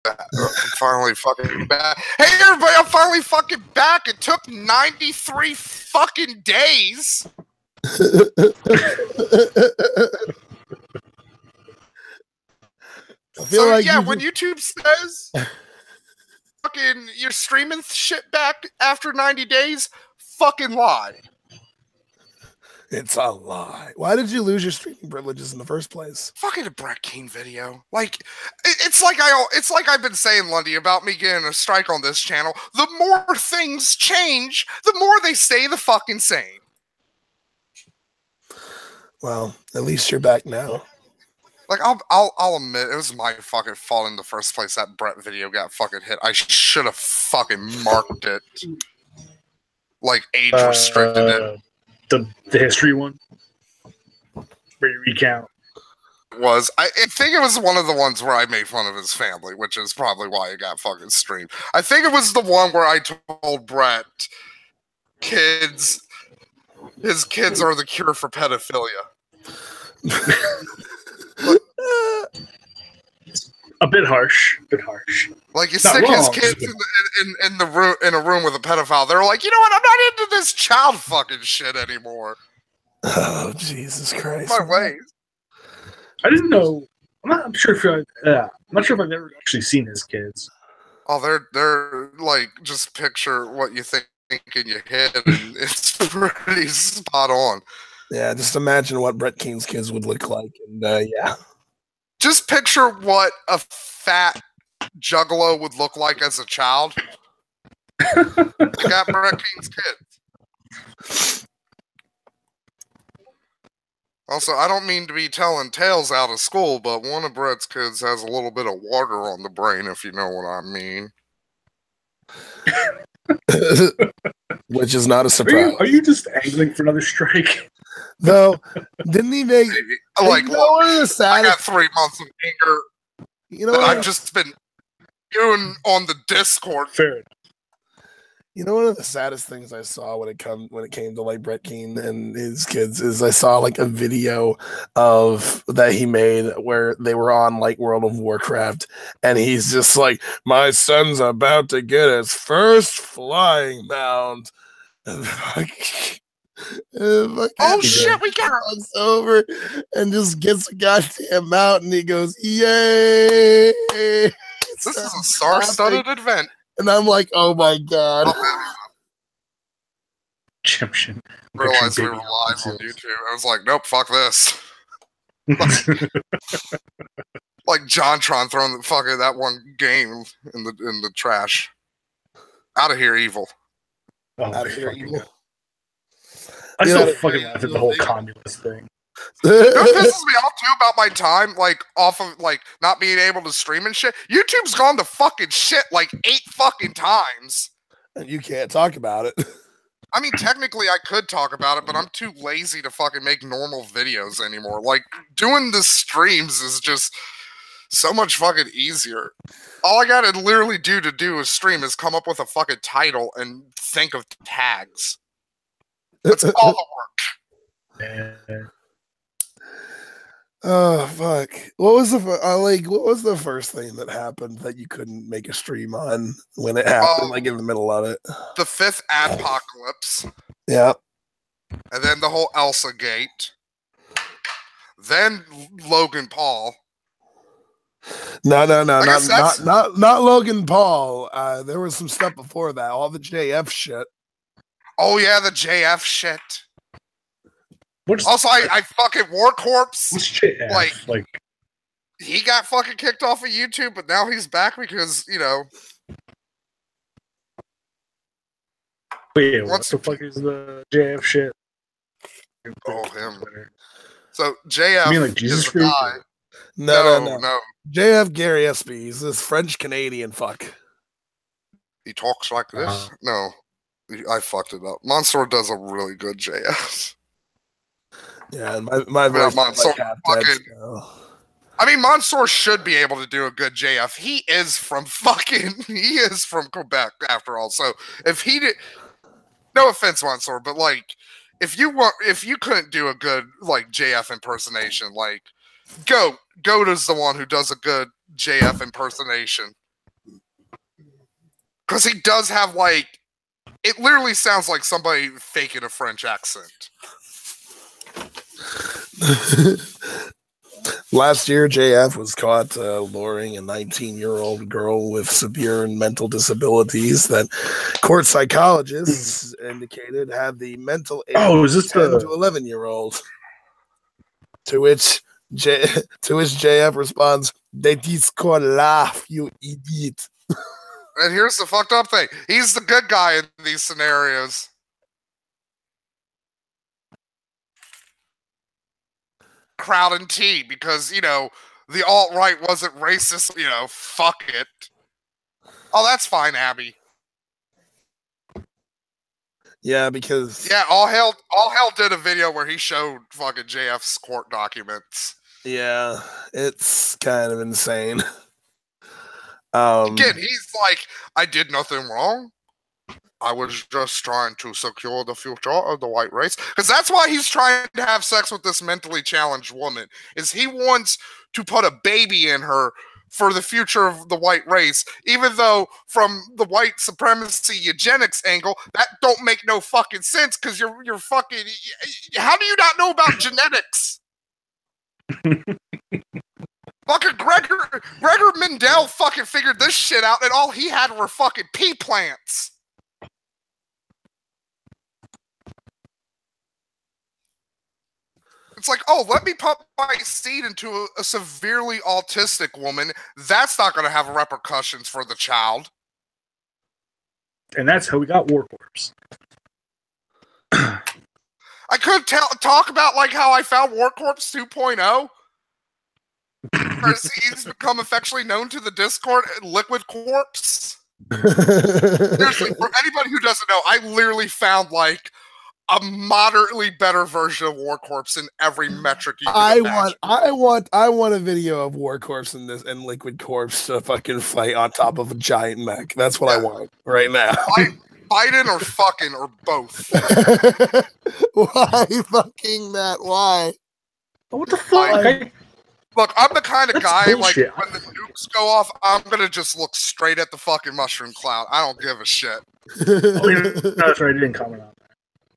I'm finally fucking back. Hey everybody, I'm finally fucking back. It took 93 fucking days. So like yeah, when YouTube says fucking you're streaming shit back after 90 days, fucking lie. It's a lie. Why did you lose your streaming privileges in the first place? Fucking a Brett Keane video. Like, it's like I've been saying, Lundy, about me getting a strike on this channel. The more things change, the more they stay the fucking same. Well, at least you're back now. Like, I'll admit, it was my fucking fault in the first place that Brett video got fucking hit. I should have fucking marked it. Like, age restricted it. The history one? Where you recount? I think it was one of the ones where I made fun of his family, which is probably why it got fucking streamed. I think it was the one where I told Brett, his kids are the cure for pedophilia. A bit harsh. Like you stick his kids in a room with a pedophile. They're like, you know what? I'm not into this child fucking shit anymore. Oh Jesus Christ! My ways. I didn't know. I'm not sure if I've ever actually seen his kids. Oh, they're like, just picture what you think in your head, and it's pretty spot on. Yeah, just imagine what Brett Keane's kids would look like, and yeah. Just picture what a fat juggalo would look like as a child. I got Brett Keane's kids. Also, I don't mean to be telling tales out of school, but one of Brett's kids has a little bit of water on the brain, if you know what I mean. Which is not a surprise. Are you just angling for another strike? No, didn't he make? Like, you know, one of the saddest, I got 3 months of anger that I've just been doing on the Discord. Fair. You know, one of the saddest things I saw when it came to like Brett Keane and his kids is I saw like a video of that he made where they were on like World of Warcraft, and he's just like, my son's about to get his first flying mount. Oh shit, we got it over and just gets a goddamn mount, and he goes, yay! This is a star-studded event. And I'm like, oh my god. Realized we were live on YouTube. I was like, nope, fuck this. Like JonTron throwing the fucking that one game in the trash. Out of here, evil. Out of here, evil. I still fucking laugh at the whole communist thing. You know what pisses me off too about my time, like off of like not being able to stream and shit? YouTube's gone to fucking shit like 8 fucking times. And you can't talk about it. I mean, technically I could talk about it, but I'm too lazy to fucking make normal videos anymore. Like, doing the streams is just so much fucking easier. All I gotta literally do a stream is come up with a fucking title and think of tags. That's all the work. Oh fuck! What was the first thing that happened that you couldn't make a stream on when it happened, like in the middle of it? The 5th apocalypse. Yeah. And then the whole Elsa gate. Then Logan Paul. No, not Logan Paul. There was some stuff before that. All the JF shit. Oh yeah, the JF shit. Also, I fucking Workhorse. What's JF? Like he got fucking kicked off of YouTube, but now he's back because, you know. Wait, what the fuck is the JF shit? Oh, him. So JF, I mean, like Jesus Christ? No. JF Gary SB. He's this French Canadian fuck. He talks like this. No, I fucked it up. Mansoor does a really good JF. Yeah, and my voice Mansoor I mean, Mansoor should be able to do a good JF. He is from Quebec after all. So if he did, no offense, Mansoor, but like, if you couldn't do a good like JF impersonation, like Goat is the one who does a good JF impersonation. Because he does have, like, it literally sounds like somebody faking a French accent. Last year, JF was caught luring a 19-year-old girl with severe mental disabilities that court psychologists indicated had the mental age is this of 10 to 11-year-old. To which JF responds, "They disco laugh, you idiot." And here's the fucked up thing. He's the good guy in these scenarios. Crowd and tea, because, you know, the alt-right wasn't racist, you know, fuck it. Oh, that's fine, Abby. Yeah, because... Yeah, All Hell did a video where he showed fucking JF's court documents. Yeah, it's kind of insane. Again, he's like, I did nothing wrong. I was just trying to secure the future of the white race. Because that's why he's trying to have sex with this mentally challenged woman, is he wants to put a baby in her for the future of the white race, even though from the white supremacy eugenics angle, that don't make no fucking sense, because you're fucking... How do you not know about genetics? Fucking Gregor Mendel fucking figured this shit out, and all he had were fucking pea plants. It's like, oh, let me put my seed into a severely autistic woman. That's not going to have repercussions for the child. And that's how we got Workhorse. I could talk about like how I found Workhorse 2.0. Because he's become affectionately known to the Discord, Liquid Corpse. Seriously, for anybody who doesn't know, I literally found like a moderately better version of Workhorse in every metric you can imagine. I want a video of Workhorse and Liquid Corpse to fucking fight on top of a giant mech. That's what I want right now. Biden or fucking or both. Why fucking that? Why? What the fuck? Look, I'm the kind of That's guy, bullshit. like, when the nukes go off, I'm gonna just look straight at the fucking mushroom cloud. I don't give a shit. Oh, yeah, that's right, I didn't comment on that.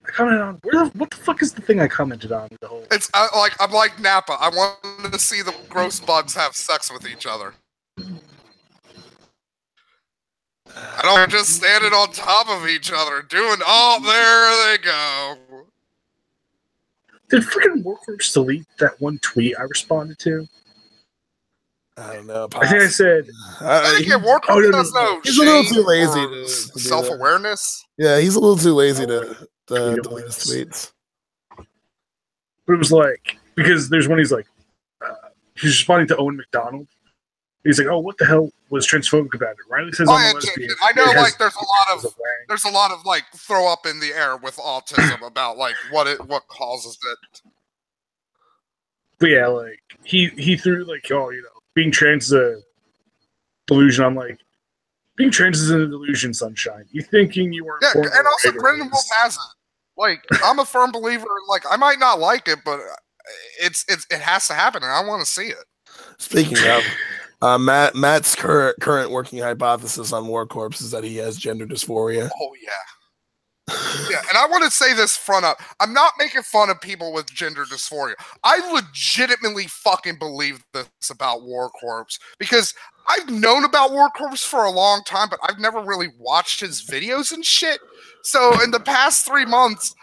I commented on... what the fuck is the thing I commented on? The whole... It's I'm like Nappa. I wanted to see the gross bugs have sex with each other. I don't just standing on top of each other doing... Oh, there they go. Did freaking Workhorse delete that one tweet I responded to? I don't know. I think I said... I think Workhorse does no he's a little too lazy to self-awareness. Yeah, he's a little too lazy to delete his tweets. But it was like... Because there's one he's like... he's responding to Owen McDonald. He's like, oh, what the hell was transphobic about it? Riley says I'm a lesbian. I know, like, there's a lot of like throw up in the air with autism about like what causes it. But yeah, like he threw like, oh, you know, being trans is a delusion. I'm like, being trans is a delusion, sunshine. You thinking you weren't? Yeah, and also Brendan Wolf has it. Like, I'm a firm believer. Like, I might not like it, but it has to happen, and I want to see it. Speaking of. Matt's current working hypothesis on Workhorse is that he has gender dysphoria. Oh, yeah. Yeah, and I want to say this front up. I'm not making fun of people with gender dysphoria. I legitimately fucking believe this about Workhorse, because I've known about Workhorse for a long time, but I've never really watched his videos and shit. So in the past 3 months,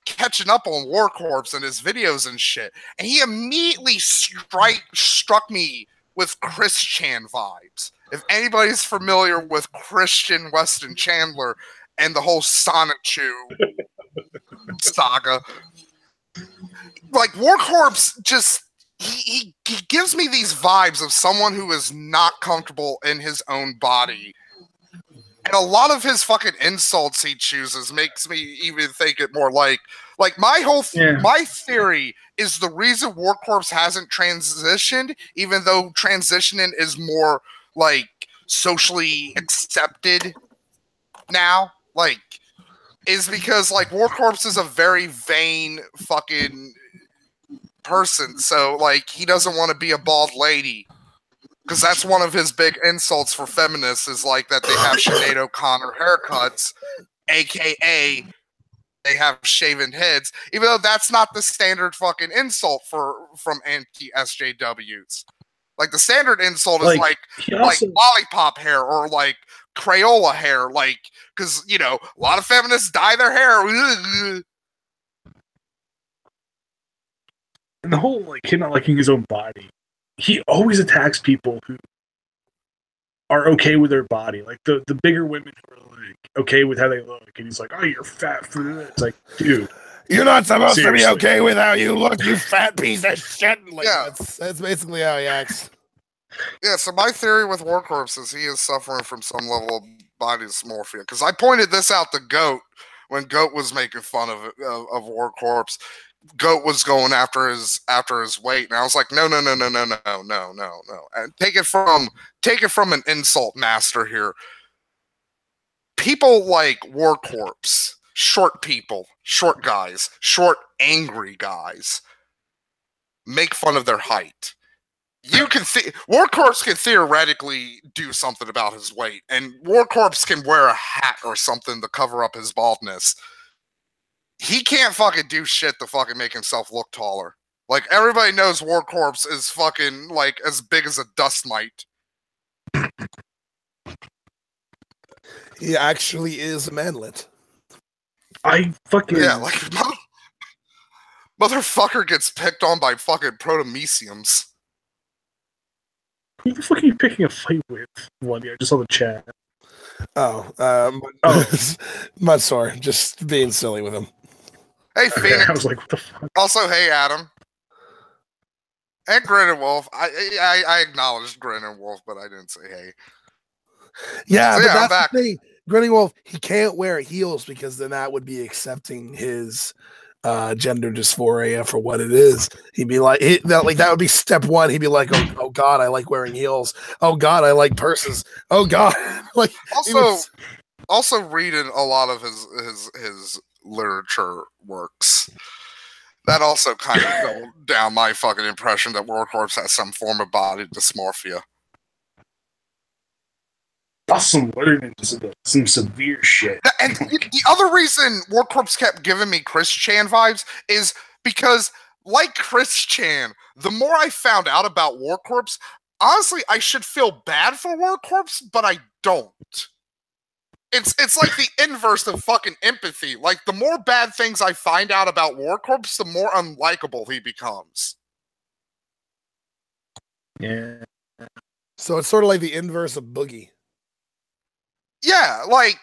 catching up on Workhorse and his videos and shit, and he immediately struck me with Chris Chan vibes. If anybody's familiar with Christian Weston Chandler and the whole Sonic Chew saga, like Workhorse just he gives me these vibes of someone who is not comfortable in his own body. And a lot of his fucking insults he chooses makes me even think it more like my theory is the reason Workhorse hasn't transitioned, even though transitioning is more like socially accepted now, like, is because like Workhorse is a very vain fucking person, so like he doesn't want to be a bald lady Because that's one of his big insults for feminists is like that they have Sinead O'Connor haircuts, aka they have shaven heads, even though that's not the standard fucking insult from anti-SJWs. Like the standard insult is like lollipop hair or like Crayola hair, like because a lot of feminists dye their hair. And the whole like him not liking his own body, he always attacks people who are okay with their body, like the bigger women who are like okay with how they look, and he's like, "Oh, you're fat for this." It's like, dude, you're not supposed to be okay with how you look, you fat piece of shit. Like, yeah, that's basically how he acts. Yeah, so my theory with Workhorse is he is suffering from some level of body dysmorphia. Because I pointed this out to Goat when Goat was making fun of Workhorse. Goat was going after his weight, and I was like, no, and take it from an insult master here. People like Workhorse, short people, short guys, short angry guys, make fun of their height. You can Workhorse can theoretically do something about his weight, and Workhorse can wear a hat or something to cover up his baldness. He can't fucking do shit to fucking make himself look taller. Like, everybody knows Workhorse is fucking, like, as big as a dust mite. He actually is a manlet. I fucking... Yeah, like, motherfucker gets picked on by fucking protomesiums. Who the fuck are you picking a fight with? One, I just saw the chat. Mudsor, just being silly with him. Hey, Phoenix. I was like, what the fuck? Also, hey, Adam. And Grin and Wolf. I acknowledged Grin and Wolf, but I didn't say hey. Yeah, so, but that's the thing. Grin and Wolf, he can't wear heels because then that would be accepting his gender dysphoria for what it is. He'd be like, that would be step one. He'd be like, oh God, I like wearing heels. Oh God, I like purses. Oh God. Like, also reading a lot of his literature works. That also kind of doubled down my fucking impression that Workhorse has some form of body dysmorphia. That's some learning, some severe shit. And the other reason Workhorse kept giving me Chris Chan vibes is because, like Chris Chan, the more I found out about Workhorse, honestly, I should feel bad for Workhorse, but I don't. It's like the inverse of fucking empathy. Like, the more bad things I find out about Workhorse, the more unlikable he becomes. Yeah. So it's sort of like the inverse of Boogie. Yeah, like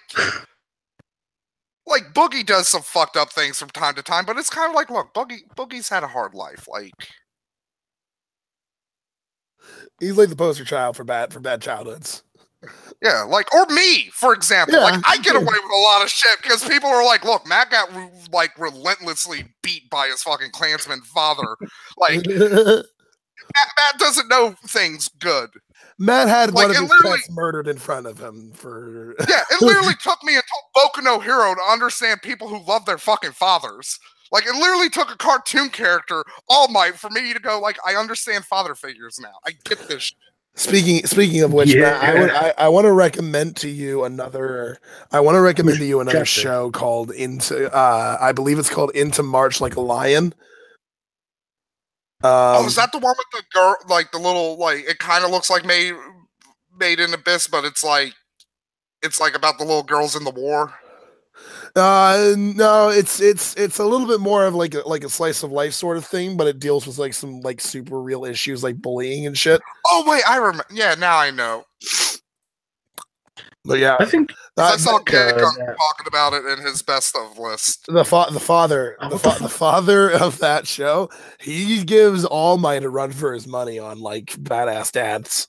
Boogie does some fucked up things from time to time, but it's kind of like, look, Boogie's had a hard life. Like, he's like the poster child for bad childhoods. Yeah, like, or me, for example. Yeah. Like, I get away with a lot of shit because people are like, look, Matt got, like, relentlessly beat by his fucking Klansman father. Like, Matt doesn't know things good. Matt had one of his pets murdered in front of him for... Yeah, it literally took me until Boku no Hero to understand people who love their fucking fathers. Like, it literally took a cartoon character, All Might, for me to go, like, I understand father figures now. I get this shit. Speaking of which, yeah. Matt, I want to recommend to you another show called Into. I believe it's called Into March Like a Lion. Is that the one with the girl, like the little, like it kind of looks like Made in Abyss, but it's like about the little girls in the war? No, it's a little bit more of like a slice of life sort of thing, but it deals with like some like super real issues like bullying and shit. Oh wait, I remember. Yeah, now I know. But yeah, I think I saw Gag talking about it in his best of list. The father of that show, he gives All Might a run for his money on like badass dads.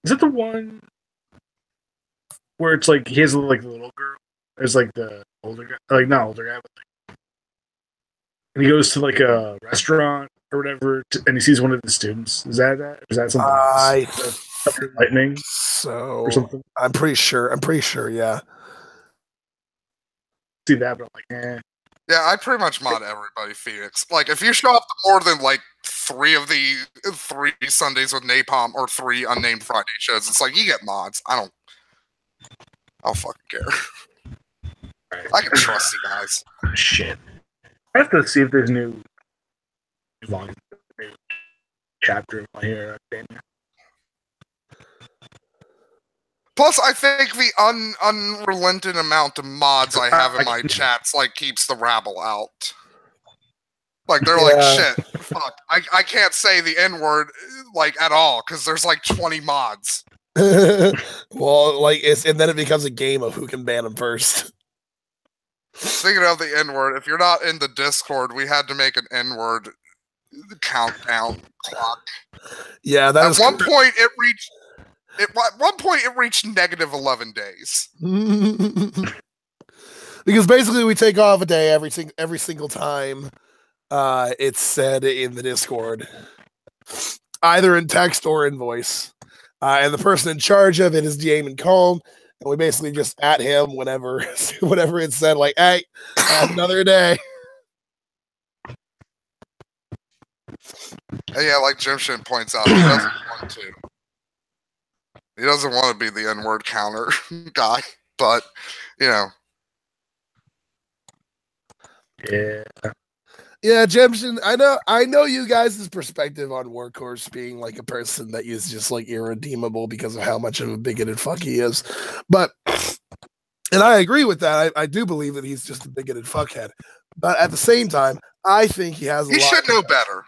Is it the one where it's like he has like the little girl? There's like the older guy, like not older guy, but like, and he goes to like a restaurant or whatever, and he sees one of the students. Is that that? Is that something? Lightning. So or something. I'm pretty sure. Yeah. See that, but I'm like, eh. Yeah, I pretty much mod everybody Phoenix. Like, if you show up to more than like 3 Sundays with Napalm or 3 unnamed Friday shows, it's like you get mods. I don't fucking care. I can trust you guys. Shit. I have to see if there's new volume, new chapter here. Plus, I think the unrelenting amount of mods I have in my chats like keeps the rabble out. Like, they're like, shit, fuck, I can't say the N-word like at all because there's like 20 mods. Well, like, and then it becomes a game of who can ban them first. Speaking of the N-word, if you're not in the Discord, we had to make an N-word countdown clock. Yeah, that at one point it reached. At one point, it reached negative 11 days. Because basically, we take off a day every single time it's said in the Discord, either in text or in voice. And the person in charge of it is Damon Combe, and we basically just at him whenever it's said, like, "Hey, another day." Yeah, like Jim Shin points out, he doesn't want to. He doesn't want to be the N-word counter guy, but, you know. Yeah, Jemshin, I know you guys' perspective on Workhorse being like a person that is just like irredeemable because of how much of a bigoted fuck he is. But, and I agree with that. I do believe that he's just a bigoted fuckhead. But at the same time, I think he has He should know better.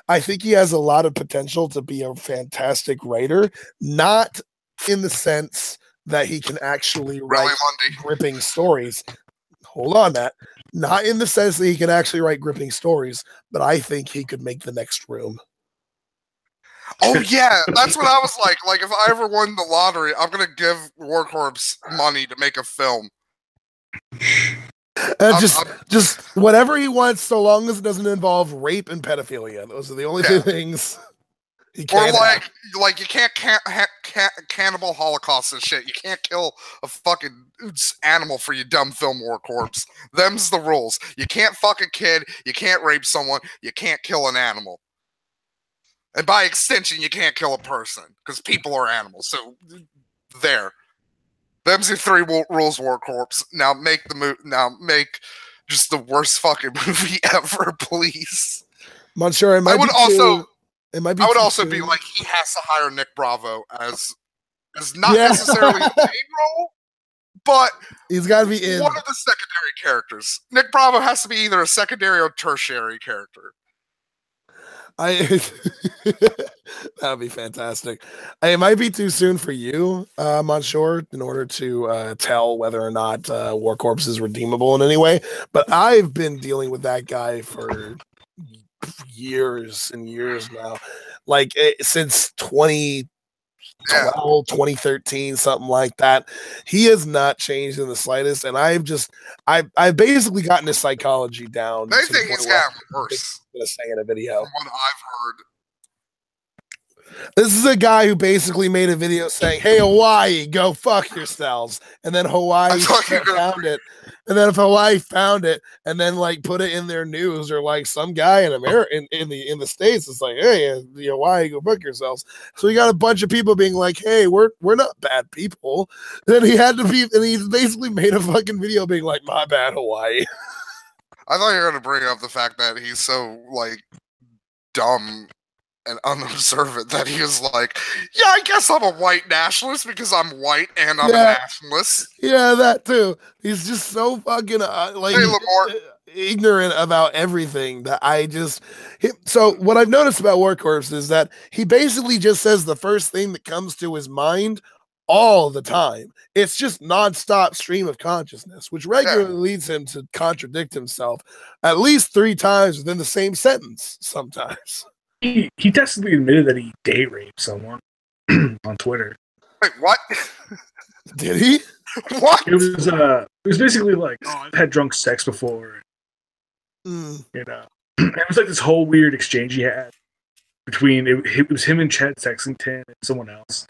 I think he has a lot of potential to be a fantastic writer, not in the sense that he can actually write gripping stories. Hold on, Matt. Not in the sense that he can actually write gripping stories, but I think he could make The Next Room. Oh, yeah. That's what I was like. Like, if I ever won the lottery, I'm going to give Workhorse money to make a film. Just whatever he wants, so long as it doesn't involve rape and pedophilia. Those are the only two things. Or like you can't cannibal Holocaust and shit. You can't kill a fucking animal for your dumb film Workhorse. Them's the rules. You can't fuck a kid. You can't rape someone. You can't kill an animal. And by extension, you can't kill a person because people are animals. So there. Them's your 3 rules, Workhorse. Now make make just the worst fucking movie ever, please. Monsieur, I would also be like, he has to hire Nick Bravo as not necessarily the main role, but he's got to be in one of the secondary characters. Nick Bravo has to be either a secondary or tertiary character. That would be fantastic. It might be too soon for you, Monsieur, in order to tell whether or not Workhorse is redeemable in any way. But I've been dealing with that guy for years and years now, like since 2012, 2013, something like that. He has not changed in the slightest, and I've basically gotten his psychology down. They think he's gotten worse. I'm gonna say in a video. From what I've heard. This is a guy who basically made a video saying, "Hey, Hawaii, go fuck yourselves," and then Hawaii found it. And then if Hawaii found it and then like put it in their news, or like some guy in America in the States is like, "Hey, Hawaii, go fuck yourselves." So you got a bunch of people being like, "Hey, we're not bad people." Then he basically made a fucking video being like, "My bad, Hawaii." I thought you were gonna bring up the fact that he's so like dumb and unobservant that he was like, "Yeah, I guess I'm a white nationalist because I'm white and I'm a nationalist." Yeah, that too. He's just so fucking ignorant about everything that so what I've noticed about Workhorse is that he basically just says the first thing that comes to his mind all the time. It's just nonstop stream of consciousness, which regularly leads him to contradict himself at least 3 times within the same sentence sometimes. He tacitly admitted that he date raped someone on Twitter. Wait, what? Did he? What? It was basically like, "Oh, I've had drunk sex before." You know, and it was like this whole weird exchange he had between it was him and Chad Sexington and someone else.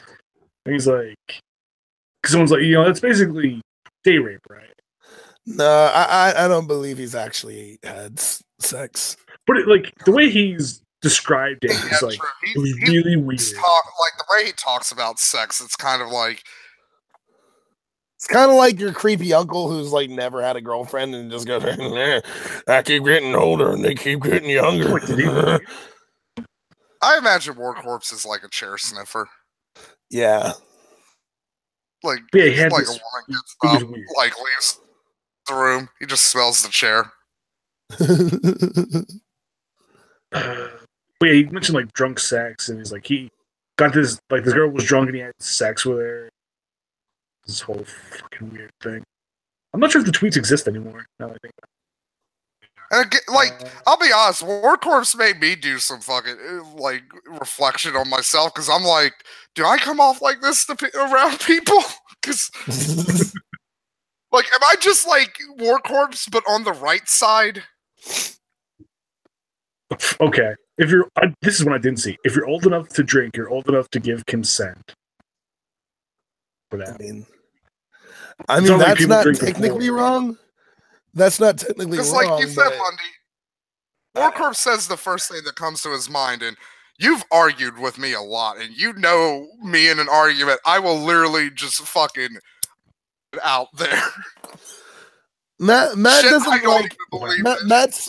And he's like, because someone's like, "That's basically date rape, right?" No, I don't believe he's actually had sex. But like the way he's described it Yeah, is like true. it was really weird. Like the way he talks about sex, it's kind of like It's kind of like your creepy uncle who's like never had a girlfriend and just goes, I keep getting older and they keep getting younger. Like, did he? I imagine Workhorse is like a chair sniffer. Yeah. Like, Yeah, he had like this, a woman gets it was up, weird. like leaves the room. He just smells the chair. But yeah, he mentioned like drunk sex, and he's like he got this like this girl was drunk and he had sex with her. This whole fucking weird thing. I'm not sure if the tweets exist anymore. Now that I think about And again, like, I'll be honest, Workhorse made me do some fucking like reflection on myself because I'm like, do I come off like this around people? Because like, am I just like Workhorse but on the right side? Okay, if you're this is what I didn't see. If you're old enough to drink, you're old enough to give consent for that. I mean that's not technically wrong. That's not technically wrong. Because, like you said, Lundy, Workhorse says the first thing that comes to his mind, and you've argued with me a lot, and you know me in an argument, I will literally just fucking out there. Matt doesn't like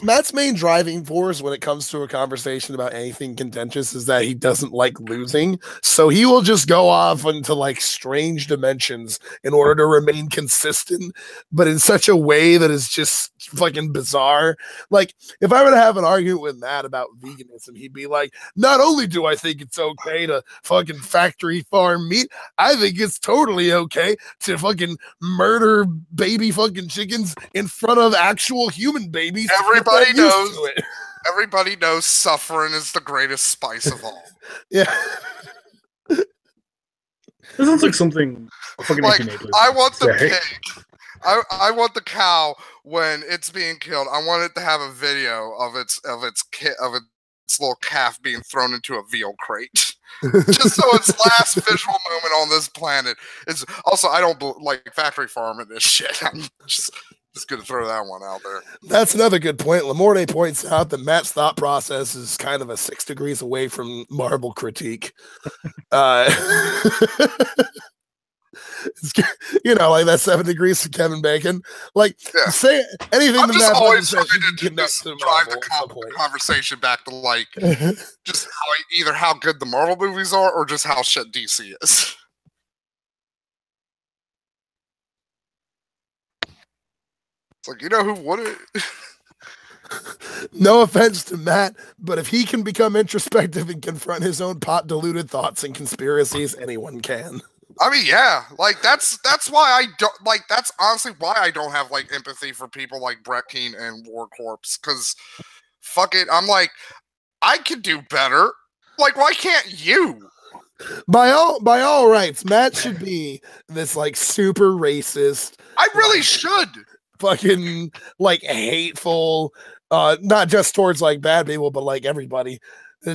Matt's main driving force when it comes to a conversation about anything contentious is that he doesn't like losing. So he will just go off into like strange dimensions in order to remain consistent, but in such a way that is just fucking bizarre. Like if I were to have an argument with Matt about veganism, he'd be like, not only do I think it's okay to fucking factory farm meat, I think it's totally okay to fucking murder baby fucking chickens in front of actual human babies. Everybody knows. Everybody knows suffering is the greatest spice of all. Yeah. This sounds like something fucking like, I want the pig. I want the cow when it's being killed. I want it to have a video of its little calf being thrown into a veal crate. Just so its last visual moment on this planet is also I don't like factory farming this shit. I'm just gonna throw that one out there. That's another good point. Lamorne points out that Matt's thought process is kind of a 6 degrees away from marble critique. You know, like that 7 degrees to Kevin Bacon. Like, say anything. I'm just always trying to drive the conversation back to like just how good the Marvel movies are, or just how shit DC is. It's like, you know who wouldn't? No offense to Matt, but if he can become introspective and confront his own pot-diluted thoughts and conspiracies, anyone can. I mean, yeah, like that's why I don't like. That's honestly why I don't have like empathy for people like Brett Keane and Workhorse. Because fuck it, I'm like, I could do better. Like, why can't you? By all rights, Matt should be this like super racist. I really should. Fucking like hateful, not just towards like bad people, but like everybody,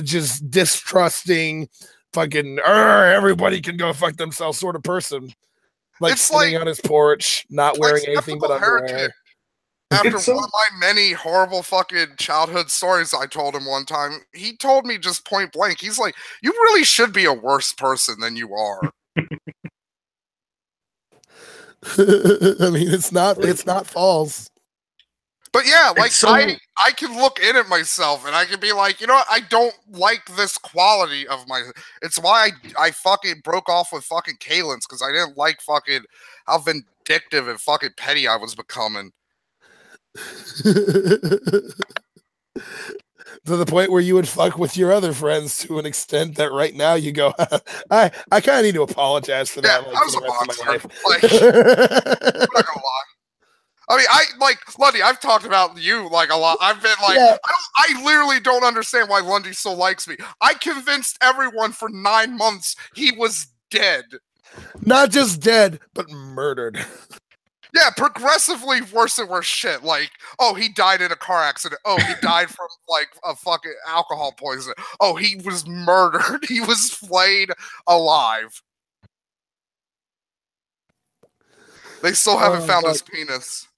just distrusting. Fucking everybody can go fuck themselves sort of person. Like it's sitting on his porch, not wearing anything but underwear. After one of my many horrible fucking childhood stories I told him one time, he told me just point blank, he's like, you really should be a worse person than you are. I mean, it's not false. But yeah, like I can look in at myself and I can be like, you know what? I don't like this quality of my. It's why I fucking broke off with fucking Kalins because I didn't like fucking how vindictive and fucking petty I was becoming. To the point where you would fuck with your other friends to an extent that right now you go, I kind of need to apologize for that. Like, I was a monster. Like, I'm not gonna lie. I mean, Lundy, I've talked about you like a lot. I've been like, I literally don't understand why Lundy still likes me. I convinced everyone for 9 months he was dead. Not just dead, but murdered. Yeah, progressively worse and worse shit. Like, oh, he died in a car accident. Oh, he died from like a fucking alcohol poisoning. Oh, he was murdered. He was flayed alive. They still haven't found his penis.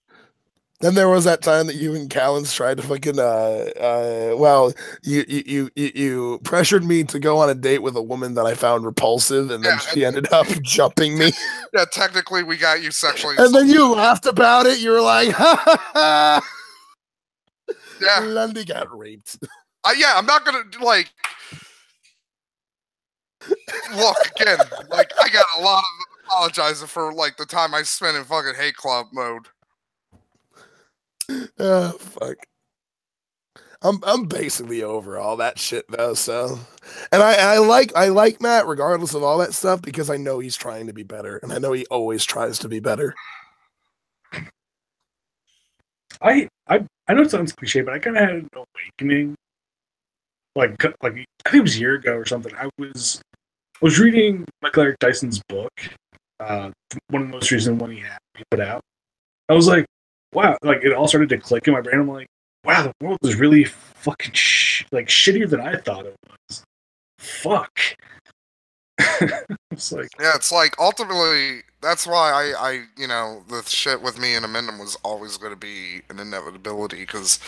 Then there was that time that you and Callens tried to fucking well, you pressured me to go on a date with a woman that I found repulsive, and then she ended up jumping me. Yeah, technically we got you sexually And then you laughed about it. You were like, ha ha ha. Yeah. Lundy got raped. Yeah, I'm not gonna like look again. Like I got a lot of apologizing for like the time I spent in fucking hate club mode. Oh fuck. I'm basically over all that shit though. So, and I like Matt regardless of all that stuff because I know he's trying to be better, and I know he always tries to be better. I know it sounds cliche, but I kind of had an awakening. Like I think it was a year ago or something. I was reading Michael Eric Dyson's book, one of the most recent one he put out. I was like, wow! Like it all started to click in my brain. I'm like, wow, the world is really fucking shittier than I thought it was. Fuck. It's like, yeah, it's like ultimately that's why I you know the shit with me and Amendum was always going to be an inevitability because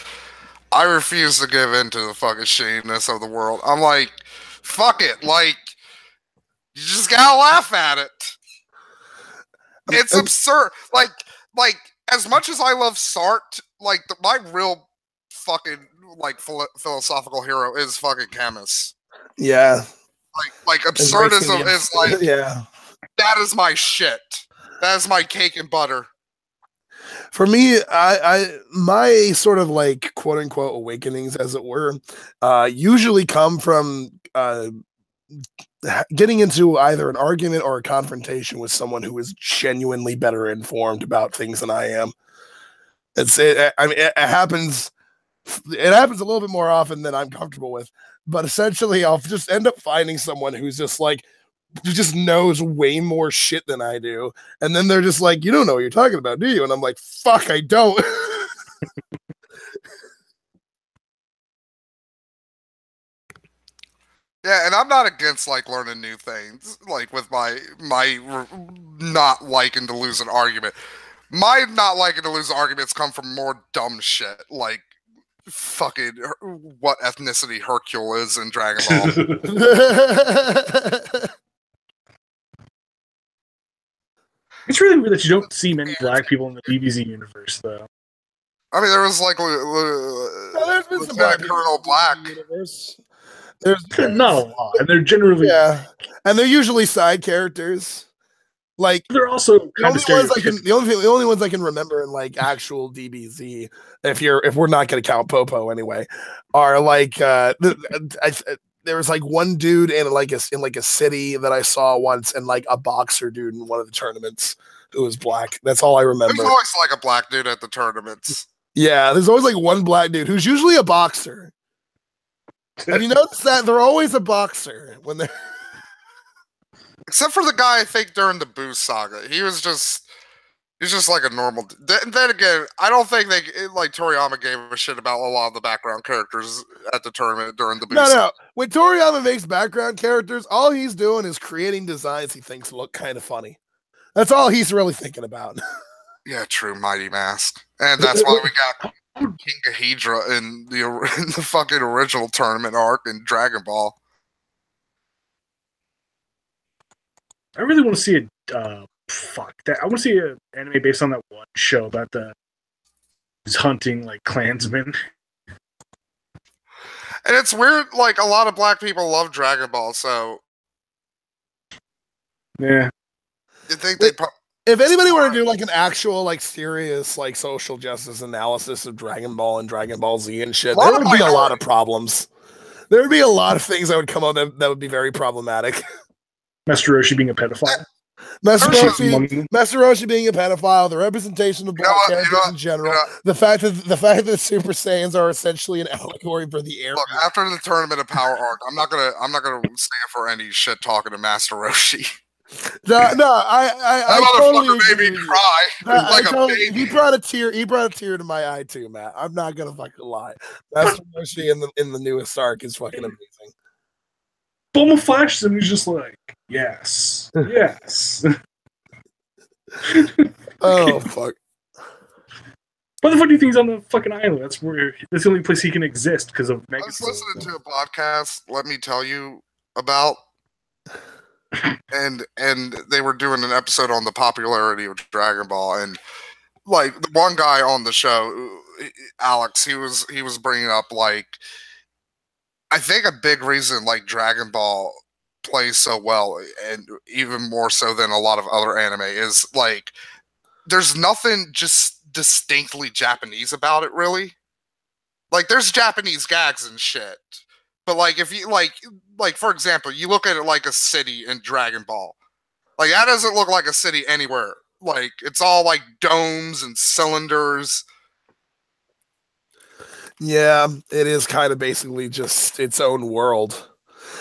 I refuse to give in to the fucking shittiness of the world. I'm like, fuck it, like you just gotta laugh at it. It's absurd. Like as much as I love Sartre, like my real fucking like philosophical hero is fucking Camus. Yeah. Like absurdism is like yeah. That is my shit. That is my cake and butter. For me, my sort of like quote unquote awakenings, as it were, usually come from getting into either an argument or a confrontation with someone who is genuinely better informed about things than I am. It happens. It happens a little bit more often than I'm comfortable with, but essentially, I'll just end up finding someone who's just like, who just knows way more shit than I do, and then they're just like, "You don't know what you're talking about, do you?" And I'm like, "Fuck, I don't." Yeah, and I'm not against like learning new things, like with my not liking to lose an argument. My not liking to lose arguments come from more dumb shit, like fucking what ethnicity Hercule is in Dragon Ball. It's really weird that you don't see many black people in the DBZ universe, though. I mean, there was like there's been some black Colonel Black. There's not a lot, and they're generally and they're usually side characters. Like they're also kind of the only ones I can remember in like actual DBZ, if we're not going to count Popo anyway, are like there was like one dude in like a city that I saw once, and like a boxer dude in one of the tournaments who was black. That's all I remember. There's always like a black dude at the tournaments. Yeah, there's always like one black dude who's usually a boxer. Have you noticed that they're always a boxer when they're except for the guy I think during the Boo saga, he's just like a normal. Then again, I don't think like Toriyama gave a shit about a lot of the background characters at the tournament during the Boo saga. No. When Toriyama makes background characters, all he's doing is creating designs he thinks look kind of funny. That's all he's really thinking about. Yeah, true, Mighty Mask, and that's why we got King Ghidorah in the fucking original tournament arc in Dragon Ball. I really want to see I want to see an anime based on that one show about he's hunting like Klansmen. And it's weird, like a lot of black people love Dragon Ball, so yeah. You think if anybody were to do like an actual like serious like social justice analysis of Dragon Ball and Dragon Ball Z and shit, there would be a lot of problems. There would be a lot of things that would come up that would be very problematic. Master Roshi being a pedophile. Master Roshi being a pedophile, the representation of black characters in general, the fact that Super Saiyans are essentially an allegory for the air. Look, after the Tournament of Power arc, I'm not gonna stand for any shit talking to Master Roshi. I totally made me cry like a baby. He brought a tear to my eye too, Matt. I'm not gonna fucking lie. Master Roshi in the newest arc is fucking amazing. Bulma flashes him, he's just like, yes. Oh fuck. What the fuck do you think he's on the fucking island? That's the only place he can exist because of I was Megatron. listening to a podcast, let me tell you about, and they were doing an episode on the popularity of Dragon Ball, and like the one guy on the show, Alex, he was bringing up like, I think a big reason like Dragon Ball plays so well, and even more so than a lot of other anime, is like there's nothing just distinctly Japanese about it, really. Like there's Japanese gags and shit, but like if you like for example, you look at it like a city in Dragon Ball, like that doesn't look like a city anywhere. Like it's all like domes and cylinders. Yeah, it is kind of basically just its own world.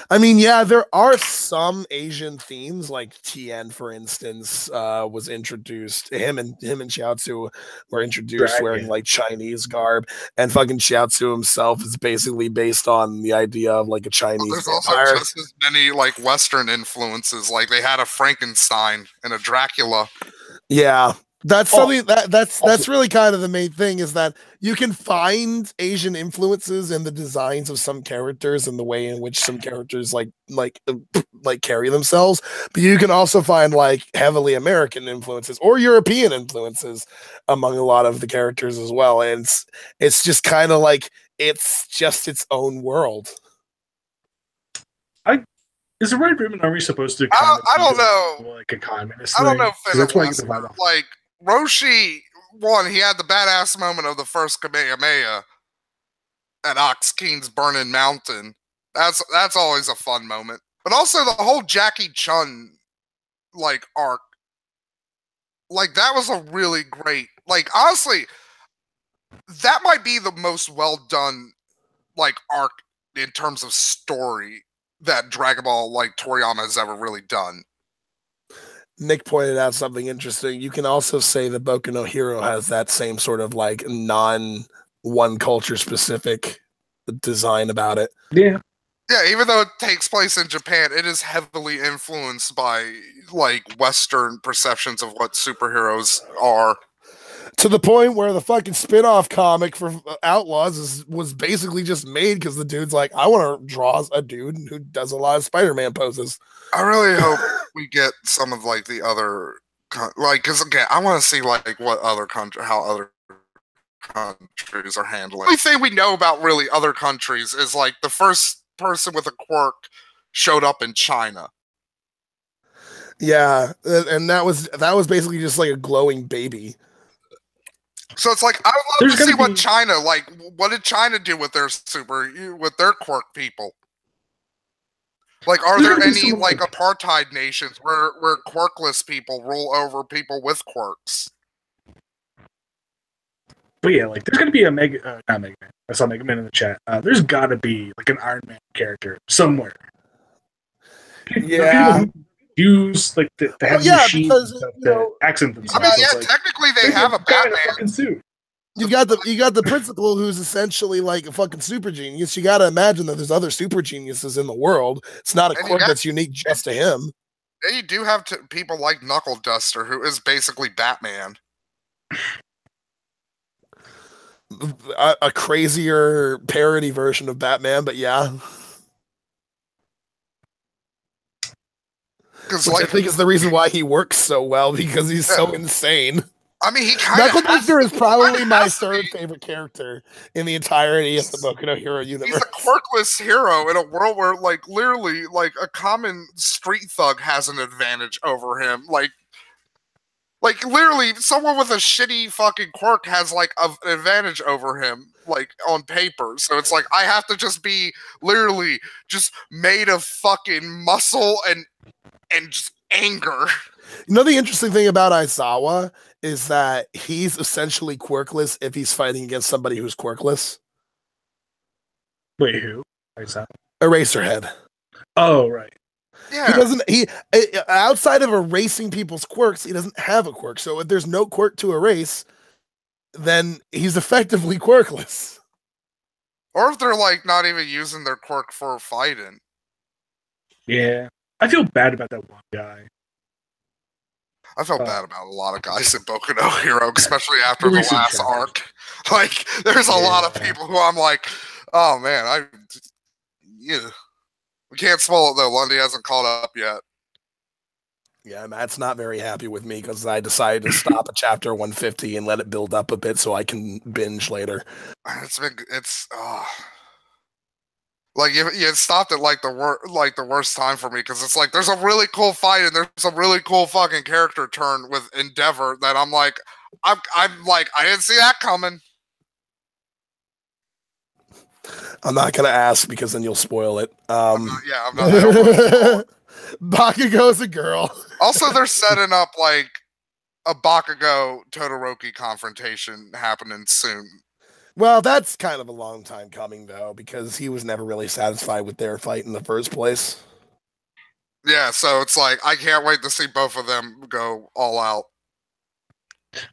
I mean, yeah, there are some Asian themes, like Tien, for instance, was introduced. Him and Xiaozu were introduced wearing like Chinese garb, and fucking Xiaozu himself is basically based on the idea of like a Chinese There's also vampire. just as many like Western influences. Like they had a Frankenstein and a Dracula. Yeah, that's something that's really kind of the main thing, is that you can find Asian influences in the designs of some characters and the way in which some characters like carry themselves, but you can also find like heavily American influences or European influences among a lot of the characters as well, and it's just kind of like it's just its own world. Is the Red Ribbon Army supposed to? I don't know. Like a communist. I don't know. That's why like Roshi, one, he had the badass moment of the first Kamehameha at Ox King's Burning Mountain. That's always a fun moment. But also the whole Jackie Chun like arc, like that was a really great. Like honestly, that might be the most well done like arc in terms of story that Dragon Ball like Toriyama has ever really done. Nick pointed out something interesting. You can also say that Boku no Hero has that same sort of like non-one culture specific design about it. Yeah. Yeah, even though it takes place in Japan, it is heavily influenced by like Western perceptions of what superheroes are. To the point where the fucking spin-off comic for Outlaws was basically just made because the dude's like, I want to draw a dude who does a lot of Spider-Man poses. I really hope we get some of like the other, like, because again, I want to see like what other country, how other countries are handling. The only thing we know about really other countries is like the first person with a quirk showed up in China. Yeah, and that was basically just like a glowing baby. So it's like I would love to see what China, like, what did China do with their quirk people? Like, are there any like apartheid nations where quirkless people rule over people with quirks? But yeah, like there's gonna be a not Mega Man. I saw Mega Man in the chat. There's got to be like an Iron Man character somewhere. Yeah. Use like the heavy machine because the accent themselves. I mean, yeah, like, technically they have a Batman suit. You got the principal who's essentially like a fucking super genius. You got to imagine that there's other super geniuses in the world. It's not a quirk that's unique just to him. And you do have people like Knuckle Duster, who is basically Batman. A crazier parody version of Batman, but yeah. Which I think is the reason why he works so well, because he's so insane. I mean, he kind of. Knuckle Duster is probably my third favorite character in the entirety of the Boku no Hero universe. He's a quirkless hero in a world where, like, literally, like a common street thug has an advantage over him. Like literally, someone with a shitty fucking quirk has like an advantage over him, like on paper. So it's like I have to just be literally just made of fucking muscle and just anger. You know, the interesting thing about Aizawa is that he's essentially quirkless if he's fighting against somebody who's quirkless. Wait, who? Aizawa? Eraserhead. Oh, right. Yeah. He outside of erasing people's quirks, he doesn't have a quirk. So if there's no quirk to erase, then he's effectively quirkless. Or if they're like not even using their quirk for fighting. Yeah. I feel bad about that one guy. I felt bad about a lot of guys in Boku no Hero, especially after the recent last chapters. arc. Like, there's a lot of people who I'm like, oh man, yeah. We can't spoil it though. Lundy hasn't caught up yet. Yeah, Matt's not very happy with me because I decided to stop at chapter 150 and let it build up a bit so I can binge later. Like you stopped at like the worst time for me because it's like there's a really cool fight and there's a really cool fucking character turn with Endeavor that I'm like I didn't see that coming. I'm not gonna ask because then you'll spoil it. I'm not. I don't want to spoil it. Bakugo's a girl. Also, they're setting up like a Bakugo Todoroki confrontation happening soon. Well, that's kind of a long time coming, though, because he was never really satisfied with their fight in the first place. Yeah, so it's like, I can't wait to see both of them go all out.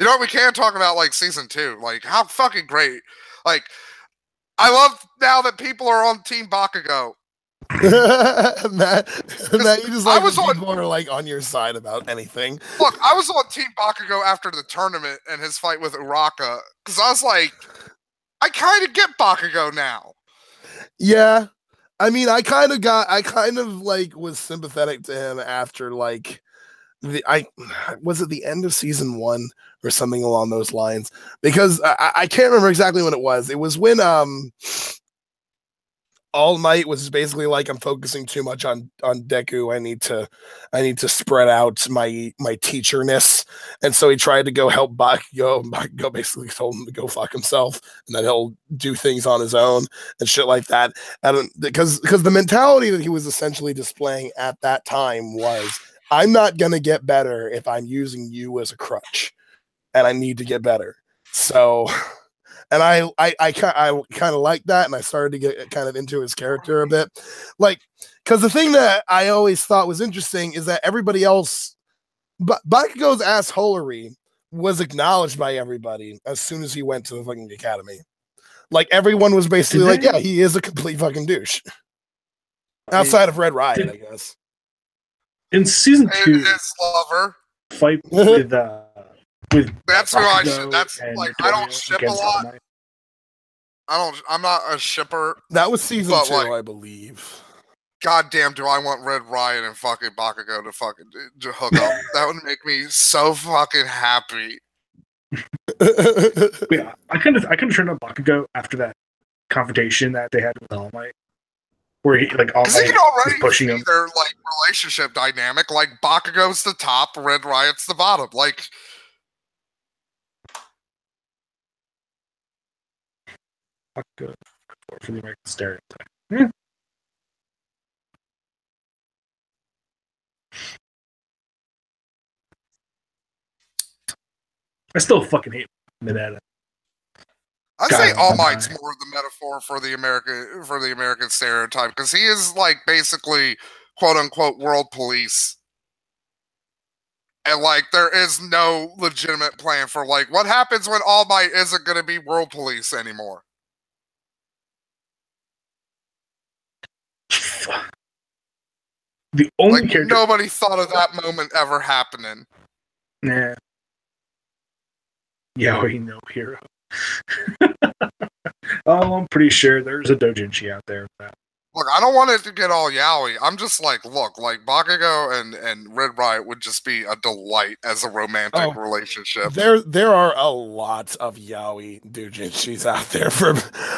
You know what, we can talk about, like, Season 2. Like, how fucking great. Like, I love now that people are on Team Bakugo. Matt, you just like people are like on your side about anything. Look, I was on Team Bakugo after the tournament and his fight with Uraka, because I was like, I kind of get Bakugo now. Yeah. I mean, I kind of like was sympathetic to him after like was it the end of season 1 or something along those lines, because I can't remember exactly when it was. It was when All Might was basically like, I'm focusing too much on Deku. I need to spread out my teacherness. And so he tried to go help Bakugo. And Bakugo basically told him to go fuck himself and that he'll do things on his own and shit like that. And because the mentality that he was essentially displaying at that time was, I'm not gonna get better if I'm using you as a crutch, and I need to get better. So. And I kind of like that, and I started to get kind of into his character a bit. Like, because the thing that I always thought was interesting is that everybody else, Bakugo's assholery was acknowledged by everybody as soon as he went to the fucking academy. Like, everyone was basically like, yeah, he is a complete fucking douche. Outside of Red Riot, I guess. In season 2, his lover fight with that's who I should. That's like, I don't Midoriya ship a lot. I'm not a shipper. That was season 2, like, I believe. God damn, do I want Red Riot and fucking Bakugo to hook up? That would make me so fucking happy. Yeah, I kind of turned on Bakugo after that confrontation that they had with All Might, where he like All Might was pushing him. Their like relationship dynamic, like Bakugo's the top, Red Riot's the bottom. Like. Good for the American stereotype. Yeah. I still fucking hate Mineta. I'd say All Might's more of the metaphor for the American stereotype, because he is like basically quote unquote world police. And like there is no legitimate plan for like what happens when All Might isn't gonna be world police anymore. The only like, character nobody thought of that moment ever happening. Nah. Yaoi no hero. Oh, I'm pretty sure there's a doujinshi out there. Look, I don't want it to get all yaoi. I'm just like, look, like Bakugo and Red Riot would just be a delight as a romantic relationship. There are a lot of yaoi doujinshis out there.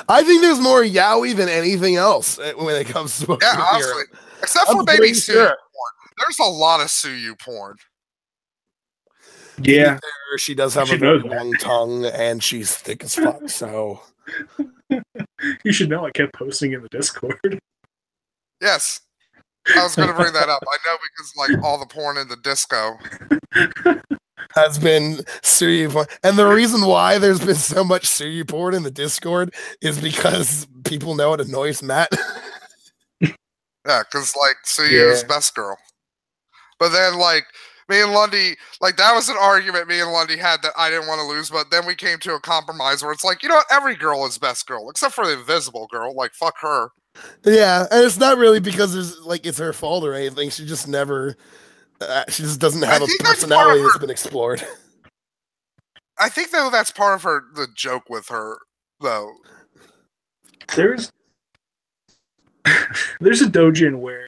I think there's more yaoi than anything else when it comes to honestly, except for maybe Suyu porn. There's a lot of Suyu porn. Yeah, she does have a very long tongue, and she's thick as fuck. So you should know. I kept posting in the Discord. Yes, I was going to bring that up. I know because like all the porn in the disco has been Suyu porn, and the reason why there's been so much Suyu porn in the Discord is because people know it annoys Matt. Yeah, because like Suyu is best girl, but then like. Me and Lundy, like that was an argument me and Lundy had that I didn't want to lose, but then we came to a compromise where it's like, you know what, every girl is best girl, except for the invisible girl, like fuck her. Yeah, and it's not really because there's like it's her fault or anything. She just never She just doesn't have I a think that's part personality of that's her. been explored. I think though that's part of the joke with her though. There's a dojin where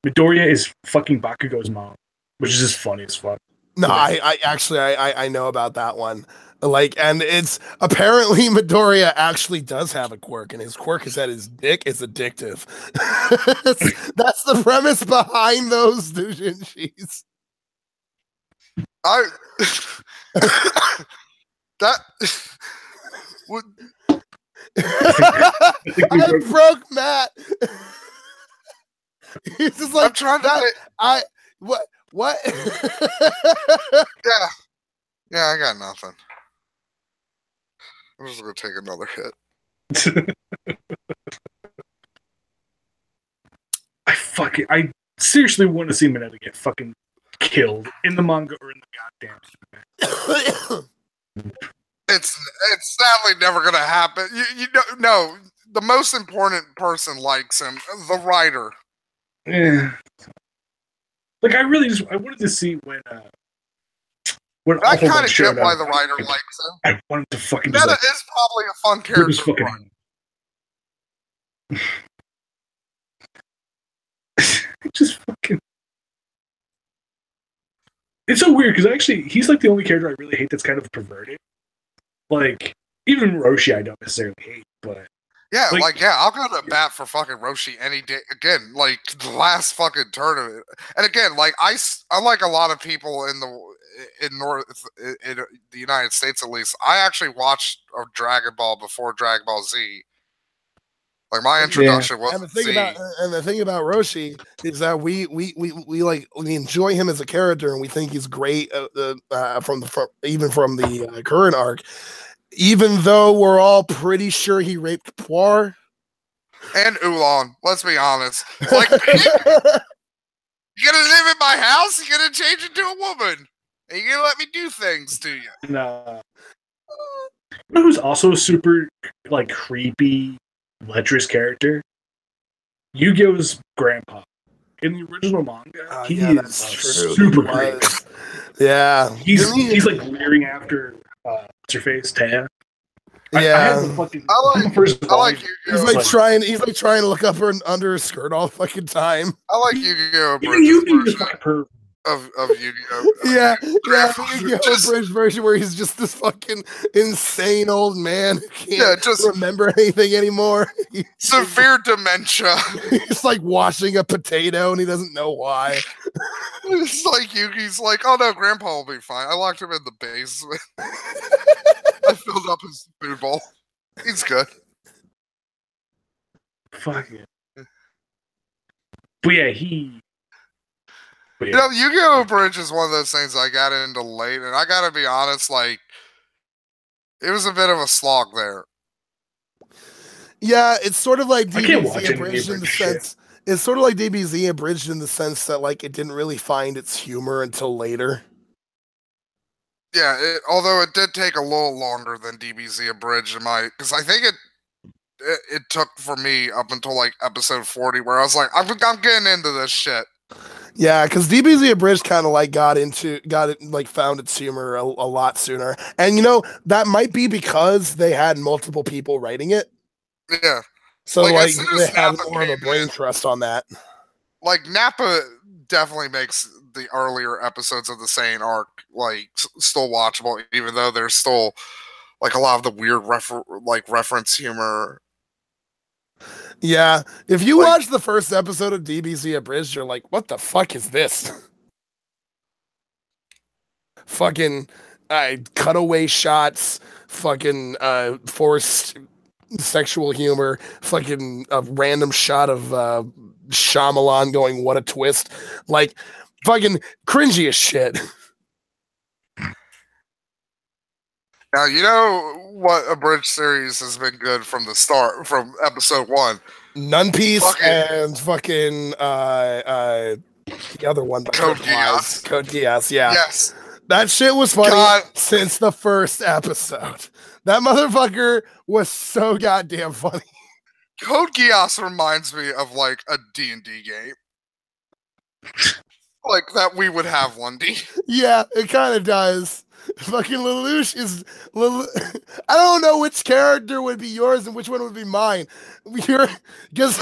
Midoriya is fucking Bakugo's mom, which is just funny as fuck. No, I actually know about that one. Like, and it's apparently Midoriya actually does have a quirk, and his quirk is that his dick is addictive. That's the premise behind those doujinshis. I that would I broke Matt. He's just like, I'm trying to that, what? Yeah, I got nothing. I'm just gonna take another hit. I seriously want to see Mineta get fucking killed in the manga or in the goddamn anime. It's sadly never gonna happen. You know, no, the most important person likes him, the writer. Yeah. Like I wanted to see when I kind of get why the writer likes him. I wanted to fucking Mineta is probably a fun character to write. Just fucking. It's so weird because actually he's like the only character I really hate that's kind of perverted. Like even Roshi, I don't necessarily hate, but yeah, I'll go to bat for fucking Roshi any day. Again, like the last fucking tournament, and again, like I like a lot of people in the United States at least. I actually watched a Dragon Ball before Dragon Ball Z. Like my introduction was and the thing about Roshi is that we enjoy him as a character and we think he's great from the current arc, even though we're all pretty sure he raped Poir and Oolong. Let's be honest. Like, you gonna live in my house? You gonna change into a woman? And you gonna let me do things to you? No. You know who's also super like creepy? Lecherous character, Yu-Gi-Oh's grandpa. In the original manga, he is super creepy. Yeah, he's like leering after what's her face, Taya. Yeah, I like Yu-Gi-Oh. He's like trying to look up under her skirt all the fucking time. I like Yu-Gi-Oh. Of Yu-Gi-Oh. Yeah, Yu-Gi-Oh! Bridge version where he's just this fucking insane old man who can't remember anything anymore. Severe dementia. He's like washing a potato and he doesn't know why. It's like Yugi's like, oh no, Grandpa will be fine. I locked him in the basement. I filled up his food bowl. He's good. Fuck it. But yeah, You know, Yu-Gi-Oh! Bridge is one of those things I got into late, and I gotta be honest, like, it was a bit of a slog there. Yeah, it's sort of like DBZ abridged in the sense. It's sort of like DBZ abridged in the sense that, like, it didn't really find its humor until later. Yeah, although it did take a little longer than DBZ abridged, because I think it took for me up until like episode 40, where I was like, I'm getting into this shit. Yeah, because DBZ Abridged kind of like found its humor a lot sooner, and you know that might be because they had multiple people writing it. Yeah, so like they have more of a brain trust on that. Like Nappa definitely makes the earlier episodes of the Saiyan arc like still watchable, even though there's still like a lot of the weird reference humor. Yeah, if you watch the first episode of DBZ Abridged, you're like, what the fuck is this? Fucking cutaway shots, fucking forced sexual humor, fucking a random shot of Shyamalan going, what a twist. Like, fucking cringy as shit. Now, you know what abridged series has been good from the start, from episode 1? None Piece and fucking the other one. Code Geass. Code Geass, yeah. Yes. That shit was funny since the first episode. That motherfucker was so goddamn funny. Code Geass reminds me of like a D&D game. like that we would have, Lundy. Yeah, it kind of does. Fucking Lelouch is. I don't know which character would be yours and which one would be mine. Because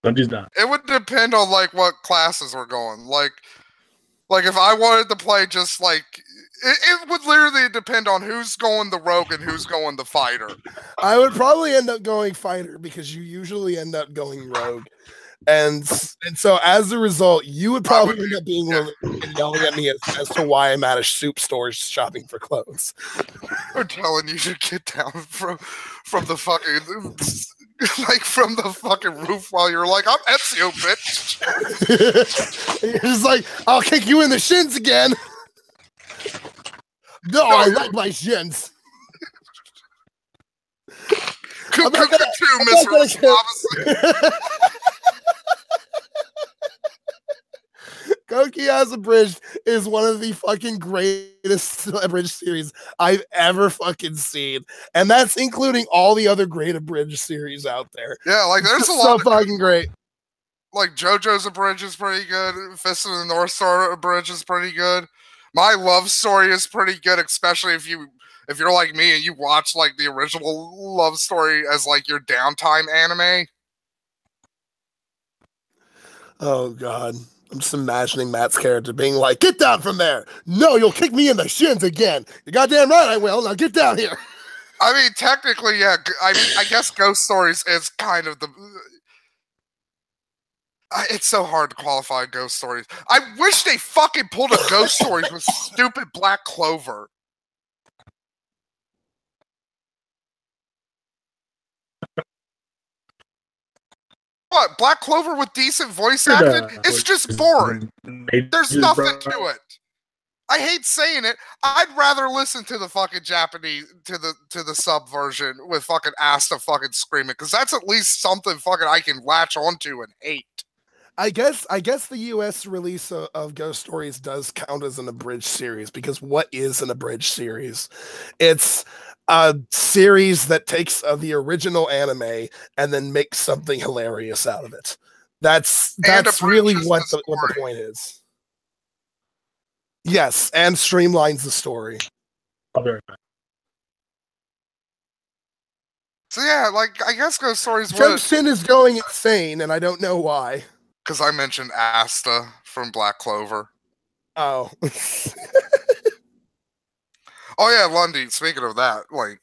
Bundy's not. It would depend on like what classes we're going. Like if I wanted to play just like it would literally depend on who's going the rogue and who's going the fighter. I would probably end up going fighter because you usually end up going rogue. And so as a result, you would probably end up being yelling at me as to why I'm at a soup store shopping for clothes. I'm telling you to get down from the fucking like from the fucking roof while you're like, I'm Ezio, bitch. You're just like, I'll kick you in the shins again. No, I like my shins. Koki As Abridged is one of the fucking greatest abridged series I've ever fucking seen. And that's including all the other great abridged series out there. Yeah, like there's a lot so fucking great. Like JoJo's Abridged is pretty good. Fist of the North Star Abridged is pretty good. My Love Story is pretty good, especially if you're like me and you watch like the original Love Story as like your downtime anime. Oh god. I'm just imagining Matt's character being like, get down from there. No, you'll kick me in the shins again. You're goddamn right I will. Now get down here. I mean, technically, yeah. I mean, I guess Ghost Stories is kind of the... It's so hard to qualify Ghost Stories. I wish they fucking pulled a Ghost Stories with stupid Black Clover. What? Black Clover with decent voice acting? It's just boring. There's nothing to it. I hate saying it. I'd rather listen to the fucking Japanese to the sub version with fucking Asta fucking screaming, because that's at least something fucking I can latch onto and hate. I guess the US release of Ghost Stories does count as an abridged series, because what is an abridged series? It's a series that takes the original anime and then makes something hilarious out of it. That's really what the point is. Yes, and streamlines the story. I'll be right back. So yeah, like I guess Ghost Stories Justin is going insane, and I don't know why. Because I mentioned Asta from Black Clover. Oh. Oh yeah, Lundy, speaking of that, like,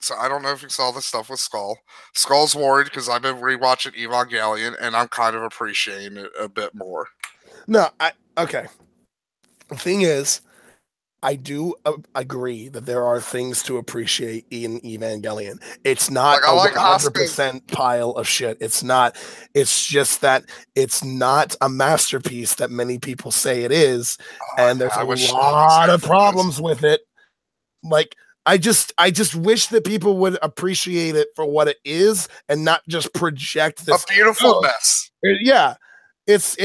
so I don't know if you saw the stuff with Skull. Skull's worried because I've been rewatching Evangelion, and I'm kind of appreciating it a bit more. No, okay. The thing is, I do agree that there are things to appreciate in Evangelion. It's not like a 100% pile of shit. It's not. It's just that it's not a masterpiece that many people say it is, and there's a lot of problems with it. Like, I just wish that people would appreciate it for what it is and not just project this a beautiful mess. Yeah. It's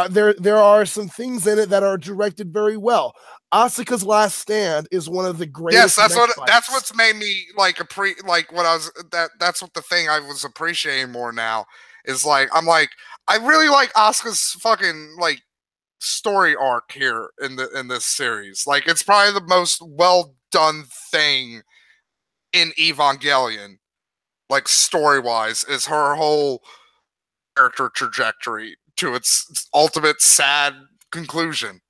there are some things in it that are directed very well. Asuka's Last Stand is one of the greatest. Yes, that's what's made me like that's what the thing I was appreciating more now is like I'm like I really like Asuka's fucking like story arc here in this series. Like it's probably the most well done thing in Evangelion, like story wise, is her whole character trajectory to its ultimate sad conclusion.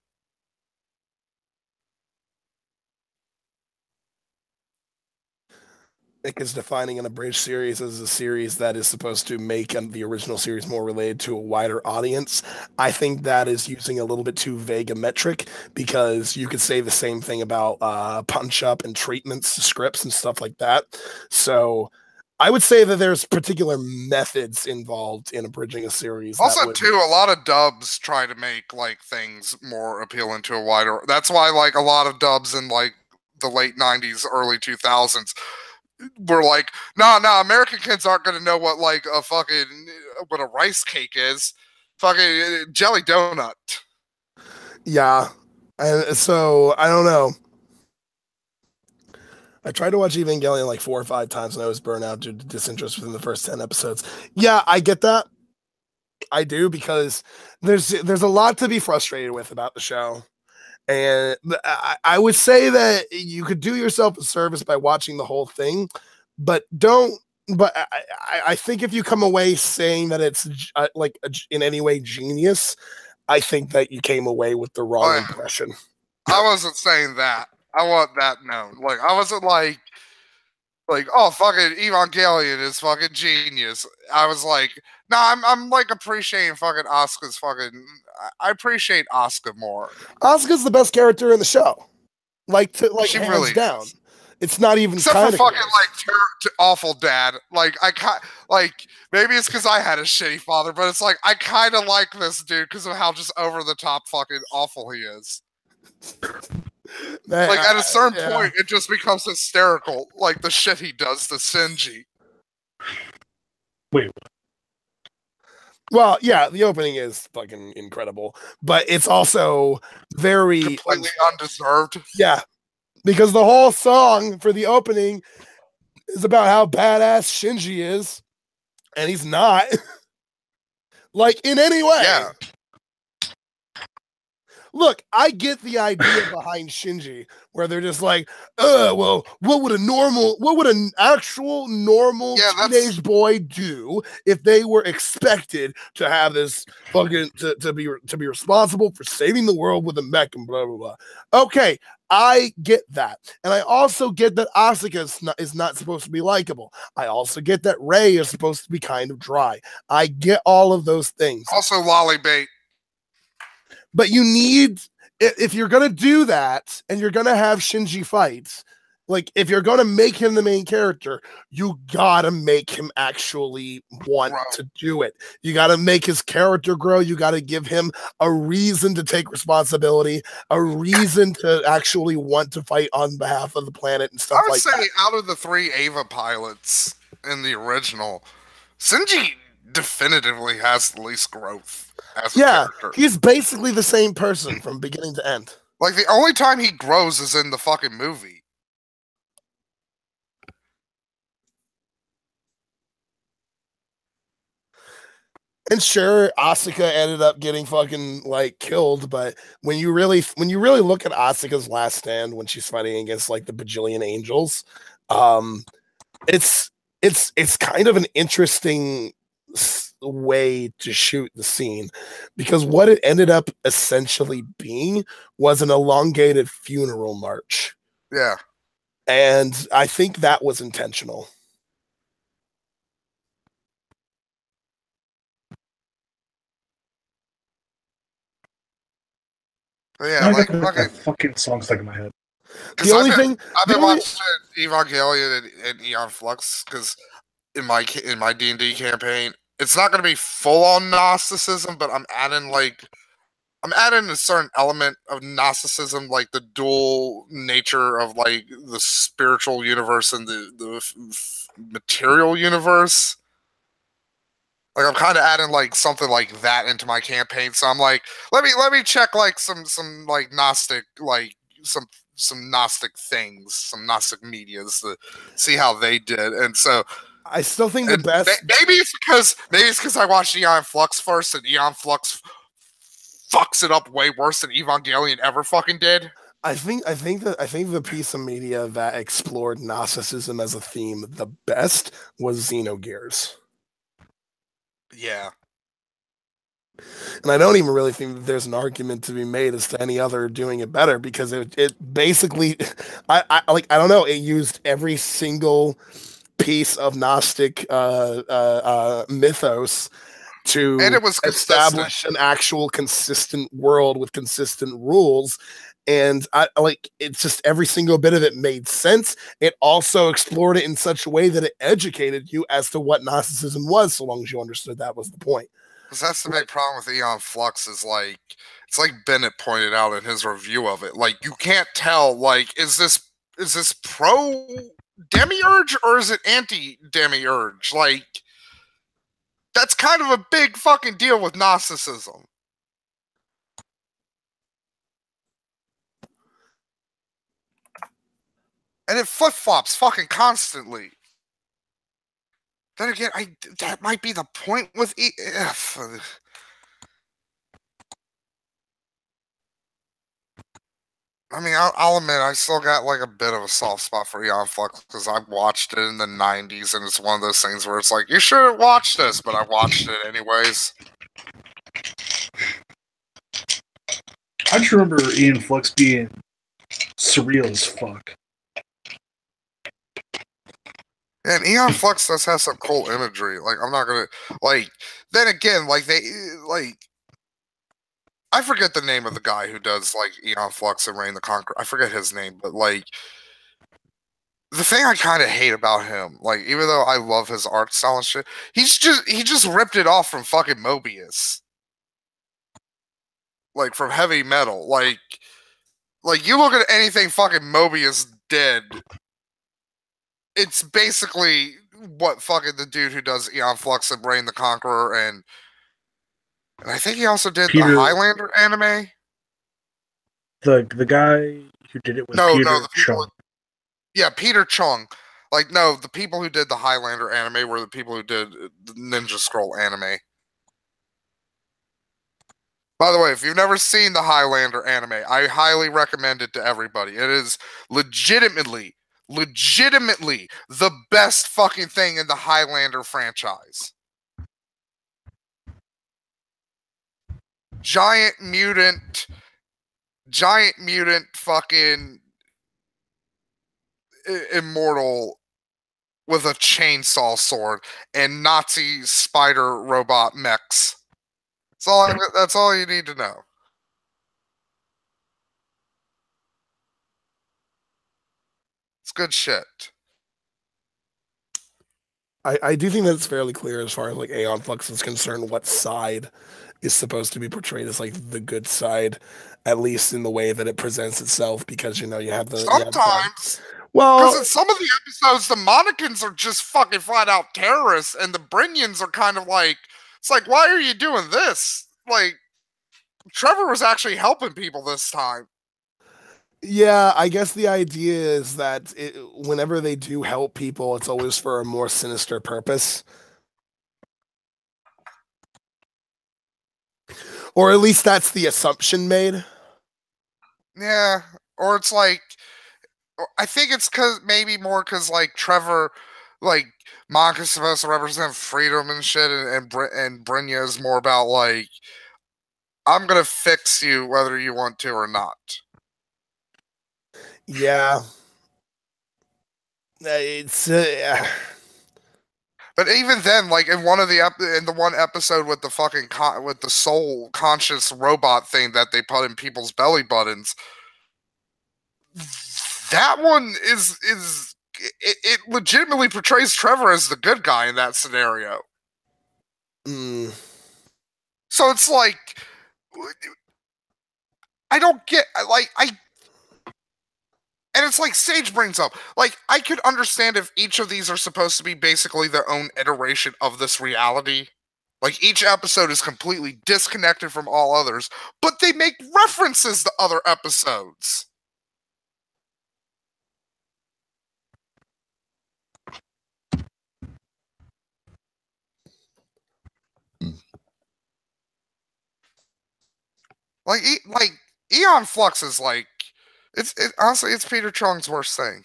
Nick is defining an abridged series as a series that is supposed to make the original series more related to a wider audience. I think that is using a little bit too vague a metric, because you could say the same thing about punch up and treatments, scripts, and stuff like that. So I would say that there's particular methods involved in abridging a series. Also, too, a lot of dubs try to make like things more appealing to a wider. That's why like a lot of dubs in like the late 90s, early 2000s were like, nah, American kids aren't gonna know what like a fucking what a rice cake is. Fucking jelly donut. Yeah. And so I don't know. I tried to watch Evangelion like 4 or 5 times and I was burnt out due to disinterest within the first 10 episodes. Yeah, I get that. I do, because there's a lot to be frustrated with about the show. And I would say that you could do yourself a service by watching the whole thing, but don't. But I think if you come away saying that it's like in any way genius, I think that you came away with the wrong impression. I wasn't saying that. I want that known. Like, I wasn't like, oh, fucking Evangelion is fucking genius. I was like, no, I'm like appreciating fucking Asuka's fucking. I appreciate Asuka more. Asuka's the best character in the show, like She hands really down. is. It's not even Except for fucking close. like awful dad. Like maybe it's because I had a shitty father, but it's like I kind of like this dude because of how just over the top fucking awful he is. Like at a certain point, it just becomes hysterical. Like the shit he does to Shinji. Wait. Well, yeah, the opening is fucking incredible, but it's also very completely undeserved. Yeah, because the whole song for the opening is about how badass Shinji is, and he's not. Like, in any way. Yeah. Look, I get the idea behind Shinji, where they're just like, well, what would an actual normal teenage boy do if they were expected to have this fucking to be responsible for saving the world with a mech and blah blah blah. Okay, I get that, and I also get that Asuka is not supposed to be likable. I also get that Rei is supposed to be kind of dry. I get all of those things. Also, lolly bait. But you need, if you're going to do that and you're going to have Shinji fights, like if you're going to make him the main character, you got to make him actually want to do it. You got to make his character grow. You got to give him a reason to take responsibility, a reason to actually want to fight on behalf of the planet and stuff like that. I would say out of the 3 Eva pilots in the original, Shinji definitively has the least growth. As a character. He's basically the same person from beginning to end. Like, the only time he grows is in the fucking movie. And sure, Asuka ended up getting fucking like killed, but when you really look at Asuka's last stand when she's fighting against like the bajillion angels, it's kind of an interesting way to shoot the scene, because what it ended up essentially being was an elongated funeral march. Yeah. And I think that was intentional. Yeah, like fucking song stuck in my head. The only thing I've been watching Evangelion and Aeon Flux because in my D&D campaign, it's not going to be full on Gnosticism, but I'm adding a certain element of Gnosticism, like the dual nature of like the spiritual universe and the material universe. Like I'm kind of adding like something like that into my campaign. So I'm like, let me check like some like Gnostic, like some Gnostic things, some Gnostic medias to see how they did. And so I still think the best. Maybe it's because I watched Aeon Flux first, and Aeon Flux fucks it up way worse than Evangelion ever fucking did. I think the piece of media that explored Gnosticism as a theme the best was Xenogears. Yeah. And I don't even really think that there's an argument to be made as to any other doing it better, because it basically, I don't know, it used every single piece of Gnostic mythos to establish an actual consistent world with consistent rules. And it's just every single bit of it made sense. It also explored it in such a way that it educated you as to what Gnosticism was, so long as you understood that was the point. Because that's the big problem with Aeon Flux is like, it's like Bennett pointed out in his review of it. Like, you can't tell, like, is this pro demiurge or is it anti demiurge? Like, that's kind of a big fucking deal with Gnosticism. And it flip-flops fucking constantly. Then again, that might be the point with I mean, I'll admit I still got like a bit of a soft spot for Aeon Flux because I watched it in the '90s, and it's one of those things where it's like you should have watched this, but I watched it anyways. I just remember Aeon Flux being surreal as fuck. And Aeon Flux does have some cool imagery. Like I'm not gonna like. Then again, like I forget the name of the guy who does like Aeon Flux and Reign the Conqueror. I forget his name, but like the thing I kind of hate about him, like even though I love his art style and shit, he just ripped it off from fucking Mobius, like from Heavy Metal. Like you look at anything fucking Mobius did, it's basically what fucking the dude who does Aeon Flux and Reign the Conqueror, and I think he also did the Highlander anime. The guy who did it was No, Peter the people. Chung. Yeah, Peter Chung. Like, no, the people who did the Highlander anime were the people who did the Ninja Scroll anime. By the way, if you've never seen the Highlander anime, I highly recommend it to everybody. It is legitimately the best fucking thing in the Highlander franchise. Giant mutant fucking immortal with a chainsaw sword and Nazi spider robot mechs. That's all you need to know. It's good shit. I do think that it's fairly clear as far as like Aeon Flux is concerned what side is supposed to be portrayed as like the good side, at least in the way that it presents itself, because you have the sometimes well, because in some of the episodes the Monicans are just fucking flat out terrorists and the Brynians are kind of like, it's like, why are you doing this? Like Trevor was actually helping people this time. Yeah, I guess the idea is that whenever they do help people, it's always for a more sinister purpose. Or at least that's the assumption made. Yeah, or it's like, I think it's maybe more because like Trevor, like Monica's supposed to represent freedom and shit, and Brynja is more about like, I'm gonna fix you whether you want to or not. Yeah, it's but even then, like in the one episode with the fucking with the soul conscious robot thing that they put in people's belly buttons, that one it legitimately portrays Trevor as the good guy in that scenario. So it's like, I don't get, and it's like Sage brings up, like, I could understand if each of these are supposed to be basically their own iteration of this reality. Like, each episode is completely disconnected from all others, but they make references to other episodes. Like Aeon Flux is like, honestly, it's Peter Chung's worst thing.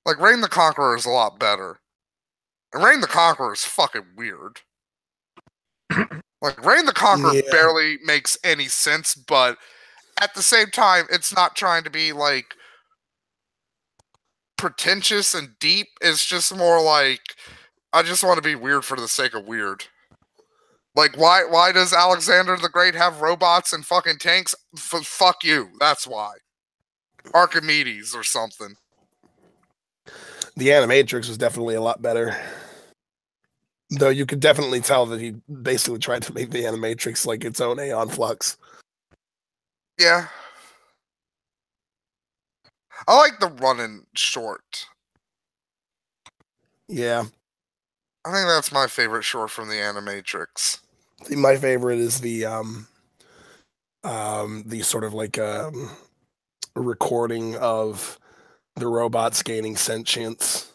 Like, Reign the Conqueror is a lot better. And Reign the Conqueror is fucking weird. Like, Reign the Conqueror barely makes any sense, but at the same time, it's not trying to be, like, pretentious and deep. It's just more like, I just want to be weird for the sake of weird. Like, why does Alexander the Great have robots and fucking tanks? Fuck you. That's why. Archimedes or something. The Animatrix was definitely a lot better. Though you could definitely tell that he basically tried to make the Animatrix like its own Aeon Flux. Yeah. I like the running short. Yeah. I think that's my favorite short from the Animatrix. My favorite is the sort of like recording of the robots gaining sentience.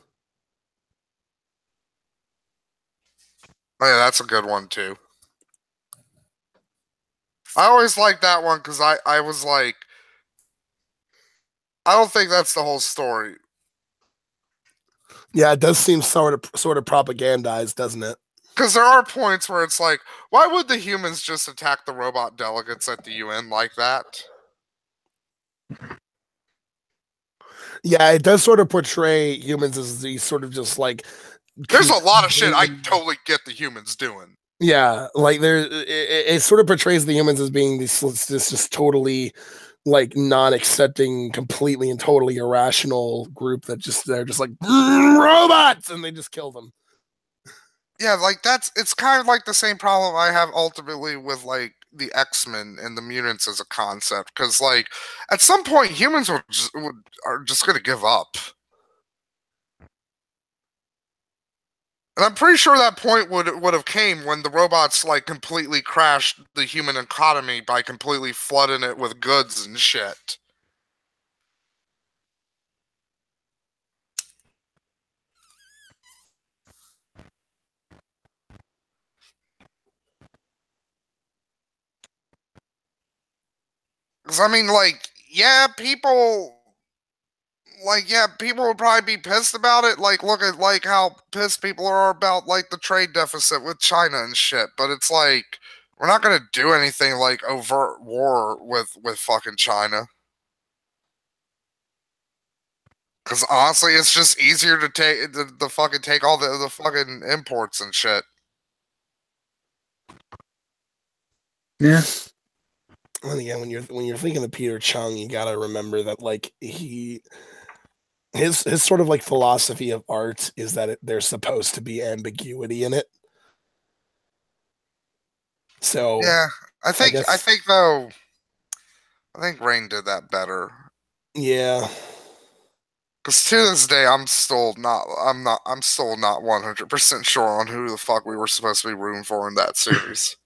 Oh, yeah, that's a good one too. I always liked that one because I was like, I don't think that's the whole story. Yeah, it does seem sort of propagandized, doesn't it? Because there are points where it's like, why would the humans just attack the robot delegates at the UN like that? Yeah, it does sort of portray humans as these sort of just like. There's a lot of shit I totally get the humans doing. Yeah, like it sort of portrays the humans as being this just totally like non-accepting, completely and totally irrational group that they're just like robots and they just kill them. Yeah, like it's kind of like the same problem I have ultimately with like the X-Men and the mutants as a concept, because like at some point humans are just gonna give up. And I'm pretty sure that point would have came when the robots like completely crashed the human economy by completely flooding it with goods and shit. Because I mean, like, people would probably be pissed about it. Like, look at like how pissed people are about like the trade deficit with China and shit. But it's like we're not gonna do anything like overt war with fucking China. Because honestly, it's just easier to take the fucking take all the fucking imports and shit. Yeah. And again, when you're thinking of Peter Chung, you gotta remember that like his sort of like philosophy of art is that there's supposed to be ambiguity in it. So Yeah, I think though, I think Rain did that better. Yeah. Because to this day, I'm still not 100% sure on who the fuck we were supposed to be rooting for in that series.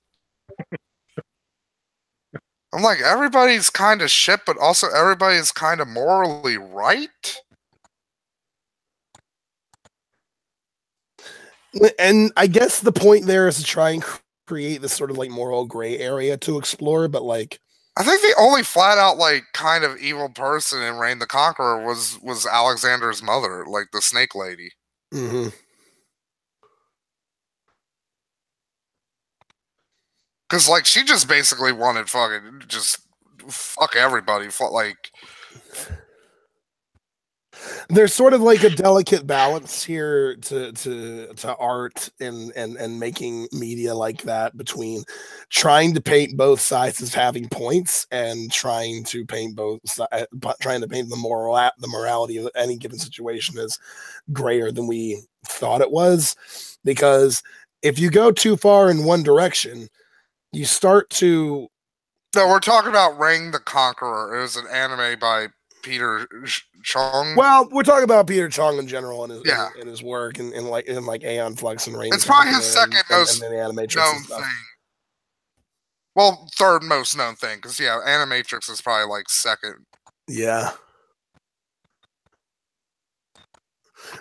I'm like, everybody's kind of shit, but also everybody's kind of morally right. And I guess the point there is to try and create this sort of like moral gray area to explore, but like I think the only flat out like kind of evil person in Reign the Conqueror was Alexander's mother, like the snake lady. Mm-hmm. Because like she just basically wanted fucking just fuck everybody. Like there's sort of like a delicate balance here to art and making media like that between trying to paint both sides as having points and trying to paint the morality of any given situation as grayer than we thought it was, because if you go too far in one direction, you start to. No, we're talking about Reign the Conqueror. It was an anime by Peter Chung. Well, we're talking about Peter Chung in general and his work and like Aeon Flux and Reign. It's probably his second most and the Animatrix known thing. Well, third most known thing, because yeah, Animatrix is probably like second. Yeah.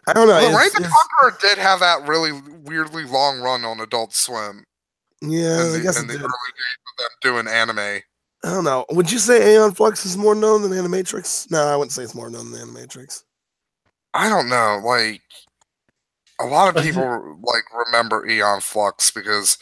I don't know. Well, Reign the Conqueror did have that really weirdly long run on Adult Swim. Yeah, I guess in the early days of them doing anime. I don't know. Would you say Aeon Flux is more known than Animatrix? No, I wouldn't say it's more known than Animatrix. I don't know. Like, a lot of people like remember Aeon Flux because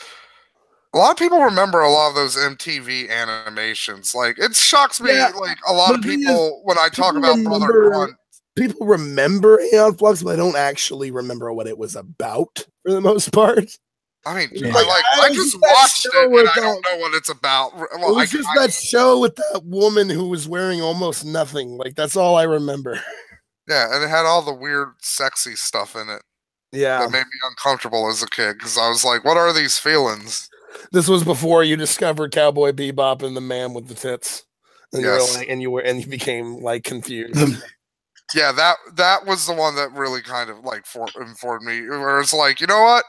a lot of people remember a lot of those MTV animations. Like, it shocks me. Yeah, like a lot of people when I talk about Brother Grunt. People remember Aeon Flux, but I don't actually remember what it was about for the most part. I mean, I just watched it and I don't know what it's about. Well, it was just that show with that woman who was wearing almost nothing. Like, that's all I remember. Yeah, and it had all the weird, sexy stuff in it. Yeah. That made me uncomfortable as a kid because I was like, what are these feelings? This was before you discovered Cowboy Bebop and the man with the tits. And yes. You became like confused. Yeah, that was the one that really kind of like informed me. Where it's like, you know what?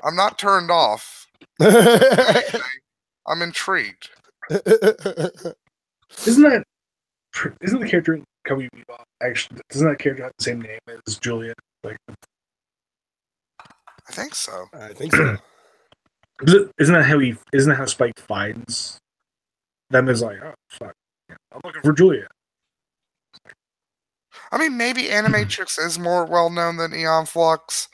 I'm not turned off. I'm intrigued. Isn't the character in Cowboy Bebop actually? Doesn't that character have the same name as Julia? Like, I think so. I think so. Isn't that how Spike finds them? Is like, oh fuck, I'm looking for Julia. I mean, maybe Animatrix is more well known than Aeon Flux.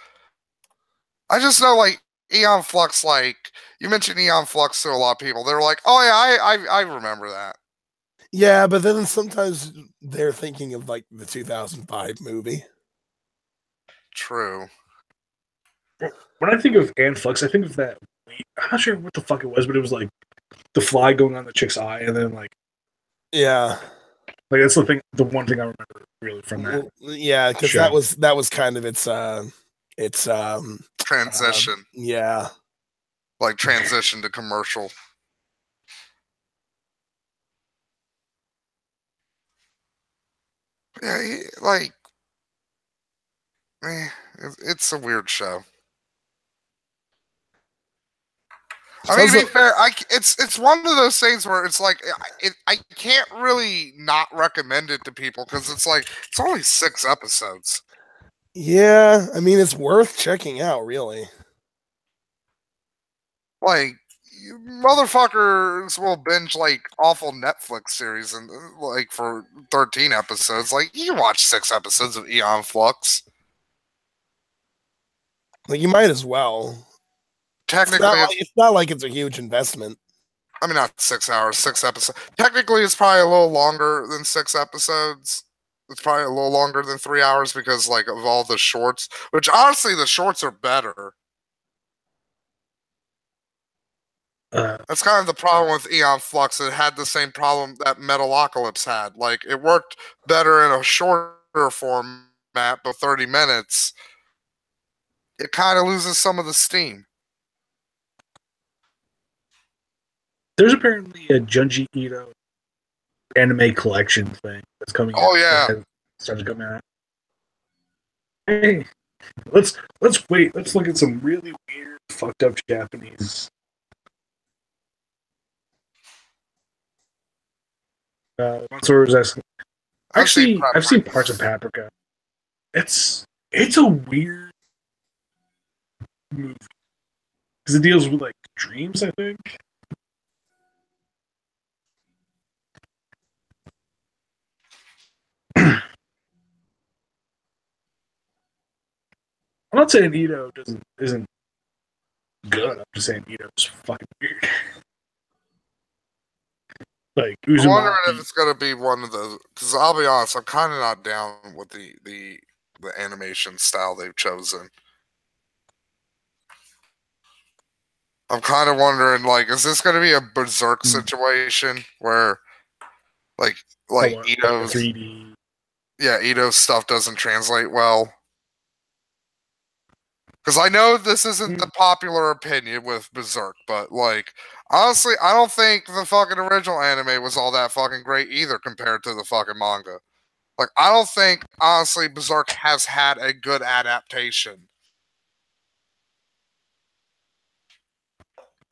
I just know, like, Aeon Flux, like, you mentioned Aeon Flux to a lot of people. They're like, oh, yeah, I remember that. Yeah, but then sometimes they're thinking of like the 2005 movie. True. When I think of Aeon Flux, I think of that. I'm not sure what the fuck it was, but it was like the fly going on the chick's eye, and then like Yeah, that's the one thing I remember really from that. yeah, because Sure. that was kind of its Transition. yeah. Like, transition to commercial. Yeah, like, it's a weird show. I mean, to be fair, it's one of those things where it's like I can't really not recommend it to people because it's like it's only 6 episodes. Yeah, I mean it's worth checking out, really. Like, motherfuckers will binge like awful Netflix series and like for 13 episodes. Like, you watch 6 episodes of Aeon Flux. Like you might as well. Technically, it's not like it's a huge investment. I mean, not 6 hours, 6 episodes. Technically, it's probably a little longer than 6 episodes. It's probably a little longer than 3 hours because, like, of all the shorts. Which, honestly, the shorts are better. That's kind of the problem with Aeon Flux. It had the same problem that Metalocalypse had. Like, it worked better in a shorter format, but 30 minutes, it kind of loses some of the steam. There's apparently a Junji Ito anime collection thing that's coming out. Oh, yeah. Started coming out. Hey, let's wait. Let's look at some really weird, fucked up Japanese. Monsters asking. Actually, I've seen parts of Paprika. It's a weird movie because it deals with like dreams, I think. I'm not saying Ito isn't good. I'm just saying Ito's fucking weird. Like, I'm wondering if it's gonna be one of those. Because I'll be honest, I'm kind of not down with the animation style they've chosen. I'm kind of wondering, like, is this gonna be a Berserk situation where, like Ito's 3D? Yeah, Ito's stuff doesn't translate well. Because I know this isn't the popular opinion with Berserk, but, like, honestly, I don't think the fucking original anime was all that fucking great either compared to the fucking manga. Like, I don't think, honestly, Berserk has had a good adaptation.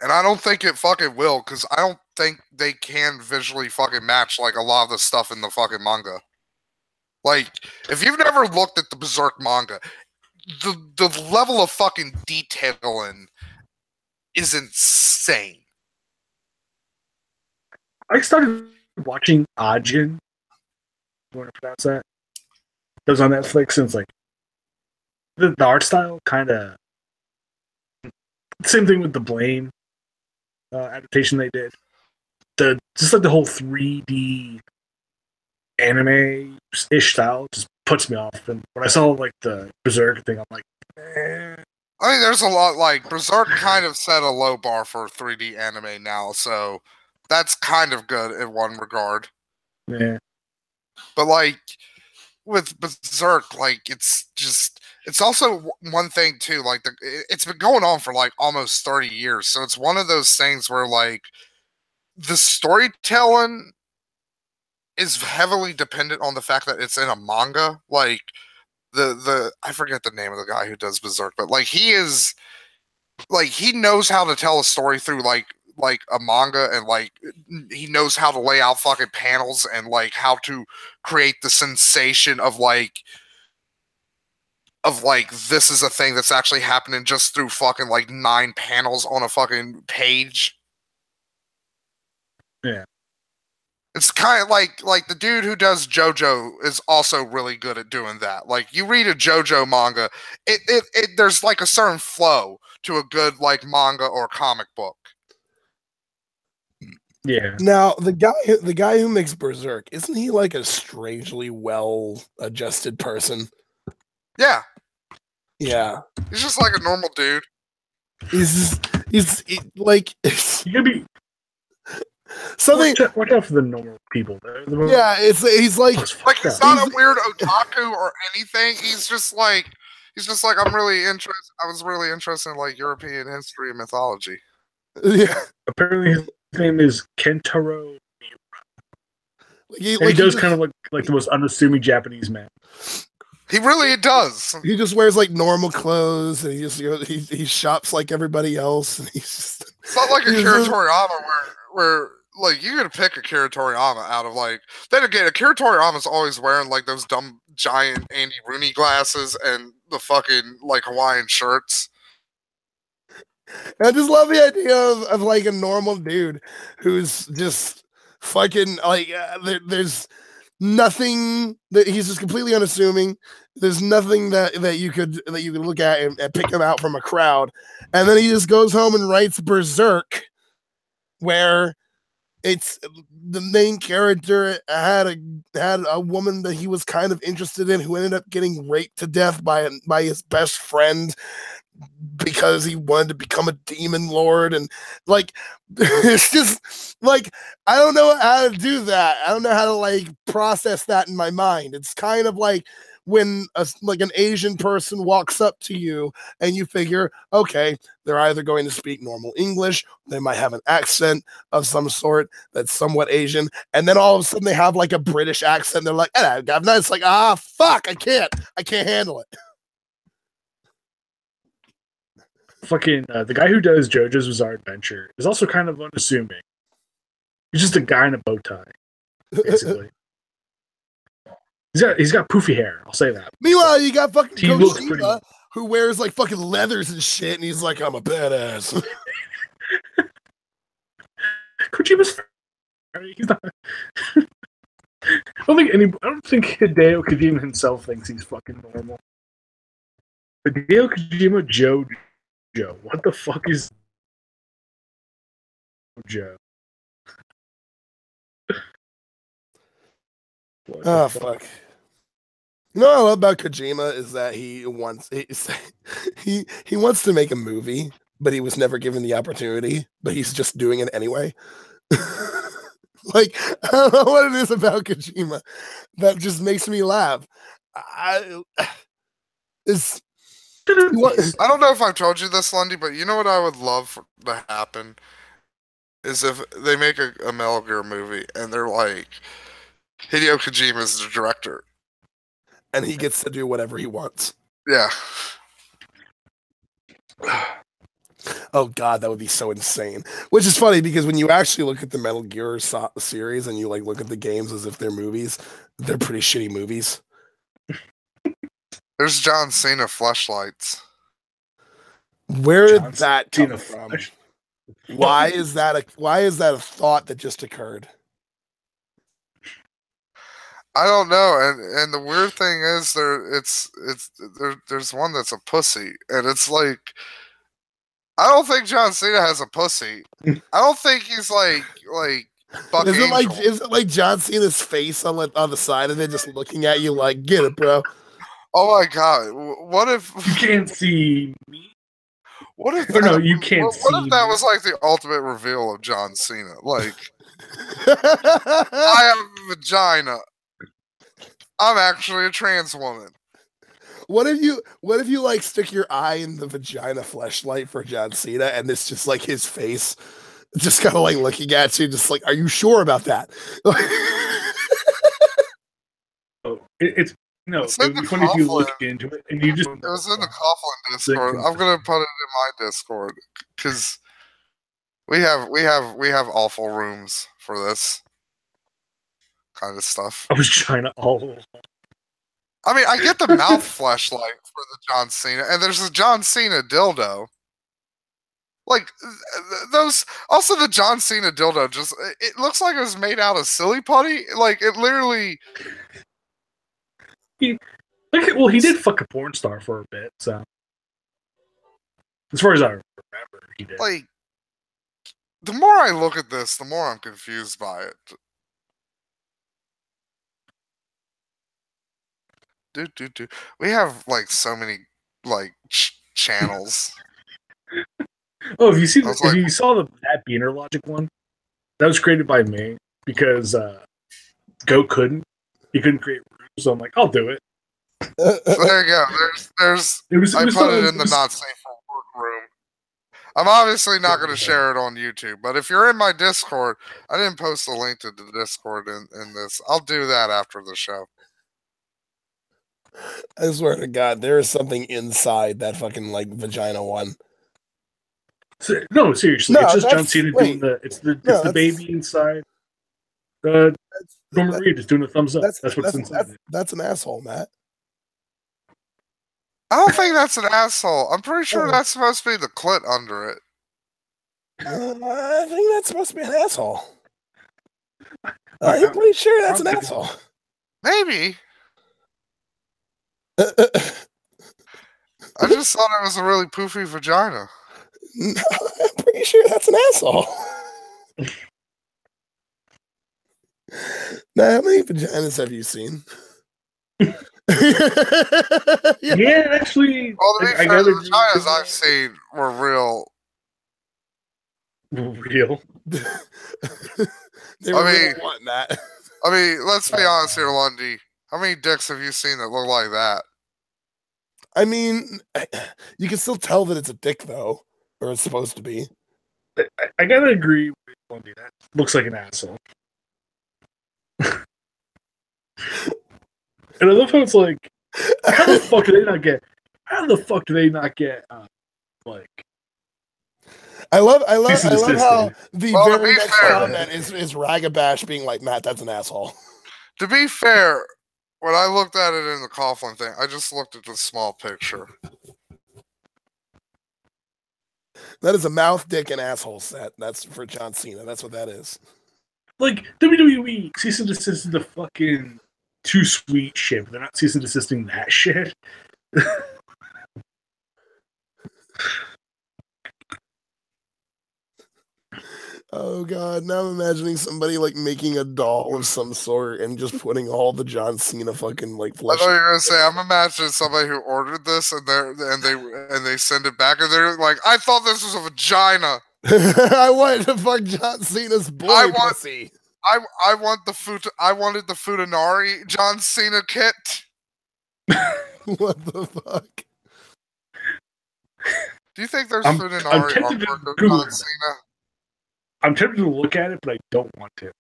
And I don't think it fucking will, because I don't think they can visually fucking match, like, a lot of the stuff in the fucking manga. Like, if you've never looked at the Berserk manga, the level of fucking detailing is insane. I started watching Ajin. You want to pronounce that? It was on Netflix, and it's like the art style kind of same thing with the Blame adaptation they did. Just like the whole 3D anime-ish style just puts me off. And when I saw like the Berserk thing, I'm like, eh. I mean, there's a lot, like, Berserk kind of set a low bar for 3D anime now, so that's kind of good in one regard. Yeah. But, like, with Berserk, like, it's also one thing, too, like, it's been going on for, like, almost 30 years, so it's one of those things where, like, the storytelling is heavily dependent on the fact that it's in a manga. Like, I forget the name of the guy who does Berserk, but, like, he knows how to tell a story through like a manga, and, like, he knows how to lay out fucking panels and, like, how to create the sensation of, like, of like this is a thing that's actually happening just through fucking like 9 panels on a fucking page. Yeah. It's kind of like the dude who does JoJo is also really good at doing that. Like you read a JoJo manga, it there's like a certain flow to a good like manga or comic book. Yeah. Now the guy who makes Berserk, isn't he like a strangely well adjusted person? Yeah, Yeah, he's just like a normal dude. like You gotta be something. watch out for the normal people. Yeah, he's like He's not a weird otaku or anything. He's just like I'm really interested. I was really interested in like European history and mythology. Yeah. Apparently, his name is Kentaro. He does kind of look like the most unassuming Japanese man. He really does. He just wears like normal clothes, and he just he shops like everybody else. And he's just, it's not like Akira Toriyama where like you could pick Akira Toriyama out of like. Then again, Akira Toriyama's always wearing like those dumb giant Andy Rooney glasses and the fucking like Hawaiian shirts. I just love the idea of like a normal dude who's just fucking like there's nothing that he's just completely unassuming. There's nothing that you could look at and pick him out from a crowd, and then he just goes home and writes Berserk, where it's the main character had a woman that he was kind of interested in who ended up getting raped to death by his best friend because he wanted to become a demon lord, and like it's just like I don't know how to do that. I don't know how to like process that in my mind. It's kind of like when an Asian person walks up to you and you figure, okay, they're either going to speak normal English, they might have an accent of some sort that's somewhat Asian, and then all of a sudden they have like a British accent. They're like, "Hello, governor." It's like, fuck, I can't handle it. Fucking the guy who does JoJo's Bizarre Adventure is also kind of unassuming. He's just a guy in a bow tie, basically. He's got poofy hair. I'll say that. Meanwhile, you got fucking He looks pretty. Kojima, who wears like fucking leathers and shit, and he's like, "I'm a badass." Kojima's. He's not. I don't think Hideo Kojima himself thinks he's fucking normal. Hideo Kojima Joe. What the fuck is Joe? Oh fuck. You know what I love about Kojima is that he wants to make a movie, but he was never given the opportunity, but he's just doing it anyway. Like, I don't know what it is about Kojima that just makes me laugh. I don't know if I've told you this, Lundy, but you know what I would love to happen is if they make a Metal Gear movie and they're like, Hideo Kojima is the director. And he gets to do whatever he wants. Yeah. Oh god, that would be so insane. Which is funny because when you actually look at the Metal Gear series and you like look at the games as if they're movies, they're pretty shitty movies. There's John Cena fleshlights. Where did that come from? Why is that a thought that just occurred? I don't know, and the weird thing is there's one that's a pussy, and it's like I don't think John Cena has a pussy. I don't think he's like Buck is Angel. Is it like John Cena's face on the side of it, just looking at you like, get it, bro? Oh my god! What if you can't see me? What if no, you can't see? What if that was like the ultimate reveal of John Cena? Like, I have a vagina. I'm actually a trans woman. What if you like stick your eye in the vagina fleshlight for John Cena and it's just like his face just kind of like looking at you, just like, are you sure about that? It's it'd be funny if you look into it and you just. It was in the Coughlin Discord. I'm gonna put it in my Discord because we have awful rooms for this kind of stuff. I was trying to all. I mean, I get the mouth fleshlight for the John Cena, and there's a John Cena dildo. Like those, also the John Cena dildo. Just it looks like it was made out of silly putty. Like it literally. He did fuck a porn star for a bit. So as far as I remember, he did. Like the more I look at this, the more I'm confused by it. We have like so many like channels. Oh, if you saw that Beaner Logic one, that was created by me because Goat couldn't. He couldn't create rooms, so I'm like, I'll do it. So there you go. There's. I put it in the not safe for work room. I'm obviously not going to share it on YouTube, but if you're in my Discord, I didn't post a link to the Discord in this. I'll do that after the show. I swear to God, there is something inside that fucking like vagina one. No, seriously, it's just John Cena doing the baby inside. Norman Reed is doing a thumbs up. That's what's inside. That's an asshole, Matt. I don't think that's an asshole. I'm pretty sure that's supposed to be the clit under it. I think that's supposed to be an asshole. I'm pretty sure that's an asshole. Maybe. I just thought it was a really poofy vagina. No, I'm pretty sure that's an asshole. Now, how many vaginas have you seen? Yeah, actually. Well, to be fair, the vaginas I've seen were real. Real? They were real what, Matt? I mean, let's be honest here, Lundy. How many dicks have you seen that look like that? I mean, you can still tell that it's a dick, though, or it's supposed to be. I gotta agree with Lundy. That looks like an asshole. And I love how it's like, how the fuck do they not get? Like? I love how the very next comment is Ragabash being like, Matt, that's an asshole. To be fair, when I looked at it in the Coughlin thing, I just looked at the small picture. That is a mouth, dick, and asshole set. That's for John Cena. That's what that is. Like, WWE cease and desist the fucking too sweet shit, but they're not cease and desisting that shit. Oh God! Now I'm imagining somebody like making a doll of some sort and just putting all the John Cena fucking like flesh. I thought you were gonna say I'm imagining somebody who ordered this and they send it back and they're like, I thought this was a vagina. I wanted to fuck John Cena's boy pussy. I wanted the Futanari John Cena kit. What the fuck? Do you think there's Futanari artwork of John Cena? I'm tempted to look at it, but I don't want to.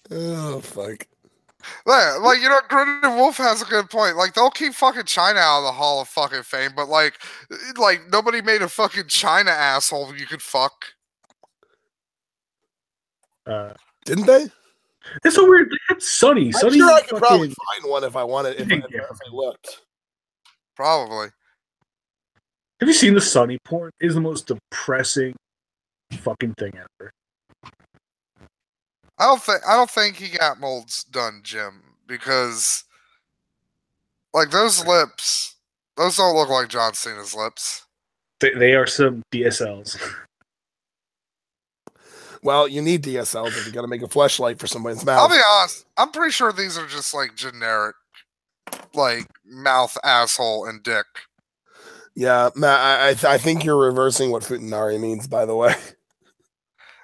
Oh fuck! Like you know, Gritted Wolf has a good point. Like they'll keep fucking China out of the Hall of fucking Fame, but like nobody made a fucking China asshole you could fuck. Didn't they? It's so weird. They had Sunny. I'm sure I could probably find one if I wanted. If I looked. Probably. Have you seen the Sunny porn? It is the most depressing fucking thing ever. I don't think he got molds done, Jim, because like those lips, those don't look like John Cena's lips. They are some DSLs. Well, you need DSLs if you got to make a fleshlight for somebody's mouth. I'll be honest. I'm pretty sure these are just like generic, like mouth, asshole, and dick. Yeah, Matt, I think you're reversing what Futanari means, by the way.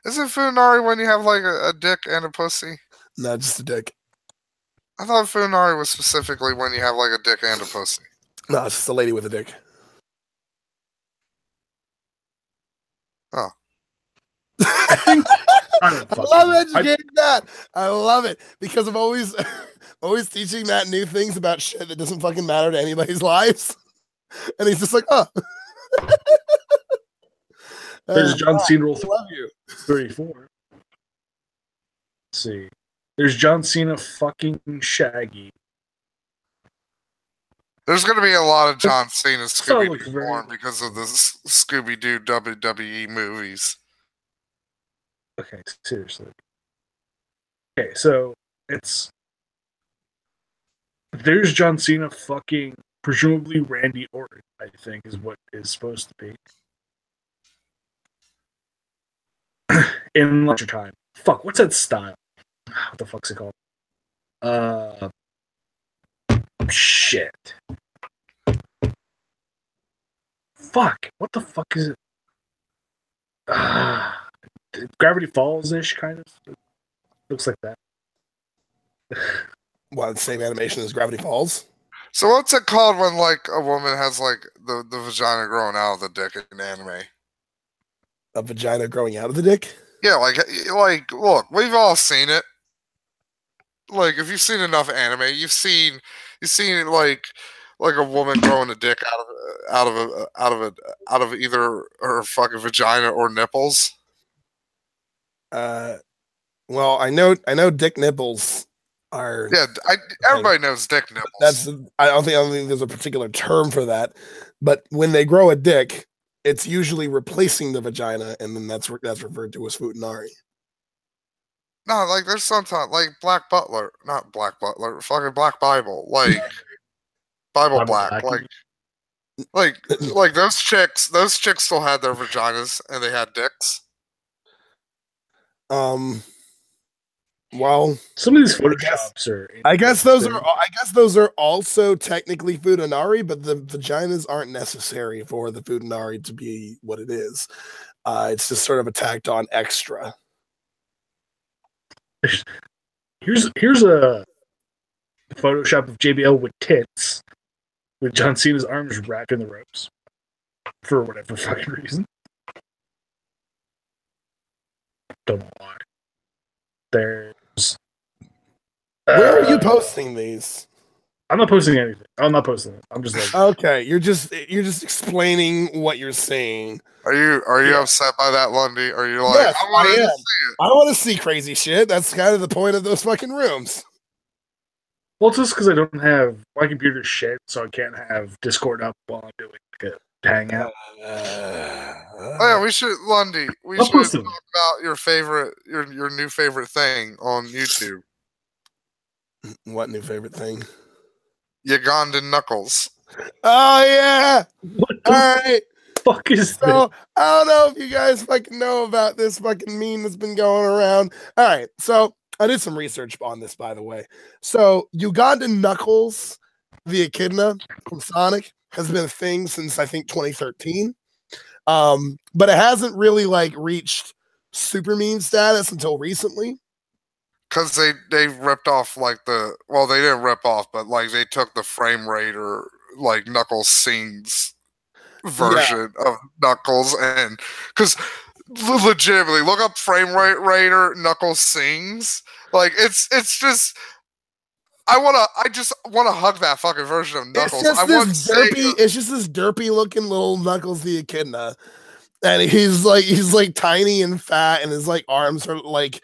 Isn't Futanari when you have like a dick and a pussy? No, just a dick. I thought Futanari was specifically when you have like a dick and a pussy. No, it's just a lady with a dick. Oh. I love educating Matt. I love it because I'm always teaching Matt new things about shit that doesn't fucking matter to anybody's lives. And he's just like, oh. There's John Cena roll 34. see. There's John Cena fucking Shaggy. There's going to be a lot of John Cena So it Scooby looks Doo very- porn because of the Scooby Doo WWE movies. Okay, seriously. Okay, so there's John Cena fucking presumably Randy Orton, I think is what is supposed to be. In Lecture Time. Fuck, what's that style? What the fuck's it called? Shit. Fuck, what the fuck is it? Gravity Falls-ish, kind of. It looks like that. What, the same animation as Gravity Falls? So what's it called when like a woman has like the vagina growing out of the dick in anime? A vagina growing out of the dick? Yeah, like look, we've all seen it. Like if you've seen enough anime, you've seen like a woman growing a dick out of either her fucking vagina or nipples. Well, I know dick nipples are. Yeah, everybody knows dick nipples. That's I don't think there's a particular term for that, but when they grow a dick, it's usually replacing the vagina, and then that's referred to as futanari. No, like there's sometimes like Black Butler, not Black Butler, fucking Black Bible, like Bible Black, like those chicks still had their vaginas and they had dicks. Well, some of these photoshops are. I guess those are also technically futanari, but the vaginas aren't necessary for the futanari to be what it is. It's just sort of a tacked on extra. Here's a Photoshop of JBL with tits, with John Cena's arms wrapped in the ropes, for whatever fucking reason. Don't know why. There's. Where are you posting these? I'm not posting anything. I'm not posting it. I'm just like. Okay, you're just explaining what you're saying. Are you upset by that, Lundy? Are you like, yes, I want to see it? I want to see crazy shit. That's kind of the point of those fucking rooms. Well, it's just because I don't have my computer's shit, so I can't have Discord up while I'm doing like a hangout. Oh yeah, we should, Lundy. We should talk about your new favorite thing on YouTube. What new favorite thing? Ugandan Knuckles. Oh yeah. What All right. Fuck is so, I don't know if you guys fucking know about this fucking meme that's been going around. All right, so I did some research on this, by the way. So Ugandan Knuckles, the echidna from Sonic, has been a thing since I think 2013. But it hasn't really like reached super meme status until recently. Because they ripped off like they didn't rip off, but like they took the frame rate or like Knuckles sings version of Knuckles, and because legitimately look up frame rate rater Knuckles sings, like it's just I just want to hug that fucking version of Knuckles. It's just this derpy looking little Knuckles the echidna, and he's like tiny and fat, and his like arms are like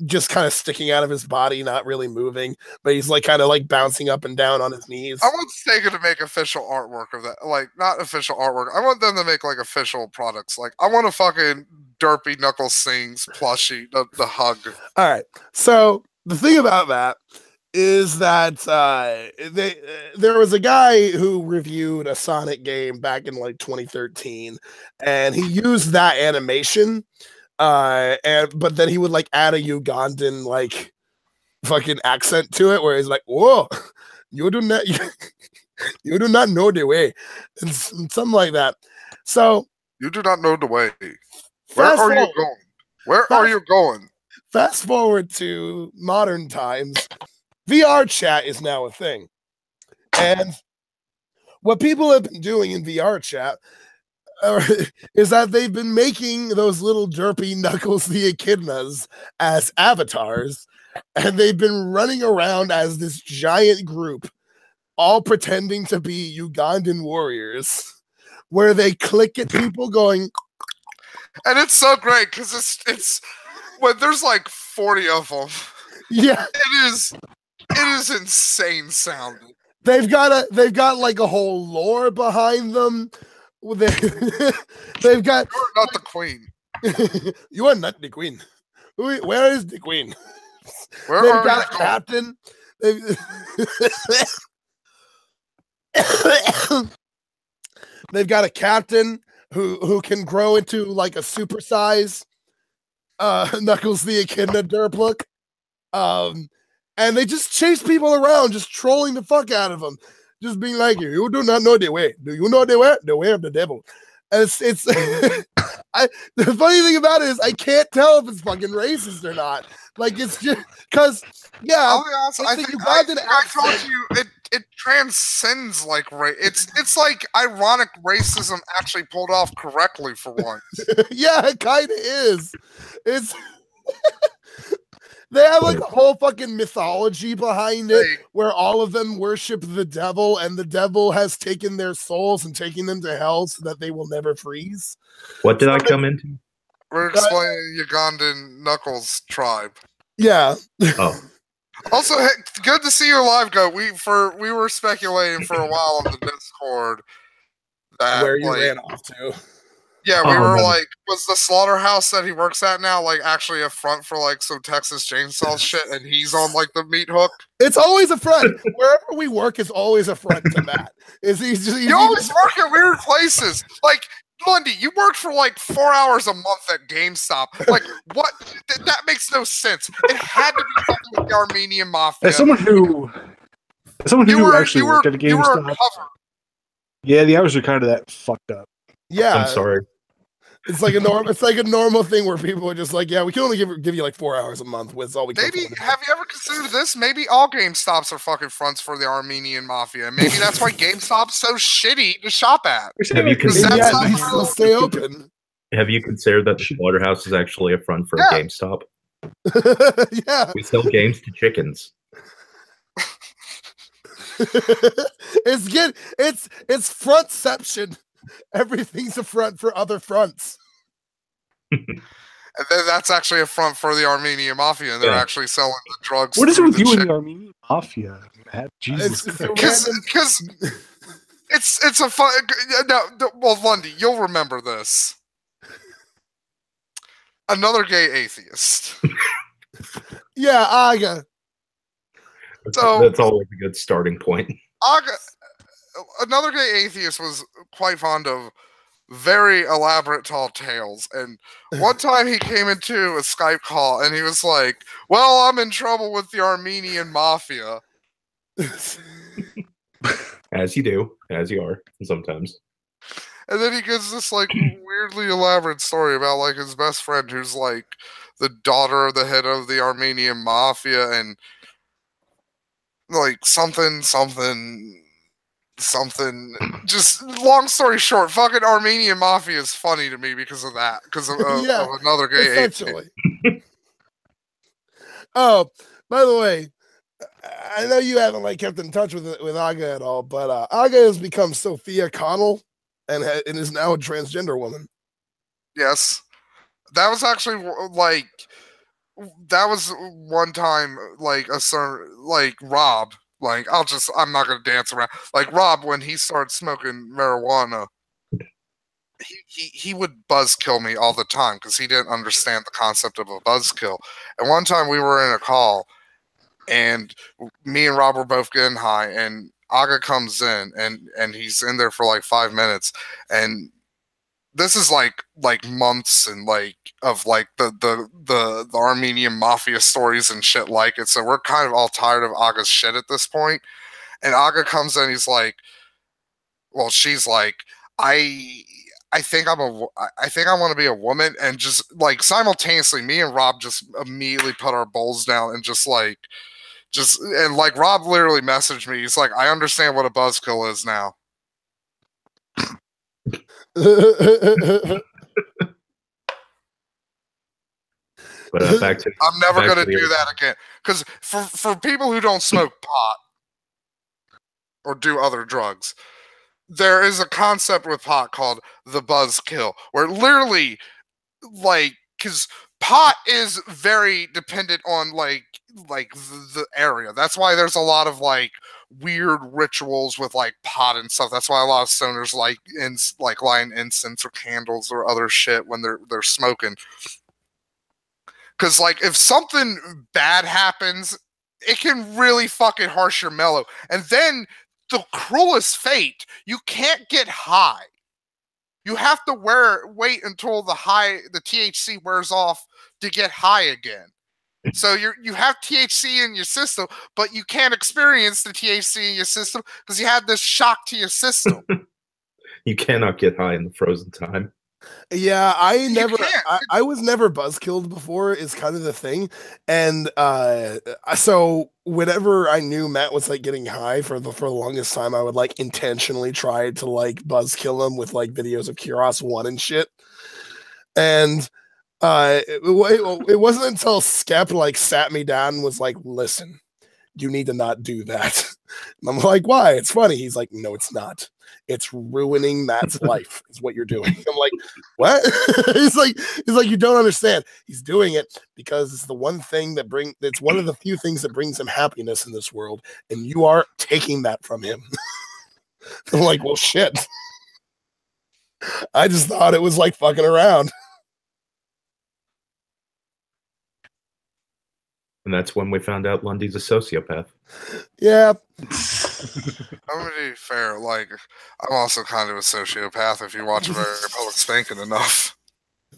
just kind of sticking out of his body, not really moving, but he's like kind of like bouncing up and down on his knees. I want Sega to make official artwork of that, like not official artwork. I want them to make like official products. Like I want a fucking derpy Knuckles sings plushie, the hug. All right, so the thing about that is that there was a guy who reviewed a Sonic game back in like 2013, and he used that animation. But then he would like add a Ugandan like fucking accent to it, where he's like, "Whoa, you do not know the way," and something like that. So you do not know the way. Where are you going? Where are you going? Fast forward to modern times, VR chat is now a thing, and what people have been doing in VR chat is that they've been making those little derpy Knuckles the echidnas as avatars, and they've been running around as this giant group, all pretending to be Ugandan warriors, where they click at people going, and it's so great because it's when there's like 40 of them. Yeah, it is insane sounding. they've got like a whole lore behind them. They've got You're not the queen. you are not the queen. Where is the queen? Where They've are got you a going? captain. They've got a captain who can grow into like a super size Knuckles the Echidna Derplook. And they just chase people around, just trolling the fuck out of them. Just being like, you do not know the way. Do you know the way? The way of the devil. And it's the funny thing about it is I can't tell if it's fucking racist or not. Like it's just because I'll be honest, I think I told accent. you it transcends like race. It's like ironic racism actually pulled off correctly for once. Yeah, it kind of is. It's they have like a whole fucking mythology behind it where all of them worship the devil and the devil has taken their souls and taken them to hell so that they will never freeze. What did I come into? We're explaining Ugandan Knuckles tribe. Yeah. Oh. Also, hey, good to see your live go. We were speculating for a while on the Discord that where you ran off to. Yeah, we were like, was the slaughterhouse that he works at now like actually a front for like some Texas Chainsaw shit, and he's on like the meat hook? It's always a front. Wherever we work is always a front to that. You always work at weird places. Like Lundy, you worked for like 4 hours a month at GameStop. Like what? That makes no sense. It had to be something with the Armenian Mafia. As someone who actually worked at a GameStop. Yeah, the hours are kind of that fucked up. Yeah, I'm sorry. It's like a normal thing where people are just like, yeah, we can only give you like 4 hours a month. With all we maybe have you ever considered this? Maybe all GameStops are fucking fronts for the Armenian Mafia. Maybe that's why GameStop's so shitty to shop at. Have you considered still stay open? Have you considered that the slaughterhouse is actually a front for GameStop? Yeah, we sell games to chickens. It's good. It's frontception. Everything's a front for other fronts. And then that's actually a front for the Armenian Mafia, and they're actually selling the drugs. What is it with you and the Armenian Mafia, Matt? Jesus, because it's a fun. No, well, Lundy, you'll remember this. Another gay atheist. Yeah, Aga. So that's always a good starting point. Aga. Another gay atheist was quite fond of very elaborate tall tales, and one time he came into a Skype call and he was like, well, I'm in trouble with the Armenian Mafia. As you do, as you are sometimes. And then he gives this like weirdly elaborate story about like his best friend who's like the daughter of the head of the Armenian Mafia, and like something. Just long story short, fucking Armenian Mafia is funny to me because of that. Because of another gay essentially. Oh, by the way, I know you haven't like kept in touch with Aga at all, but Aga has become Sophia Connell and is now a transgender woman. Yes, that was actually like that was one time like a certain like Rob. Like, I'm not going to dance around. Like, Rob, when he started smoking marijuana, he would buzzkill me all the time because he didn't understand the concept of a buzzkill. And one time we were in a call, and me and Rob were both getting high, and Aga comes in, and he's in there for like 5 minutes, and this is like months and like of like the Armenian Mafia stories and shit like it. So we're kind of all tired of Aga's shit at this point. And Aga comes in, he's like, well, she's like, I think I want to be a woman, and just like simultaneously, me and Rob just immediately put our bowls down and and Rob literally messaged me. He's like, I understand what a buzzkill is now. But back to I'm never going to do that again. Because for people who don't smoke pot or do other drugs, there is a concept with pot called the buzzkill, where literally, like, because pot is very dependent on like the area. That's why there's a lot of like weird rituals with like pot and stuff. That's why a lot of stoners like lighting incense or candles or other shit when they're smoking. Because like if something bad happens, it can really fucking harsh your mellow. And then the cruelest fate, you can't get high. You have to wait until the THC wears off to get high again. So you have THC in your system, but you can't experience the THC in your system because you had this shock to your system. You cannot get high in the frozen time. Yeah, I was never buzzkilled before is kind of the thing. And so whenever I knew Matt was like getting high for the longest time, I would like intentionally try to like buzzkill him with like videos of Kuros 1 and shit. And it wasn't until Skep like sat me down and was like, listen, you need to not do that. And I'm like, why? It's funny. He's like, no, it's not. It's ruining Matt's life is what you're doing. I'm like, what? He's like, you don't understand. He's doing it because it's the one thing it's one of the few things that brings him happiness in this world. And you are taking that from him. I'm like, well, shit. I just thought it was like fucking around. And that's when we found out Lundy's a sociopath. Yeah. I'm gonna be fair. Like, I'm also kind of a sociopath if you watch Very Public Spanking enough.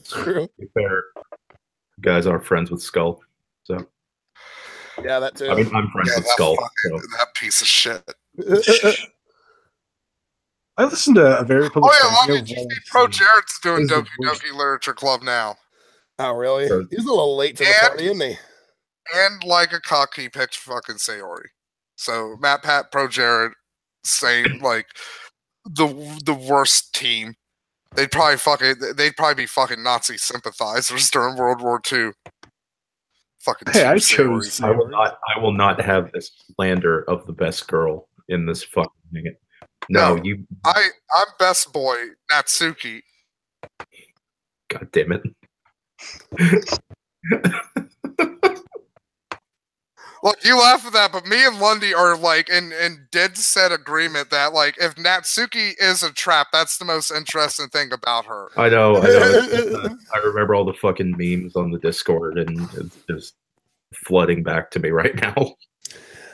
True. To be fair, you guys are friends with Skull, so yeah, that too. I mean, I'm friends with Skull. That piece of shit. I listened to a Very Public Spanking. Oh yeah, Pro Jared's doing Doki Doki Literature Club now. Oh really? He's a little late to the party, isn't he? And like a cock, he picked fucking Sayori. So Matt, Pat, Pro Jared, saying like the worst team. They'd probably be fucking Nazi sympathizers during World War II. Fucking hey, I chose. I will not have this slander of the best girl in this fucking thing. No, you. I'm best boy Natsuki. God damn it. Look, you laugh at that, but me and Lundy are like in dead set agreement that like if Natsuki is a trap, that's the most interesting thing about her. I know. I remember all the fucking memes on the Discord, and it's just flooding back to me right now.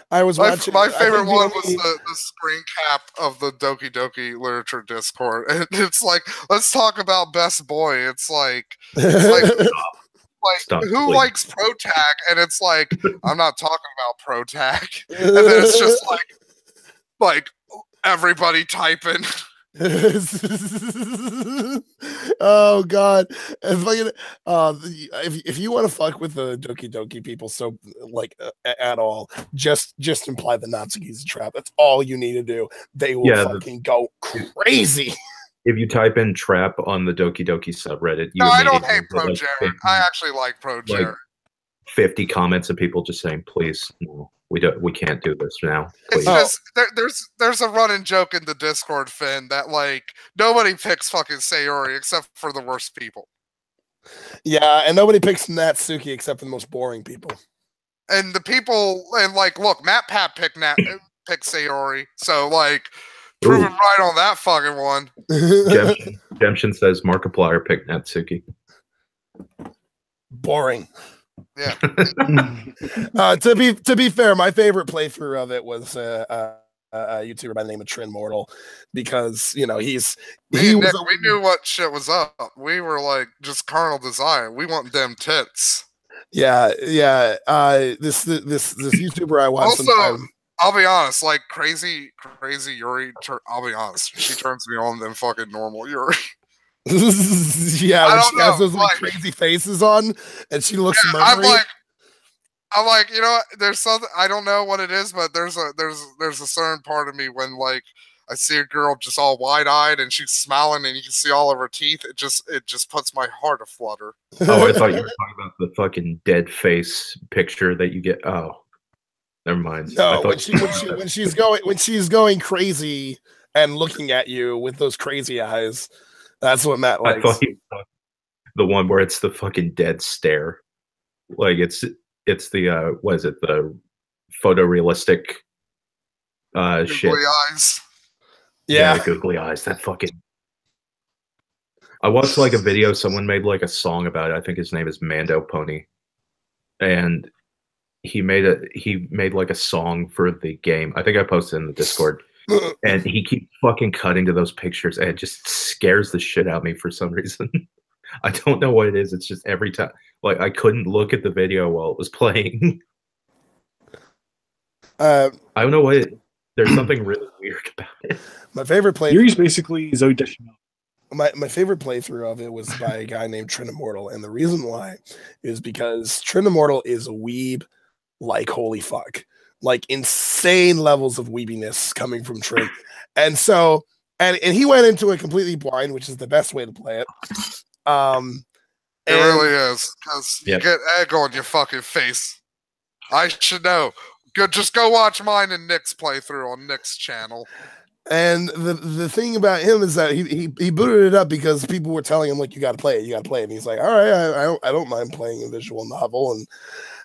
I was watching. My favorite one was the screen cap of the Doki Doki Literature Discord. And it's like, let's talk about best boy. It's like who likes Pro Tag? And it's like, I'm not talking about Pro Tag. And then it's just like everybody typing. Oh god! If you want to fuck with the Doki Doki people, so like at all, just imply the Natsuki's a trap. That's all you need to do. They will fucking go crazy. If you type in trap on the Doki Doki subreddit, I don't hate Pro Jared. I actually like Pro Jared. Like 50 comments of people just saying, "Please, no, we can't do this now." Please. It's just there's a running joke in the Discord, Finn, that like nobody picks fucking Sayori except for the worst people. Yeah, and nobody picks Natsuki except for the most boring people. And the people look, Matt Pat picked Sayori, so like. Proven right on that fucking one. Redemption says Markiplier picked Natsuki. Boring. Yeah. To be fair, my favorite playthrough of it was a YouTuber by the name of Trin Mortal, because we knew what shit was up. We were like just carnal desire. We want them tits. Yeah. This YouTuber I watched. Also, I'll be honest, like crazy Yuri. I'll be honest, she turns me on than fucking normal Yuri. Yeah, she has those like crazy faces on, and she looks murdery. I'm like, there's something, I don't know what it is, but there's a certain part of me when like I see a girl just all wide eyed and she's smiling and you can see all of her teeth. It just puts my heart aflutter. Oh, I thought you were talking about the fucking dead face picture that you get. Oh. Never mind. No, when she's going crazy and looking at you with those crazy eyes, that's what Matt likes. The one where it's the fucking dead stare. Like it's the what is it, the photorealistic shit. Googly eyes. Yeah, the googly eyes. That fucking. I watched like a video. Someone made like a song about it. I think his name is Mando Pony, and he made like a song for the game. I think I posted in the Discord, and he keeps fucking cutting to those pictures, and it just scares the shit out of me for some reason. I don't know what it is. It's just every time, like I couldn't look at the video while it was playing. I don't know what. There's something really weird about it. My favorite playthrough. Yuri's basically Zoe Deschanel. My favorite playthrough of it was by a guy named Trin Immortal, and the reason why is because Trin Immortal is a weeb like holy fuck, like insane levels of weebiness coming from Trin, and so and he went into it completely blind, which is the best way to play it. It really is, because you get egg on your fucking face. I should know. Just go watch mine and Nick's playthrough on Nick's channel. And the thing about him is that he booted it up because people were telling him, like, you got to play it, and he's like, all right, I don't mind playing a visual novel,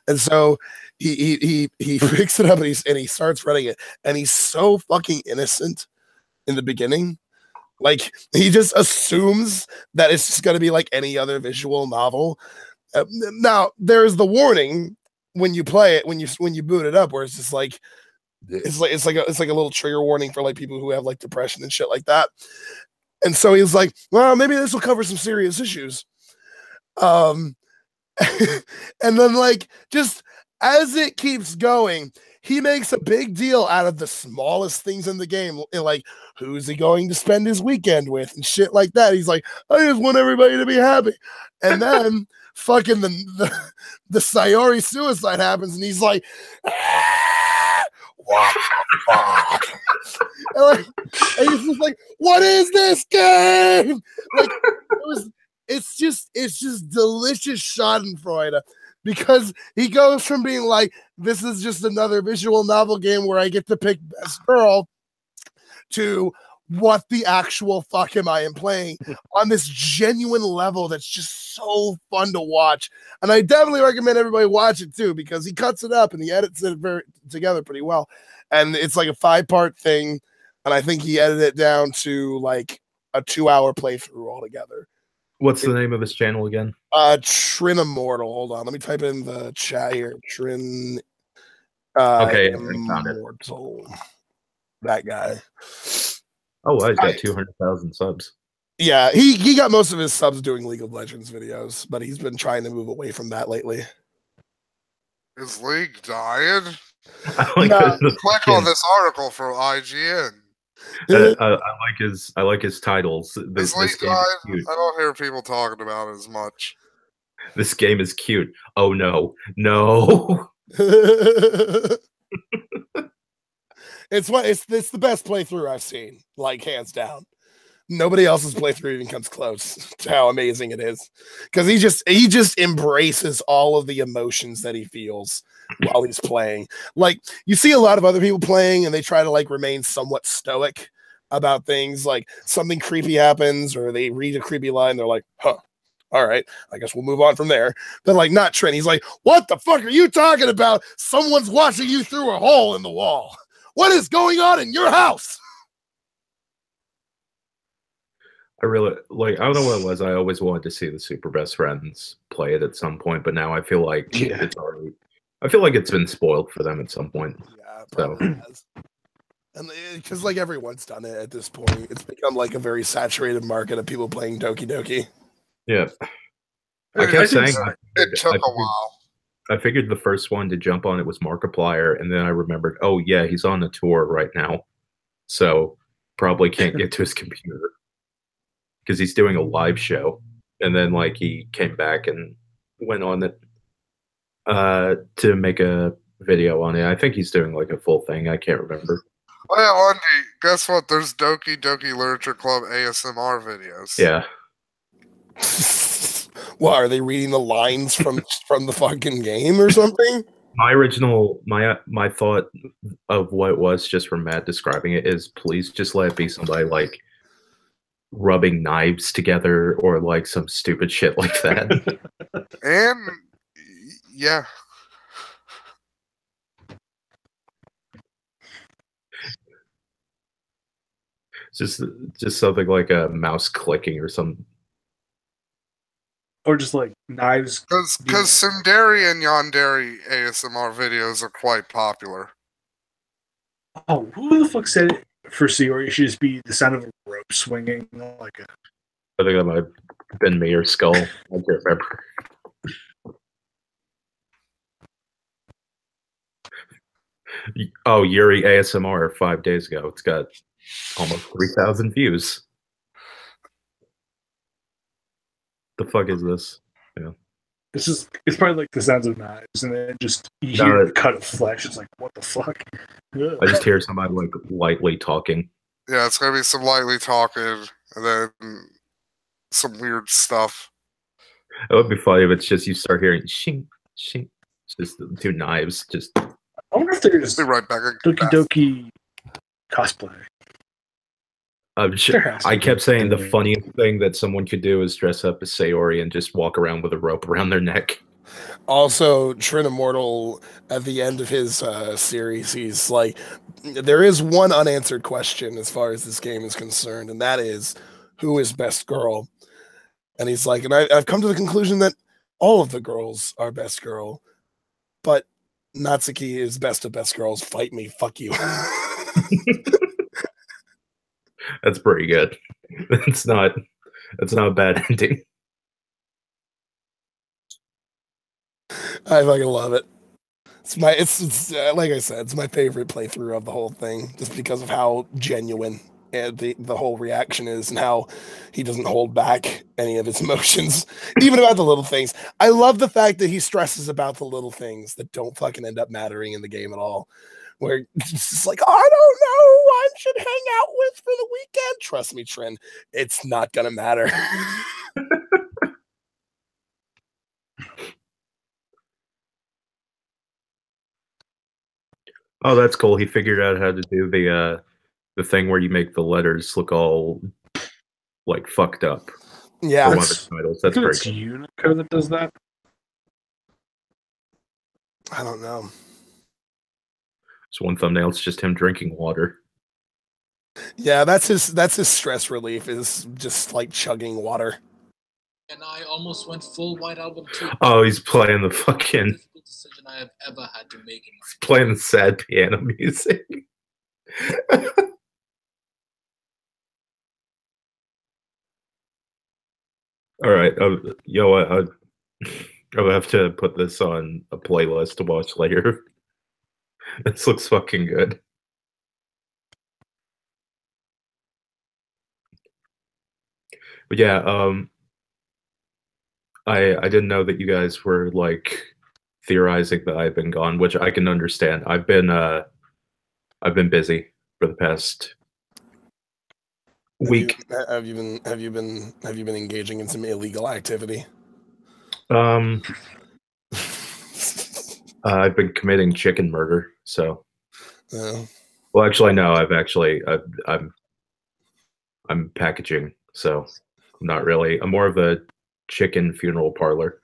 and so he picks it up and he starts running it, and he's so fucking innocent in the beginning. Like, he just assumes that it's just going to be like any other visual novel. Now, there's the warning when you play it, when you boot it up, where it's just like, it's like a little trigger warning for like people who have like depression and shit like that. And so he's like, well, maybe this will cover some serious issues. And then, like, just as it keeps going, he makes a big deal out of the smallest things in the game, like who's he going to spend his weekend with and shit like that. He's like, I just want everybody to be happy. And then fucking the Sayori suicide happens, and he's like, what the fuck? and he's just like, what is this game? Like, it's just delicious Schadenfreude, because he goes from being like, this is just another visual novel game where I get to pick best girl, to what the actual fuck am I playing on this genuine level that's just so fun to watch. And I definitely recommend everybody watch it too, because he cuts it up and he edits it together pretty well. And it's like a 5-part thing. And I think he edited it down to like a 2-hour playthrough altogether. What's the name of his channel again? Trin Immortal. Hold on. Let me type in the chat here. Trin okay, I found it. Immortal. That guy. Oh, wow, he's got 200,000 subs. Yeah, he got most of his subs doing League of Legends videos, but he's been trying to move away from that lately. Is League dying? Click on this article from IGN. I like his titles. Is League dying? I don't hear people talking about it as much. This game is cute. Oh no. It's the best playthrough I've seen, like, hands down. Nobody else's playthrough even comes close to how amazing it is, because he just embraces all of the emotions that he feels while he's playing. Like, you see a lot of other people playing and they try to like remain somewhat stoic about things, like something creepy happens or they read a creepy line, they're like, huh, all right, I guess we'll move on from there. But like, not Trent. He's like, what the fuck are you talking about? Someone's watching you through a hole in the wall. What is going on in your house? I really I don't know what it was. I always wanted to see the Super Best Friends play it at some point, but now I feel like it's already. I feel like it's been spoiled for them at some point. Yeah, it probably has. And because like everyone's done it at this point, it's become like a very saturated market of people playing Doki Doki. Yeah, I kept saying it took a while. I figured the first one to jump on it was Markiplier, and then I remembered, oh yeah, he's on the tour right now, so probably can't get to his computer because he's doing a live show. And then like he came back and went on it to make a video on it. I think he's doing like a full thing. I can't remember. Oh yeah, Lundy, guess what? There's Doki Doki Literature Club ASMR videos. Yeah. Well, are they reading the lines from the fucking game or something? My original, my thought of what it was just from Matt describing it is, please just let it be somebody like rubbing knives together or like some stupid shit like that. And yeah, just something like a mouse clicking or something. Or just like knives. because Sundari and Yandere ASMR videos are quite popular. Oh, who the fuck said it for Sayori? It should just be the sound of a rope swinging like a. I think that might have been me or Skull. I can't remember. Oh, Yuri ASMR 5 days ago. It's got almost 3,000 views. The fuck is this? Yeah. It's probably like the sounds of knives, and then just you hear the cut of flesh. It's like, what the fuck? I just hear somebody like lightly talking. Yeah, it's gonna be some lightly talking, and then some weird stuff. It would be funny if it's just you start hearing shing, shing. It's just the two knives. Just. I wonder if there's Be right back. Doki Doki cosplay. I kept saying the funniest thing that someone could do is dress up as Sayori and just walk around with a rope around their neck. Also, Trin Immortal, at the end of his series, he's like, there is one unanswered question as far as this game is concerned, and that is, who is best girl? And he's like, and I've come to the conclusion that all of the girls are best girl, but Natsuki is best of best girls. Fight me, fuck you. That's pretty good. That's not a bad ending. I fucking love it. It's like I said, it's my favorite playthrough of the whole thing, just because of how genuine the whole reaction is and how he doesn't hold back any of his emotions, even about the little things. I love the fact that he stresses about the little things that don't fucking end up mattering in the game at all. Where it's just like, I don't know who I should hang out with for the weekend. Trust me, Trin, it's not gonna matter. Oh, that's cool. He figured out how to do the thing where you make the letters look all like fucked up. Yeah, one of the titles. That's very cool. Unicode that does that. I don't know. So one thumbnail, it's just him drinking water. Yeah, that's his stress relief, is just like chugging water. And I almost went full White Album too. Oh, he's playing the fucking decision I have ever had to make. He's playing the sad piano music. All right, yo, I'll have to put this on a playlist to watch later. This looks fucking good. But yeah, I didn't know that you guys were like theorizing that I've been gone, which I can understand. I've been busy for the past week. Have you been engaging in some illegal activity? I've been committing chicken murder. So, Yeah. well, actually, no. I'm packaging, so I'm not really. I'm more of a chicken funeral parlor.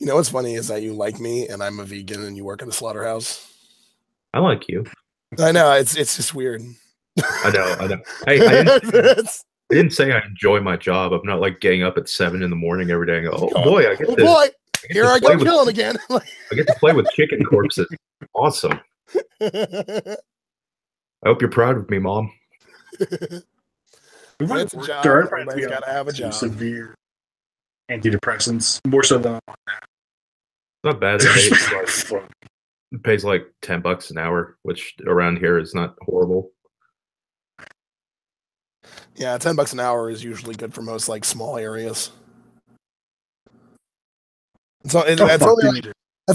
You know what's funny is that you like me and I'm a vegan and you work at a slaughterhouse. I like you. I know, it's just weird. I know. Hey, I didn't say I enjoy my job. I'm not like getting up at 7 in the morning every day and go, oh boy, here I go killing again. I get to play with chicken corpses. Awesome. I hope you're proud of me, Mom. It's a job. Everybody's got to have a job. Severe antidepressants, more so than Not bad. It pays like $10 an hour, which around here is not horrible. Yeah, $10 an hour is usually good for most like small areas. So that's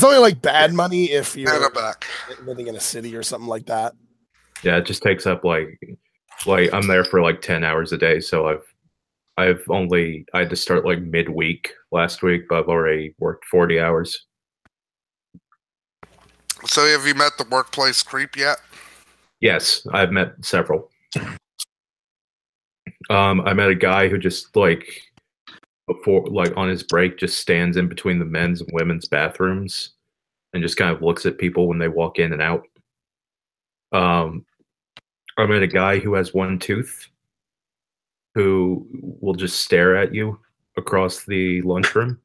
only like bad money if you're living in a city or something like that. Yeah, it just takes up like I'm there for like 10 hours a day, so I had to start like midweek last week, but I've already worked 40 hours. So have you met the workplace creep yet? Yes, I've met several. I met a guy who just before on his break just stands in between the men's and women's bathrooms and just kind of looks at people when they walk in and out. I met a guy who has one tooth who will just stare at you across the lunchroom.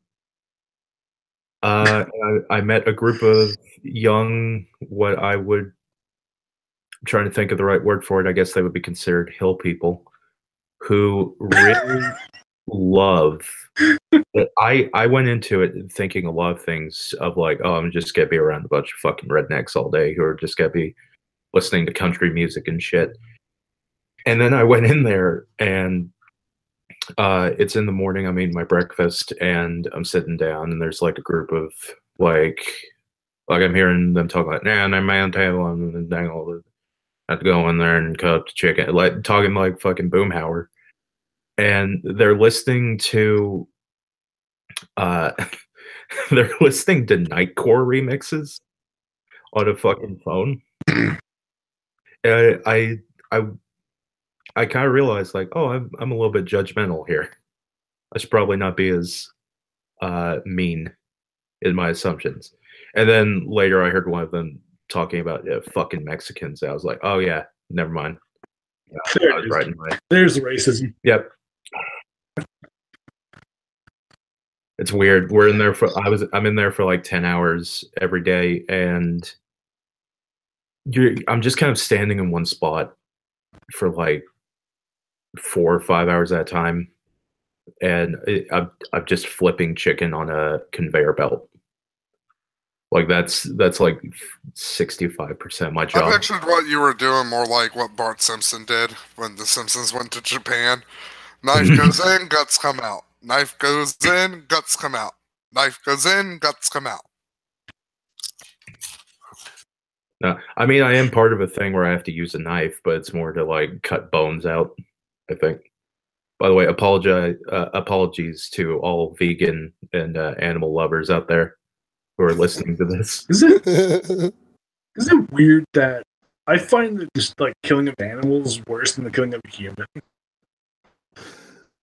I met a group of young, what I would, I'm trying to think of the right word for it. I guess they would be considered hill people who really love. I went into it thinking a lot of things of like, oh, I'm just gonna be around a bunch of fucking rednecks all day who are just gonna be listening to country music and shit. And then I went in there and it's in the morning. I'm eating my breakfast and I'm sitting down and there's like a group of like I'm hearing them talk like, nah, I'm man table and dang all the I have to go in there and cut up the chicken, like talking like fucking Boomhauer. And they're listening to they're listening to Nightcore remixes on a fucking phone. I kind of realized like, oh, I'm a little bit judgmental here. I should probably not be as mean in my assumptions. And then later I heard one of them talking about fucking Mexicans. I was like, oh yeah, never mind. Yeah, I was right in my... There's the racism. Yep. It's weird. We're in there for I'm in there for like 10 hours every day, and I'm just kind of standing in one spot for like 4 or 5 hours at a time, and I'm just flipping chicken on a conveyor belt. Like that's like 65% of my job. I pictured what you were doing more like what Bart Simpson did when the Simpsons went to Japan. Knife goes in, guts come out. Knife goes in, guts come out. Knife goes in, guts come out. No, I mean, I am part of a thing where I have to use a knife, but it's more to like cut bones out, I think. By the way, apologies to all vegan and animal lovers out there who are listening to this. Is it weird that I find that just like killing of animals worse than the killing of a human?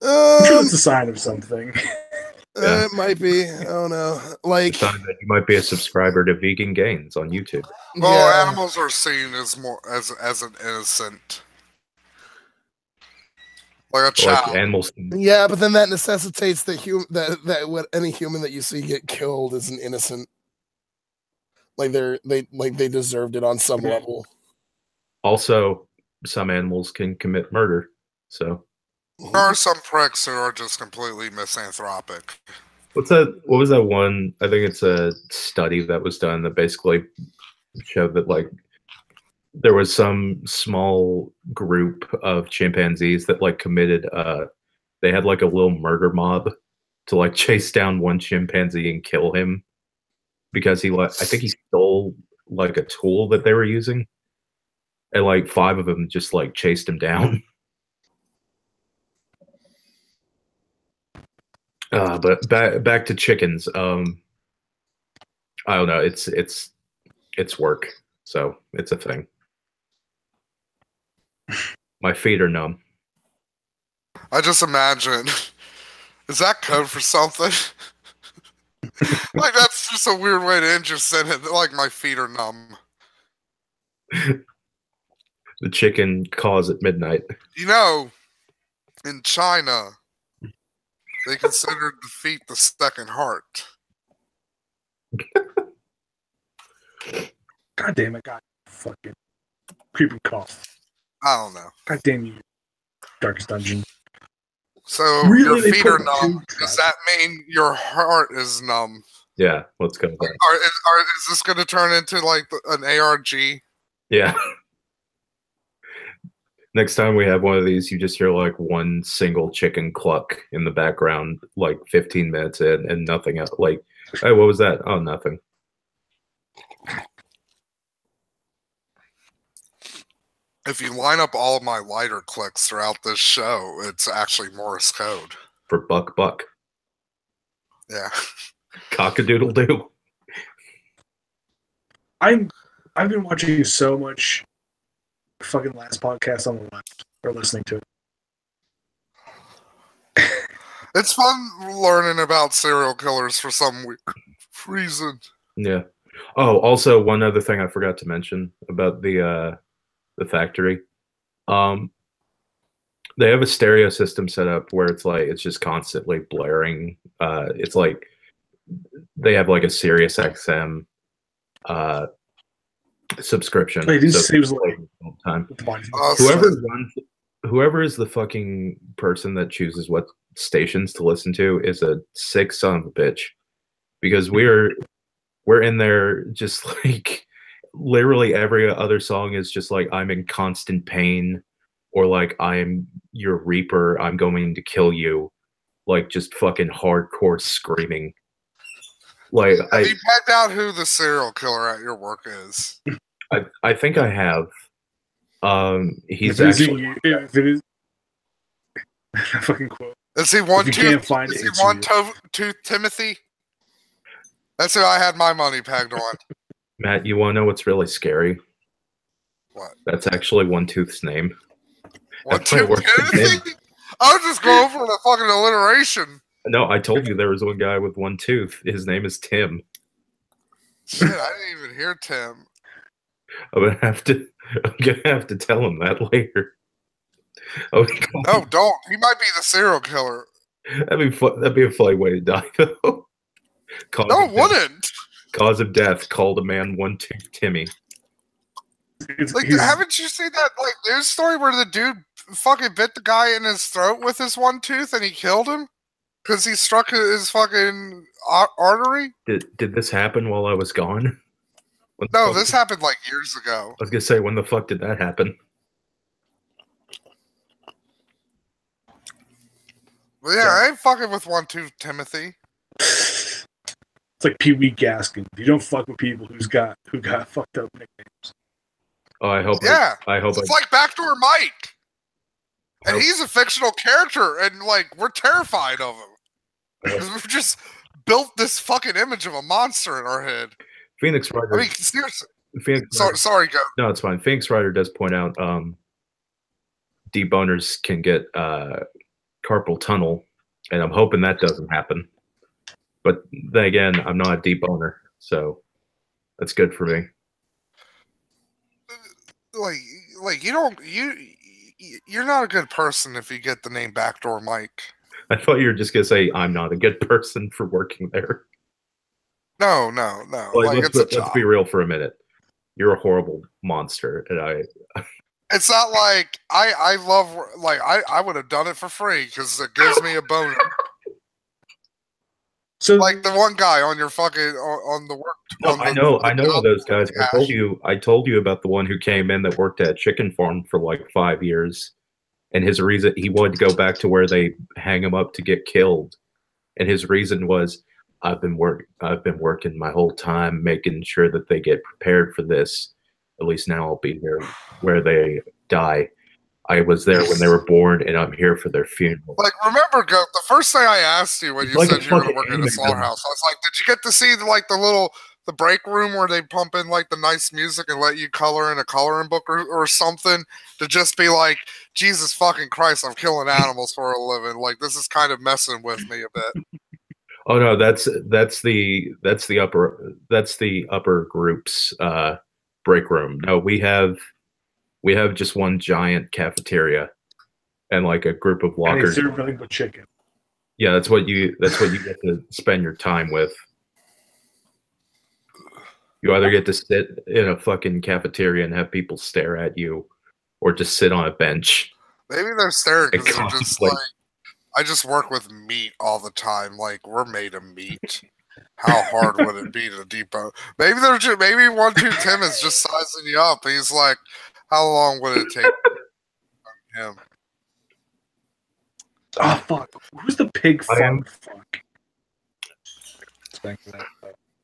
I'm sure that's a sign of something. It might be. I don't know. Like, that you might be a subscriber to Vegan Gains on YouTube. Well, yeah. animals are seen as more as an innocent, like a child. Like animals. Yeah, but then that necessitates that what any human that you see get killed is an innocent. Like they deserved it on some level. Also, some animals can commit murder. So There are some pricks who are just completely misanthropic. what was that one? I think it's a study that was done that basically showed that like there was some small group of chimpanzees that like committed they had like a little murder mob to like chase down one chimpanzee and kill him because I think he stole like a tool that they were using, and like 5 of them just like chased him down. But back to chickens. I don't know. It's work, so it's a thing. My feet are numb. I just imagine, is that code for something? Like that's just a weird way to end your sentence. Like my feet are numb. The chicken calls at midnight. You know, in China, they considered the feet the second heart. God damn it, God fucking creeping cough. I don't know. God damn you, Darkest Dungeon. So Really, your feet are put numb. two Does that mean your heart is numb? Yeah, let's go. Is this going to turn into like an ARG? Yeah. Next time we have one of these, you just hear like one single chicken cluck in the background, like 15 minutes in, and nothing else. Like, hey, what was that? Oh, nothing. If you line up all of my lighter clicks throughout this show, it's actually Morse code. For buck. Yeah. Cock-a-doodle-doo. I've been watching so much fucking Last Podcast on the Left, or listening to it. It's fun learning about serial killers for some reason. Yeah. Oh, also one other thing I forgot to mention about the factory. Um, they have a stereo system set up where it's just constantly blaring. It's like they have like a Sirius XM subscription. Wait, this so seems like all the time. Awesome. Whoever is the fucking person that chooses what stations to listen to is a sick son of a bitch, because we're in there just like literally every other song is just like I'm in constant pain, or like I'm your reaper, I'm going to kill you, like just fucking hardcore screaming. Like Have you pegged out who the serial killer at your work is? I think I have. He's if actually if it is fucking quote. Is he one If you can't tooth? find Is it, he it's one you. tooth Timothy? That's who I had my money pegged on. Matt, you want to know what's really scary? What? That's actually One Tooth's name. One That's why it tooth works for Tim. Timothy? I was just going for the fucking alliteration. No, I told you there was one guy with one tooth. His name is Tim. Shit, I didn't even hear Tim. I'm gonna have to tell him that later. Oh, No, don't. He might be the serial killer. that'd be a funny way to die, though. No, it wouldn't. Cause of death: called a man one tooth Timmy. Like, haven't you seen that like news story where the dude fucking bit the guy in his throat with his one tooth and he killed him because he struck his fucking artery? Did this happen while I was gone? No, this happened like years ago. I was gonna say, when the fuck did that happen? But yeah, I ain't fucking with one tooth Timothy. It's like Pee Wee Gaskin. You don't fuck with people who got fucked up nicknames. Oh, I hope. Yeah, I hope. It's like Backdoor Mike, and he's a fictional character, and like we're terrified of him because we've just built this fucking image of a monster in our head. Phoenix Rider. I mean, seriously. Phoenix sorry, go. No, it's fine. Phoenix Rider does point out deboners can get carpal tunnel, and I'm hoping that doesn't happen. But then again, I'm not a deboner, so that's good for me. Like you're not a good person if you get the name Backdoor Mike. I thought you were just gonna say I'm not a good person for working there. No. Like, let's be real for a minute. You're a horrible monster, and It's not like I love, like I would have done it for free because it gives me a boner. So like the one guy on your fucking on the work. No, I know those guys. I told you about the one who came in that worked at Chicken Farm for like 5 years, and his reason, he wanted to go back to where they hang him up to get killed, and his reason was, I've been working my whole time making sure that they get prepared for this. At least now I'll be there where they die. I was there when they were born, and I'm here for their funeral. Like, remember, Goat, the first thing I asked you when you said you were going to work at a slaughterhouse, I was like, did you get to see like the break room where they pump in like the nice music and let you color in a coloring book or something, to just be like, Jesus fucking Christ, I'm killing animals for a living. Like, this is kind of messing with me a bit. Oh no, that's the upper groups break room. No, we have just one giant cafeteria and like a group of lockers. And they serve nothing but chicken. Yeah, that's what you get to spend your time with. You either get to sit in a fucking cafeteria and have people stare at you, or just sit on a bench. Maybe they're staring because they're just like, I just work with meat all the time. Like, we're made of meat. How hard would it be to depot? Maybe maybe 1 2 Tim is just sizing you up. He's like, how long would it take him? Oh fuck! Who's the pig farm? Fuck.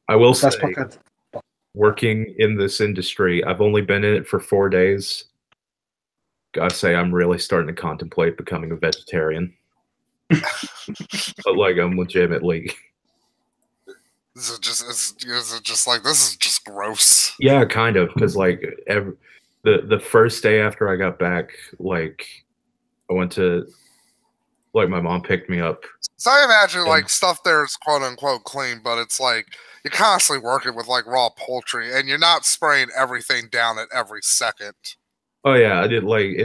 I will say, working in this industry, I've only been in it for 4 days. Gotta say, I'm really starting to contemplate becoming a vegetarian. But like, I'm legitimately. Is it just like, this is just gross? Yeah, kind of, because like the first day after I got back, like I went to Like my mom picked me up. So I imagine Yeah. like stuff there is quote unquote clean, but it's like you're constantly working with like raw poultry, and you're not spraying everything down at every second. Oh yeah, I did like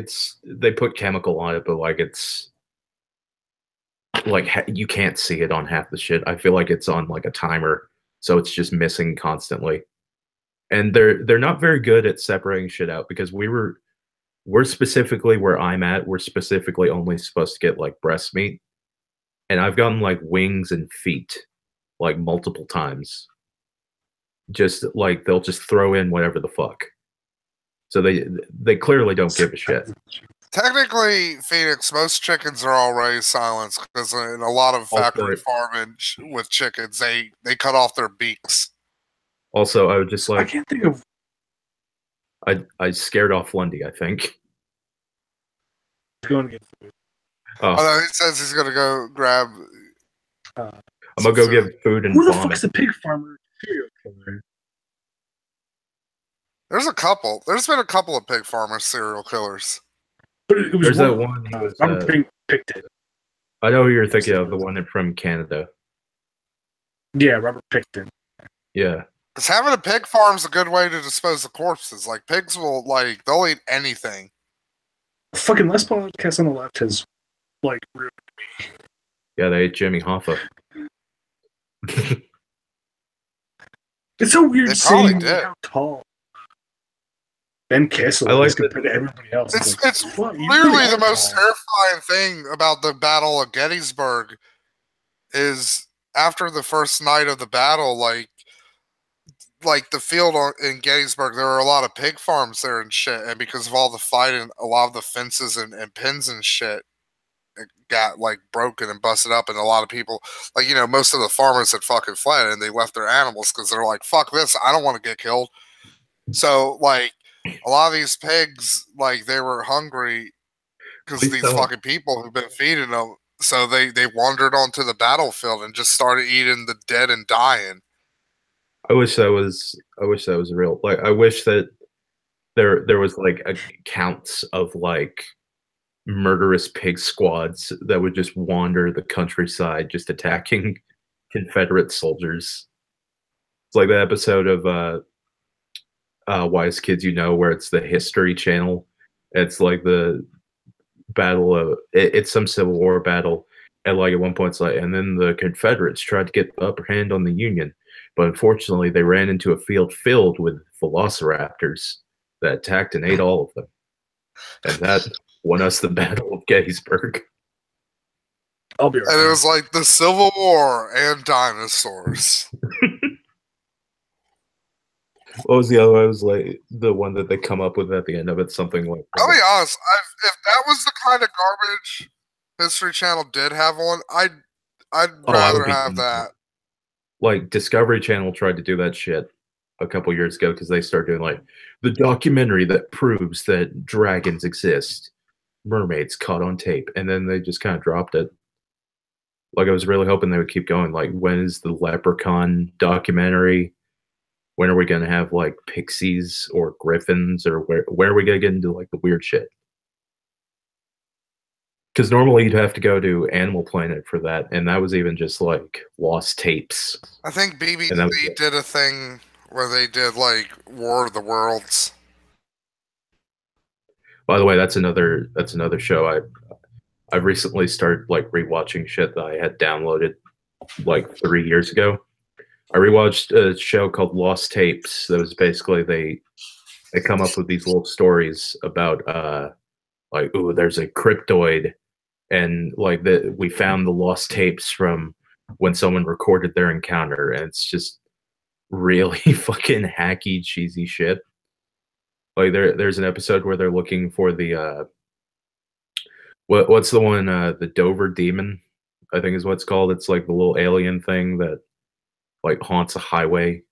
they put chemical on it, but like it's like you can't see it on half the shit. I feel like it's on like a timer, so it's just missing constantly. And they're not very good at separating shit out because we're specifically where I'm at. We're specifically only supposed to get like breast meat, and I've gotten like wings and feet like multiple times. Just like they'll just throw in whatever the fuck. So they clearly don't give a shit. Technically, Phoenix, most chickens are already silenced because in a lot of factory farming with chickens, they cut off their beaks. Also, I would just I like can't think of. I scared off Lundy, I think. Going to get food. Oh, Although he says he's gonna go grab. I'm gonna go get food and Who the vomit. fuck's the pig farmer serial killer? There's a couple. There's been a couple of pig farmer serial killers. But it was There's that one. He was, Robert picked it. I know who you're thinking of, the one from Canada. Yeah, Robert Picton. Yeah. Because having a pig farm is a good way to dispose of corpses. Like pigs will they'll eat anything. Fucking Les podcast on the left has like ruined me. Yeah, they ate Jimmy Hoffa. It's so weird They seeing probably did. how tall Ben Kessel I like is compared to everybody else. It's what? You clearly really the are most tall. terrifying thing about the Battle of Gettysburg is after the first night of the battle, like the field in Gettysburg, there were a lot of pig farms there and shit, and because of all the fighting, a lot of the fences and pins and shit got like broken and busted up, and a lot of people, like, you know, most of the farmers had fucking fled and they left their animals because they're like, fuck this, I don't want to get killed. So like a lot of these pigs, like, they were hungry because these fucking people have been feeding them, so they wandered onto the battlefield and just started eating the dead and dying. I wish that was real. Like I wish that there was like accounts of like murderous pig squads that would just wander the countryside just attacking Confederate soldiers. It's like the episode of Wise Kids You Know, where it's the History Channel. It's like the battle of it's some Civil War battle, and like at one point it's like, and then the Confederates tried to get the upper hand on the Union, but unfortunately they ran into a field filled with velociraptors that attacked and ate all of them, and that won us the Battle of Gettysburg. I'll be right And it back. was like the Civil War and dinosaurs. What was the other one? It was like the one that they come up with at the end of it, something like I'll be honest, if that was the kind of garbage History Channel did have on, I'd I rather would be have into that. like Discovery Channel tried to do that shit a couple years ago because they started doing like the documentary that proves that dragons exist, mermaids caught on tape, and then they just kind of dropped it. Like I was really hoping they would keep going. Like, when is the Leprechaun documentary? When are we gonna have like pixies or griffins, or where are we gonna get into like the weird shit? Because normally you'd have to go to Animal Planet for that, and that was even just like lost tapes. I think And that was BBC it. did a thing where they did like War of the Worlds. By the way, that's another show I've recently started like rewatching shit that I had downloaded like 3 years ago. I rewatched a show called Lost Tapes. That was basically they come up with these little stories about like, ooh, there's a cryptoid, and like we found the lost tapes from when someone recorded their encounter, and it's just really fucking hacky, cheesy shit. Like there's an episode where they're looking for the what's the one, the Dover Demon, I think is what it's called. It's like the little alien thing that like haunts a highway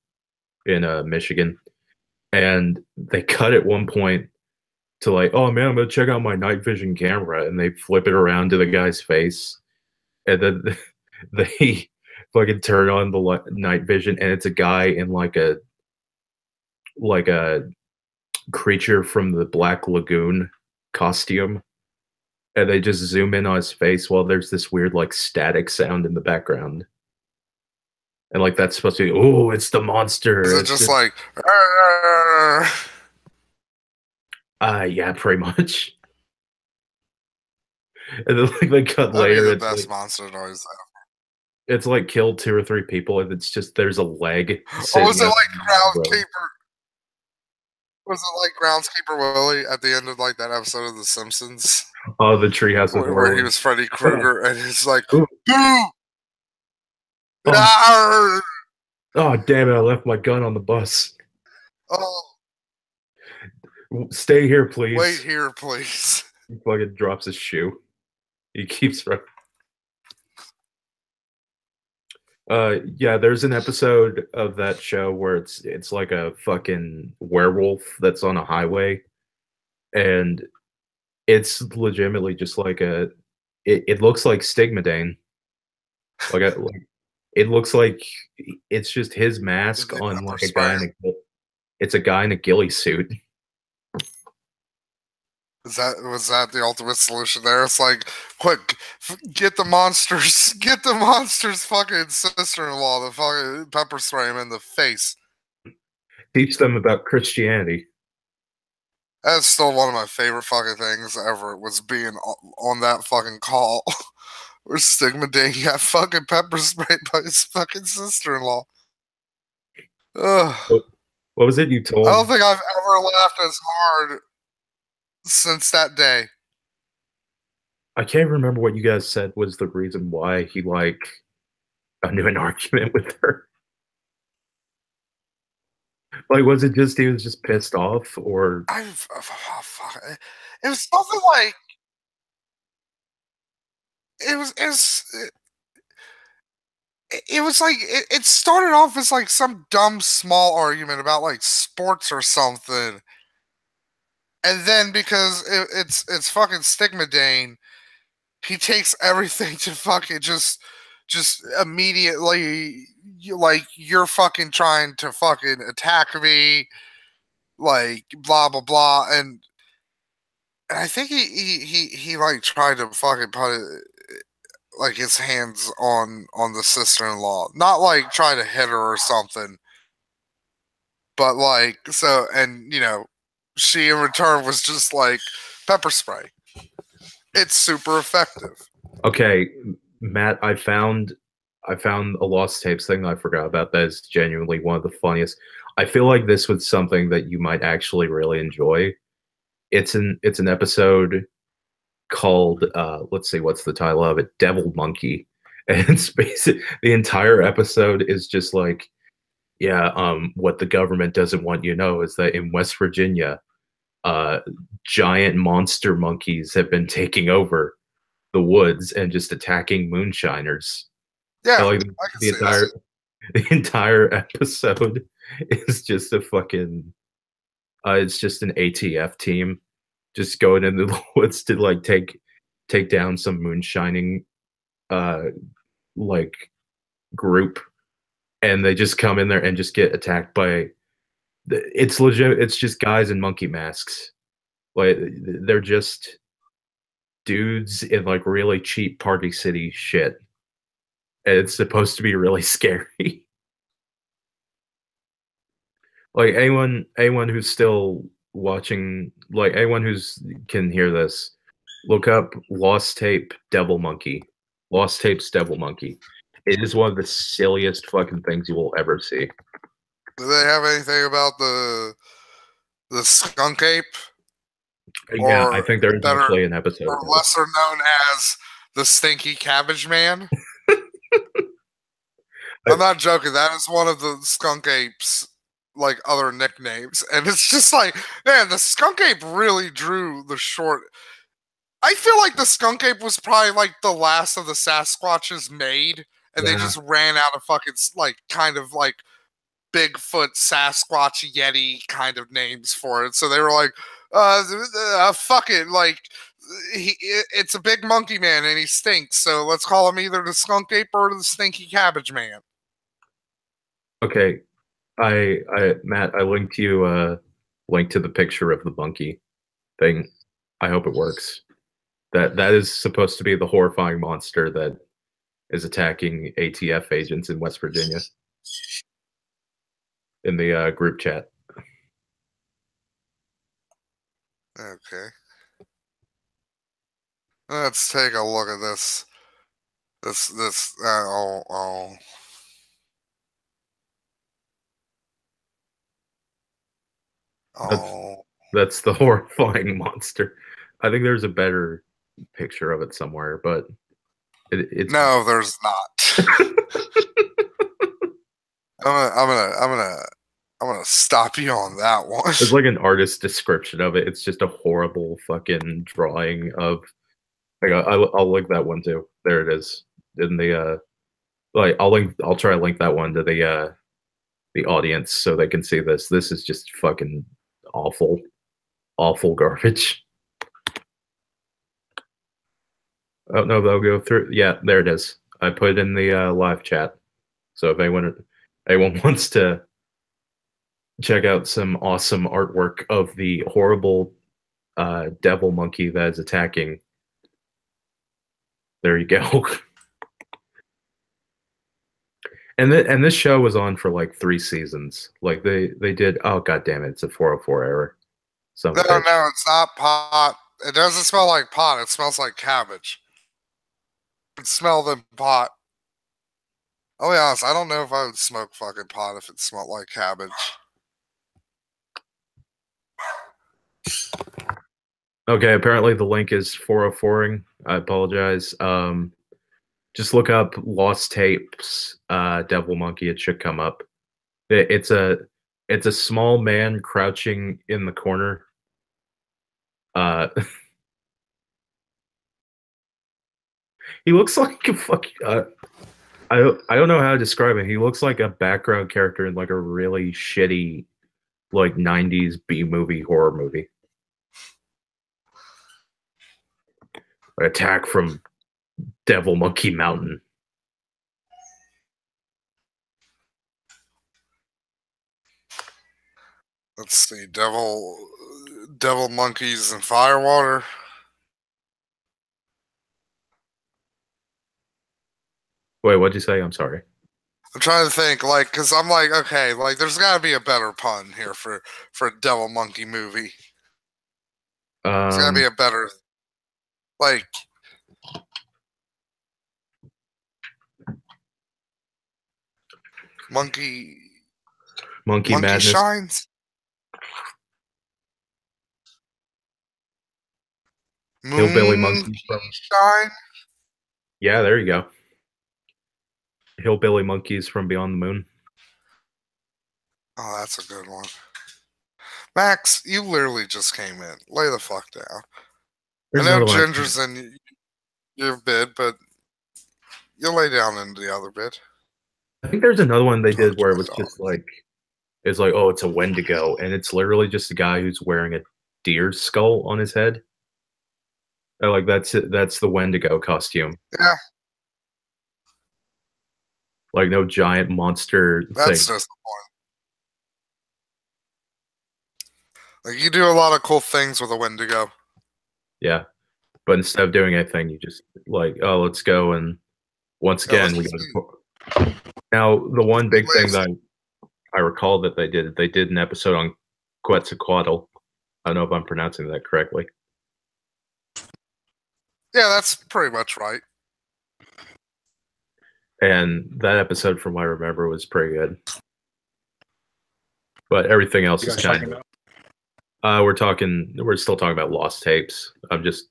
in Michigan, and they cut at one point to like, oh man, I'm gonna check out my night vision camera, and they flip it around to the guy's face, and then they fucking turn on the night vision, and it's a guy in like a creature from the Black Lagoon costume, and they just zoom in on his face while there's this weird like static sound in the background. And like that's supposed to be, oh, it's the monster. Is it It's just like, "Arr!" yeah, pretty much. And then like they cut That'd be later, the it's best like monster noise. it's like killed 2 or 3 people, and it's just there's a leg. Oh, was it sitting up like in the road. Groundskeeper? Was it like Groundskeeper Willie at the end of like that episode of The Simpsons, Oh, the treehouse of where horror. he was Freddy Krueger, and it's like, Ooh. boo! Oh. Arr! Oh, damn it! I left my gun on the bus. Oh, Stay here, please. wait here, please. He fucking drops his shoe. He keeps running. Yeah, there's an episode of that show where it's like a fucking werewolf that's on a highway, and it's legitimately just like it looks like Stigmadane. Like it looks like it's just his mask Did they on pepper like a spray guy him? it's a guy in a ghillie suit. Was that the ultimate solution there? It's like, quick, get the monsters fucking sister-in-law to fucking pepper spray him in the face. Teach them about Christianity. That's still one of my favorite fucking things ever, was being on that fucking call where Stigma Day got fucking pepper sprayed by his fucking sister-in-law. Ugh. What was it you told? I don't think I've ever laughed as hard since that day. I can't remember what you guys said was the reason why he like got into an argument with her. Like, was it just he was just pissed off, or Fuck. It was something like it was like it started off as like some dumb small argument about like sports or something, and then because it's fucking Stigmadane, he takes everything to fucking just immediately like, you're fucking trying to fucking attack me, like blah blah blah, and I think he like tried to fucking put it like his hands on the sister-in-law, not like try to hit her or something, but like, so, and she in return was just like pepper spray. It's super effective. okay, Matt, I found a lost tapes thing that I forgot about that is genuinely one of the funniest. I feel like this was something that you might actually really enjoy. It's an episode called let's see, what's the title of it? Devil Monkey. And it's basically the entire episode is just like, yeah, what the government doesn't want you to know is that in West Virginia, giant monster monkeys have been taking over the woods and just attacking moonshiners. Yeah, And, like I can the see entire that. the entire episode is just a fucking it's just an ATF team just going into the woods to like take down some moonshining like group, and they just come in there and just get attacked by it's legit. It's just guys in monkey masks. Like they're just dudes in like really cheap Party City shit. And it's supposed to be really scary. Like anyone who's still watching, like anyone who's can hear this, look up Lost Tape Devil Monkey. Lost Tapes Devil Monkey. It is one of the silliest fucking things you will ever see. Do they have anything about the skunk ape? Yeah, Or I think there's better, actually an episode. or lesser known as the Stinky Cabbage Man? I'm not joking. That is one of the skunk apes like other nicknames, and it's just like, man, the skunk ape really drew the short. I feel like the skunk ape was probably like the last of the Sasquatches made, and they Yeah. just ran out of fucking like kind of like Bigfoot, Sasquatch, Yeti kind of names for it. So they were like, fuck it, like it's a big monkey man and he stinks, so let's call him either the skunk ape or the Stinky Cabbage Man. Okay, I Matt, I linked you link to the picture of the monkey thing. I hope it works. That is supposed to be the horrifying monster that is attacking ATF agents in West Virginia. In the group chat. Okay. Let's take a look at this. Oh. That's the horrifying monster. I think there's a better picture of it somewhere, but it's no, there's not. I'm gonna stop you on that one. It's like an artist description of it. It's just a horrible fucking drawing of. Like I'll link that one too. There it is in the like I'll try to link that one to the audience so they can see this. This is just fucking awful garbage. Oh no, they'll go through. Yeah, there it is. I put it in the live chat. So if anyone wants to check out some awesome artwork of the horrible devil monkey that is attacking, there you go. And this show was on for like 3 seasons. Like they did. Oh god damn it! It's a 404 error. No, it's not pot. It doesn't smell like pot. It smells like cabbage. It smell the pot. I'll be honest. I don't know if I would smoke fucking pot if it smelled like cabbage. Okay, apparently the link is 404ing. I apologize. Just look up Lost Tapes, Devil Monkey. It should come up. It's a small man crouching in the corner. He looks like a fuck. I don't know how to describe it. He looks like a background character in like a really shitty, like 90s B movie horror movie. Attack from Devil Monkey Mountain. Let's see, devil monkeys and firewater. Wait, what'd you say? I'm sorry. I'm trying to think, like, because I'm like, okay, like, there's got to be a better pun here for a devil monkey movie. There's got to be a better, like, monkey madness. shines. Hillbilly monkeys from shine. Yeah, there you go. Hillbilly monkeys from beyond the moon. Oh, that's a good one. Max, you literally just came in. Lay the fuck down. I know Ginger's in your bid, but you'll lay down in the other bid. I think there's another one they did where it was just like, it's like, oh, it's a Wendigo, and it's literally just a guy who's wearing a deer's skull on his head. And like that's it. That's the Wendigo costume. Yeah. Like no giant monster That's thing. just the point. Like you do a lot of cool things with a Wendigo. Yeah. But instead of doing anything, you just like, oh, let's go and once again now the one big thing that I recall that they did an episode on Quetzalcoatl. I don't know if I'm pronouncing that correctly. Yeah, that's pretty much right. And that episode, from what I remember, was pretty good. But everything else is kind of. We're still talking about Lost Tapes. I'm just.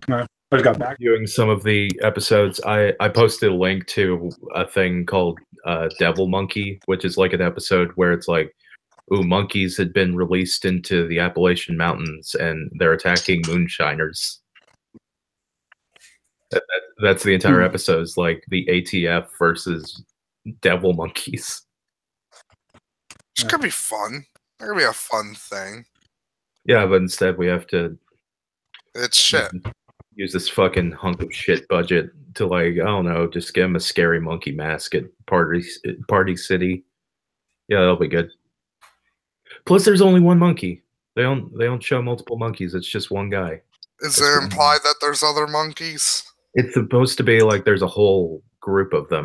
I just got back. Viewing some of the episodes. I posted a link to a thing called Devil Monkey, which is like an episode where it's like, ooh, monkeys had been released into the Appalachian Mountains and they're attacking moonshiners. That's the entire episode. Is like the ATF versus devil monkeys. Which could be fun. That could be a fun thing. Yeah, but instead we have to. It's shit. Use this fucking hunk of shit budget to like, I don't know, just give him a scary monkey mask at Party City. Yeah, that'll be good. Plus, there's only one monkey. They don't show multiple monkeys. It's just one guy. Is it implied that there's other monkeys? It's supposed to be like there's a whole group of them,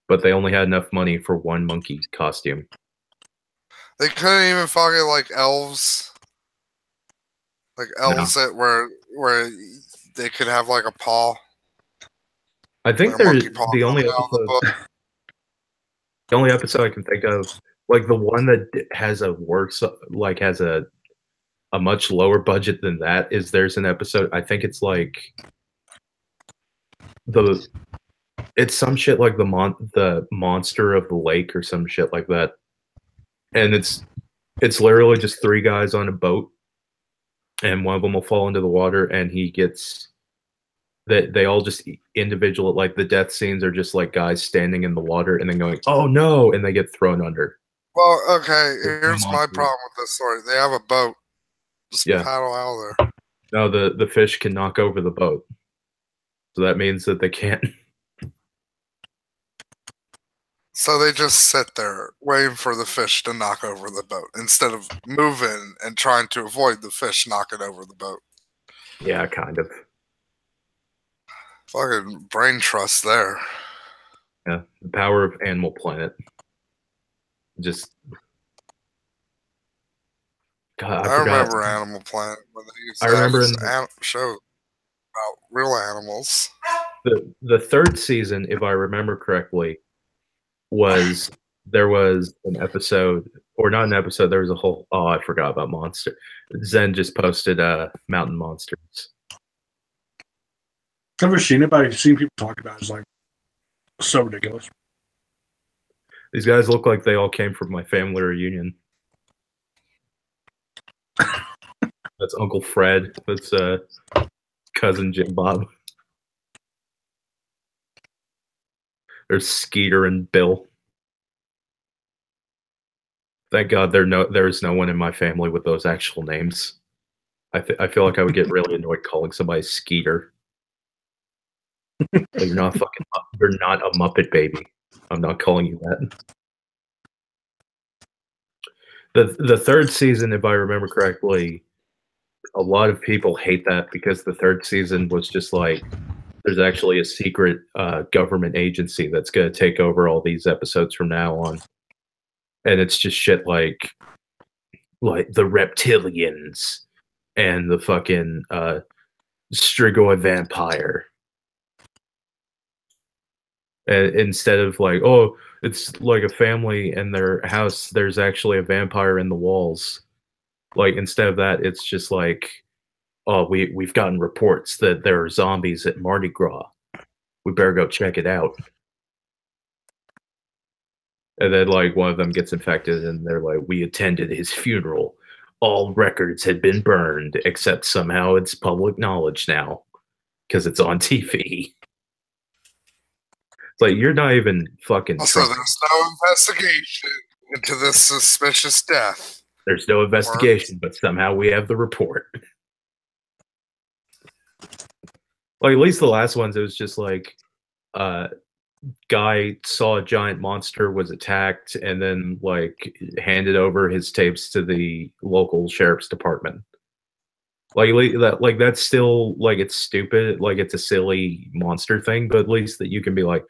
but they only had enough money for one monkey costume. They couldn't even fucking like elves. Like elves that where they could have like a paw. I think like they're paw the only coming out of the episode. book. The only episode I can think of, like the one that has a has a much lower budget than that, is there's an episode. I think it's like it's some shit like the monster of the lake or some shit like that, and it's literally just three guys on a boat, and one of them will fall into the water, and he gets. They all just individual, like the death scenes are just like guys standing in the water and then going, "Oh no!" and they get thrown under. Well, okay, here's my problem with this story. They have a boat. Just paddle out of there. No, the fish can knock over the boat. So that means that they can't. So they just sit there waiting for the fish to knock over the boat instead of moving and trying to avoid the fish knocking over the boat. Yeah, kind of. Fucking brain trust there. Yeah, the power of Animal Planet. Just. God, I remember Animal Planet when they used to have this show about real animals. The third season, if I remember correctly, there was an episode, or not an episode, there was a whole, I forgot about Monster. Zen just posted Mountain Monsters. I've never seen it, but I've seen people talk about it. It's like so ridiculous. These guys look like they all came from my family reunion. That's Uncle Fred. That's cousin Jim Bob. There's Skeeter and Bill. Thank God there's no one in my family with those actual names. I feel like I would get really annoyed calling somebody Skeeter. You're not a Muppet baby. I'm not calling you that. The third season, if I remember correctly, a lot of people hate that because the third season was just like, there's actually a secret government agency that's going to take over all these episodes from now on. And it's just shit like the reptilians and the fucking Strigoi vampire. And instead of like, oh, it's like a family in their house, there's actually a vampire in the walls. Like, instead of that, it's just like, oh, we've gotten reports that there are zombies at Mardi Gras. We better go check it out. And then, like, one of them gets infected, and they're like, we attended his funeral. All records had been burned, except somehow it's public knowledge now, because it's on TV. It's like, you're not even fucking... Also, there's no investigation into this suspicious death. There's no investigation, but somehow we have the report. Like, at least the last ones, it was just like, guy saw a giant monster, was attacked, and then, like, handed over his tapes to the local sheriff's department. Like that's still, like, it's stupid, like, it's a silly monster thing, but at least that you can be like,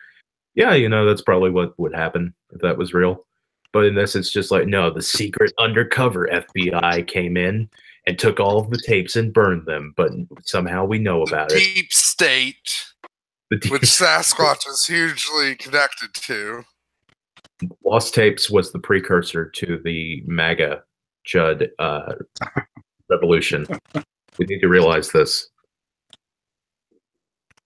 yeah, you know, that's probably what would happen if that was real. But in this, it's just like, no, the secret undercover FBI came in and took all of the tapes and burned them, but somehow we know about it. Deep State, which Sasquatch is hugely connected to. Lost Tapes was the precursor to the MAGA Judd revolution. We need to realize this.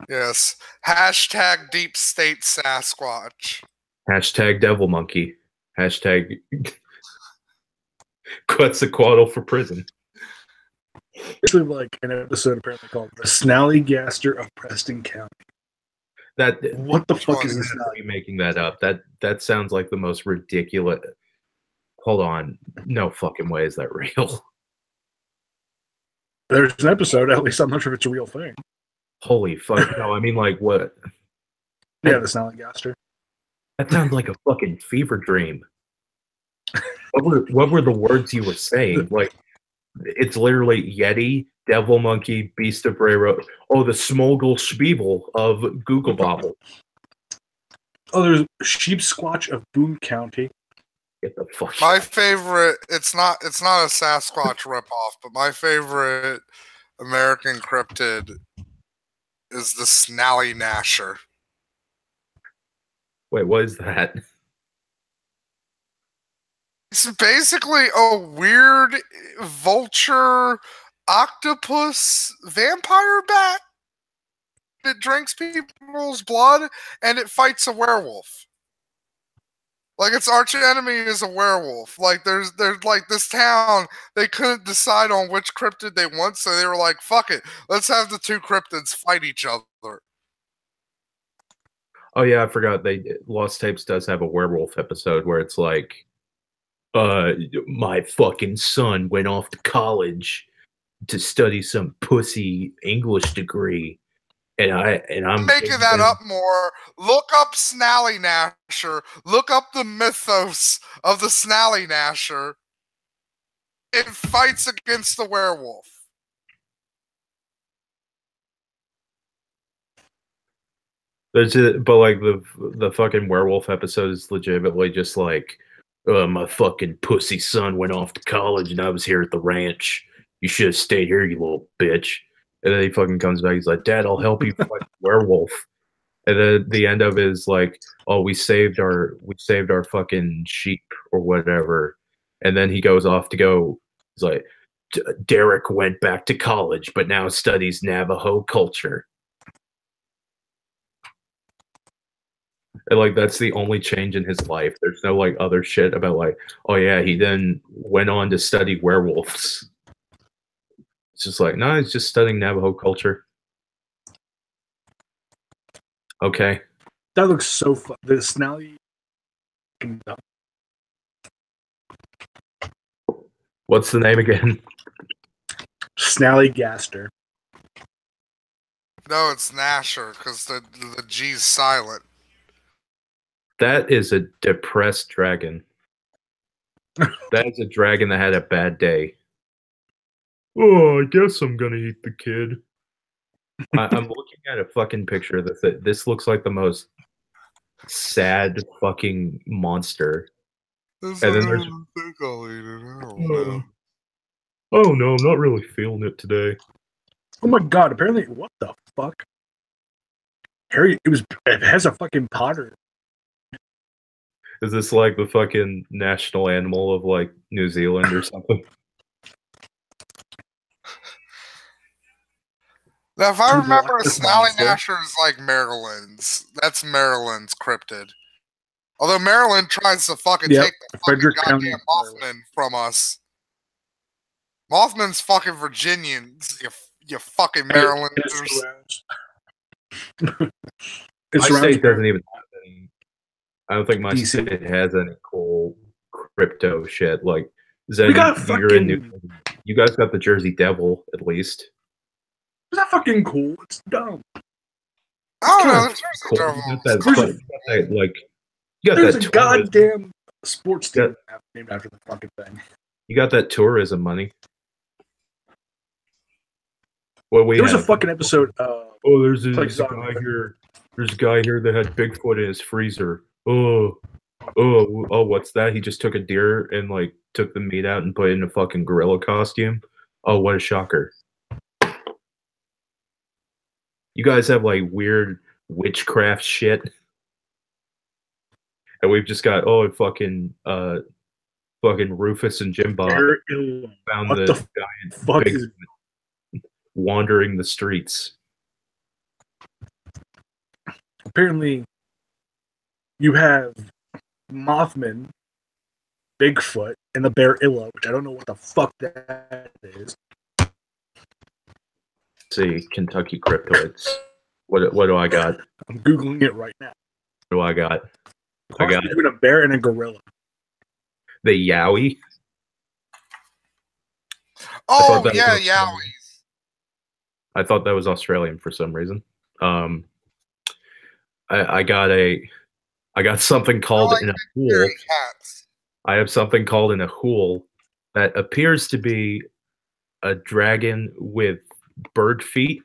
Yes. Hashtag Deep State Sasquatch. Hashtag Devil Monkey. Hashtag Quetzalcoatl for prison. It's like an episode apparently called "The Snallygaster of Preston County." What the fuck is this? Are you making that up? That sounds like the most ridiculous. Hold on, no fucking way is that real. There's an episode. At least I'm not sure if it's a real thing. Holy fuck! No, I mean, like, what? Yeah, the Snallygaster. That sounds like a fucking fever dream. What were the words you were saying? Like, It's literally Yeti, Devil Monkey, Beast of Bray Road. Oh, the Smoggle Spiebel of Google Bobble. Oh, there's Sheep Squatch of Boone County. Get the fuck. My favorite. It's not a Sasquatch ripoff, but my favorite American cryptid is the Snally Nasher. Wait, what is that? It's basically a weird vulture octopus vampire bat. It drinks people's blood and it fights a werewolf. Like its arch enemy is a werewolf. Like there's like this town, they couldn't decide on which cryptid they want, so they were like, fuck it, let's have the two cryptids fight each other. Oh yeah, I forgot. Lost Tapes does have a werewolf episode where it's like, my fucking son went off to college to study some pussy English degree, and I'm making that up more. Look up Snally Nasher. Look up the mythos of the Snally Nasher. It fights against the werewolf. But like the fucking werewolf episode is legitimately just like, my fucking pussy son went off to college and I was here at the ranch. You should have stayed here, you little bitch. And then he fucking comes back. He's like, Dad, I'll help you fight the werewolf. And then the end of it is like, oh, we saved our fucking sheep or whatever. And then he goes off to go. He's like, Derek went back to college, but now studies Navajo culture. And like that's the only change in his life. There's no like other shit about like, oh yeah, he then went on to study werewolves. It's just like, no, he's just studying Navajo culture. Okay. That looks so fun. The Snally. What's the name again? Snallygaster. No, it's Nasher because the G's silent. That is a depressed dragon. That is a dragon that had a bad day. Oh, I guess I'm gonna eat the kid. I'm looking at a fucking picture of this. This looks like the most sad fucking monster. And then there's, oh no, I'm not really feeling it today. Oh my god! Apparently, what the fuck? Harry, it has a fucking Potter. Is this like the fucking national animal of like New Zealand or something? Now, if I remember, Snally Nasher is like Maryland's. That's Maryland's cryptid. Although Maryland tries to fucking take the fucking goddamn Mothman from us. Mothman's fucking Virginians, you fucking Marylanders. My state doesn't even have any. I don't think my state has any cool crypto shit. Like, Zen, you're in New. You guys got the Jersey Devil, at least. Is that fucking cool? It's dumb. I don't know. The Jersey Devil. There's a goddamn sports team named after the fucking thing. You got that tourism money. There was a fucking episode. There's a guy here. There's a guy here that had Bigfoot in his freezer. Oh, what's that? He just took a deer and like took the meat out and put it in a fucking gorilla costume. Oh, what a shocker. You guys have like weird witchcraft shit. And we've just got fucking Rufus and Jim Bob found the giant Bigfoot wandering the streets. Apparently, you have Mothman, Bigfoot, and the bear Illa, which I don't know what the fuck that is. See, Kentucky cryptids. What do I got? I'm googling it right now. What do I got? I got between a bear and a gorilla. The Yowie. Oh yeah, Yowies. I thought that was Australian for some reason. I got something called in a hool. I have something called in a hool that appears to be a dragon with bird feet.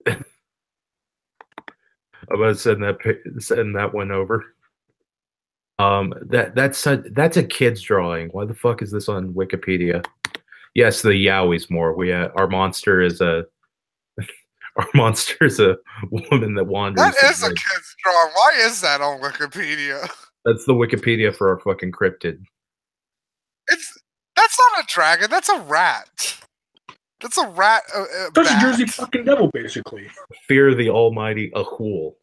I'm about to send that one over. That's a kid's drawing. Why the fuck is this on Wikipedia? Yes, the Yowie's more. Our monster is a woman that wanders. That is a kid's drawing. Why is that on Wikipedia? That's the Wikipedia for our fucking cryptid. That's not a dragon. That's a rat. That's a rat. That's a Jersey fucking devil, basically. Fear the Almighty Ahul.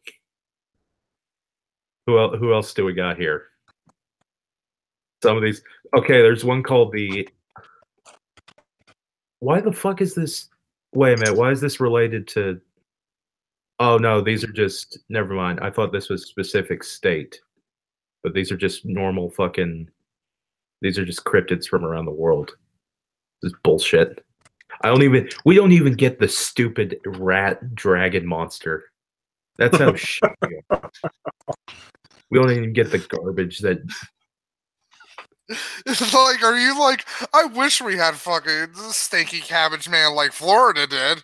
Who else do we got here? Some of these. Okay, there's one called the. Why the fuck is this? Wait a minute. Why is this related to? Oh no, these are just. Never mind. I thought this was specific state, but these are just normal fucking. These are just cryptids from around the world. This is bullshit. We don't even get the stupid rat dragon monster. That's how shit we are. We don't even get the garbage that. It's like, are you like? I wish we had fucking stinky cabbage man like Florida did.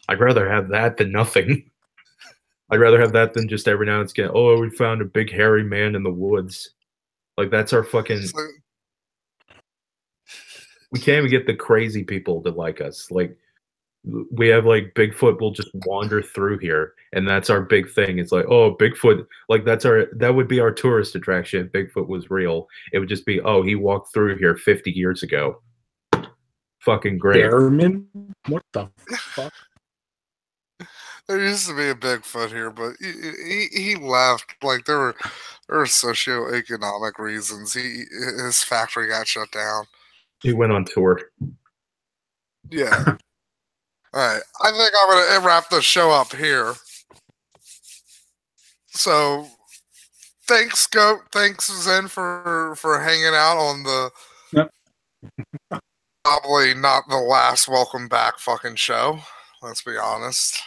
I'd rather have that than nothing. I'd rather have that than just every now and again. Oh, we found a big hairy man in the woods. Like that's our fucking. We can't even get the crazy people to like us. Like we have like Bigfoot will just wander through here, and that's our big thing. It's like, oh, Bigfoot, like that would be our tourist attraction if Bigfoot was real. It would just be, oh, he walked through here 50 years ago. Fucking great. Bearman? What the fuck? There used to be a Bigfoot here, but he left. Like there were socioeconomic reasons. His factory got shut down. He went on tour. Yeah. All right. I think I'm gonna wrap the show up here. So, thanks Zen for hanging out on the. Yep. Probably not the last welcome back fucking show. Let's be honest.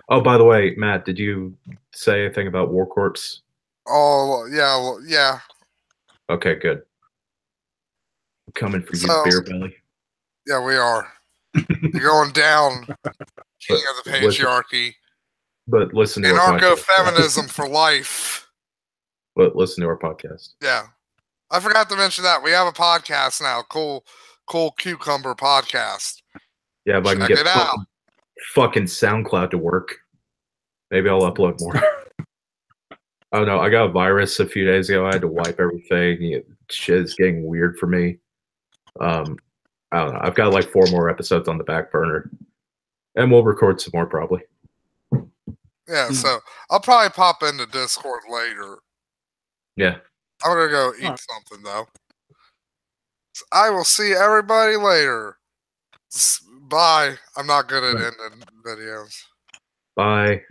Oh, by the way, Matt, did you say anything about Workhorse? Oh yeah. Okay, good. I'm coming for you, beer belly. Yeah, we are. You're going down, king of the patriarchy. But listen to our podcast. Anarcho-feminism for life. But listen to our podcast. Yeah. I forgot to mention that. We have a podcast now. Cool Cucumber Podcast. Yeah, if I can get fucking SoundCloud to work, maybe I'll upload more. Oh no, I got a virus a few days ago. I had to wipe everything. Shit is getting weird for me. I don't know. I've got like 4 more episodes on the back burner, and we'll record some more probably. Yeah, so I'll probably pop into Discord later. Yeah. I'm gonna go eat something though. So I will see everybody later. Bye. I'm not good at ending videos. Bye.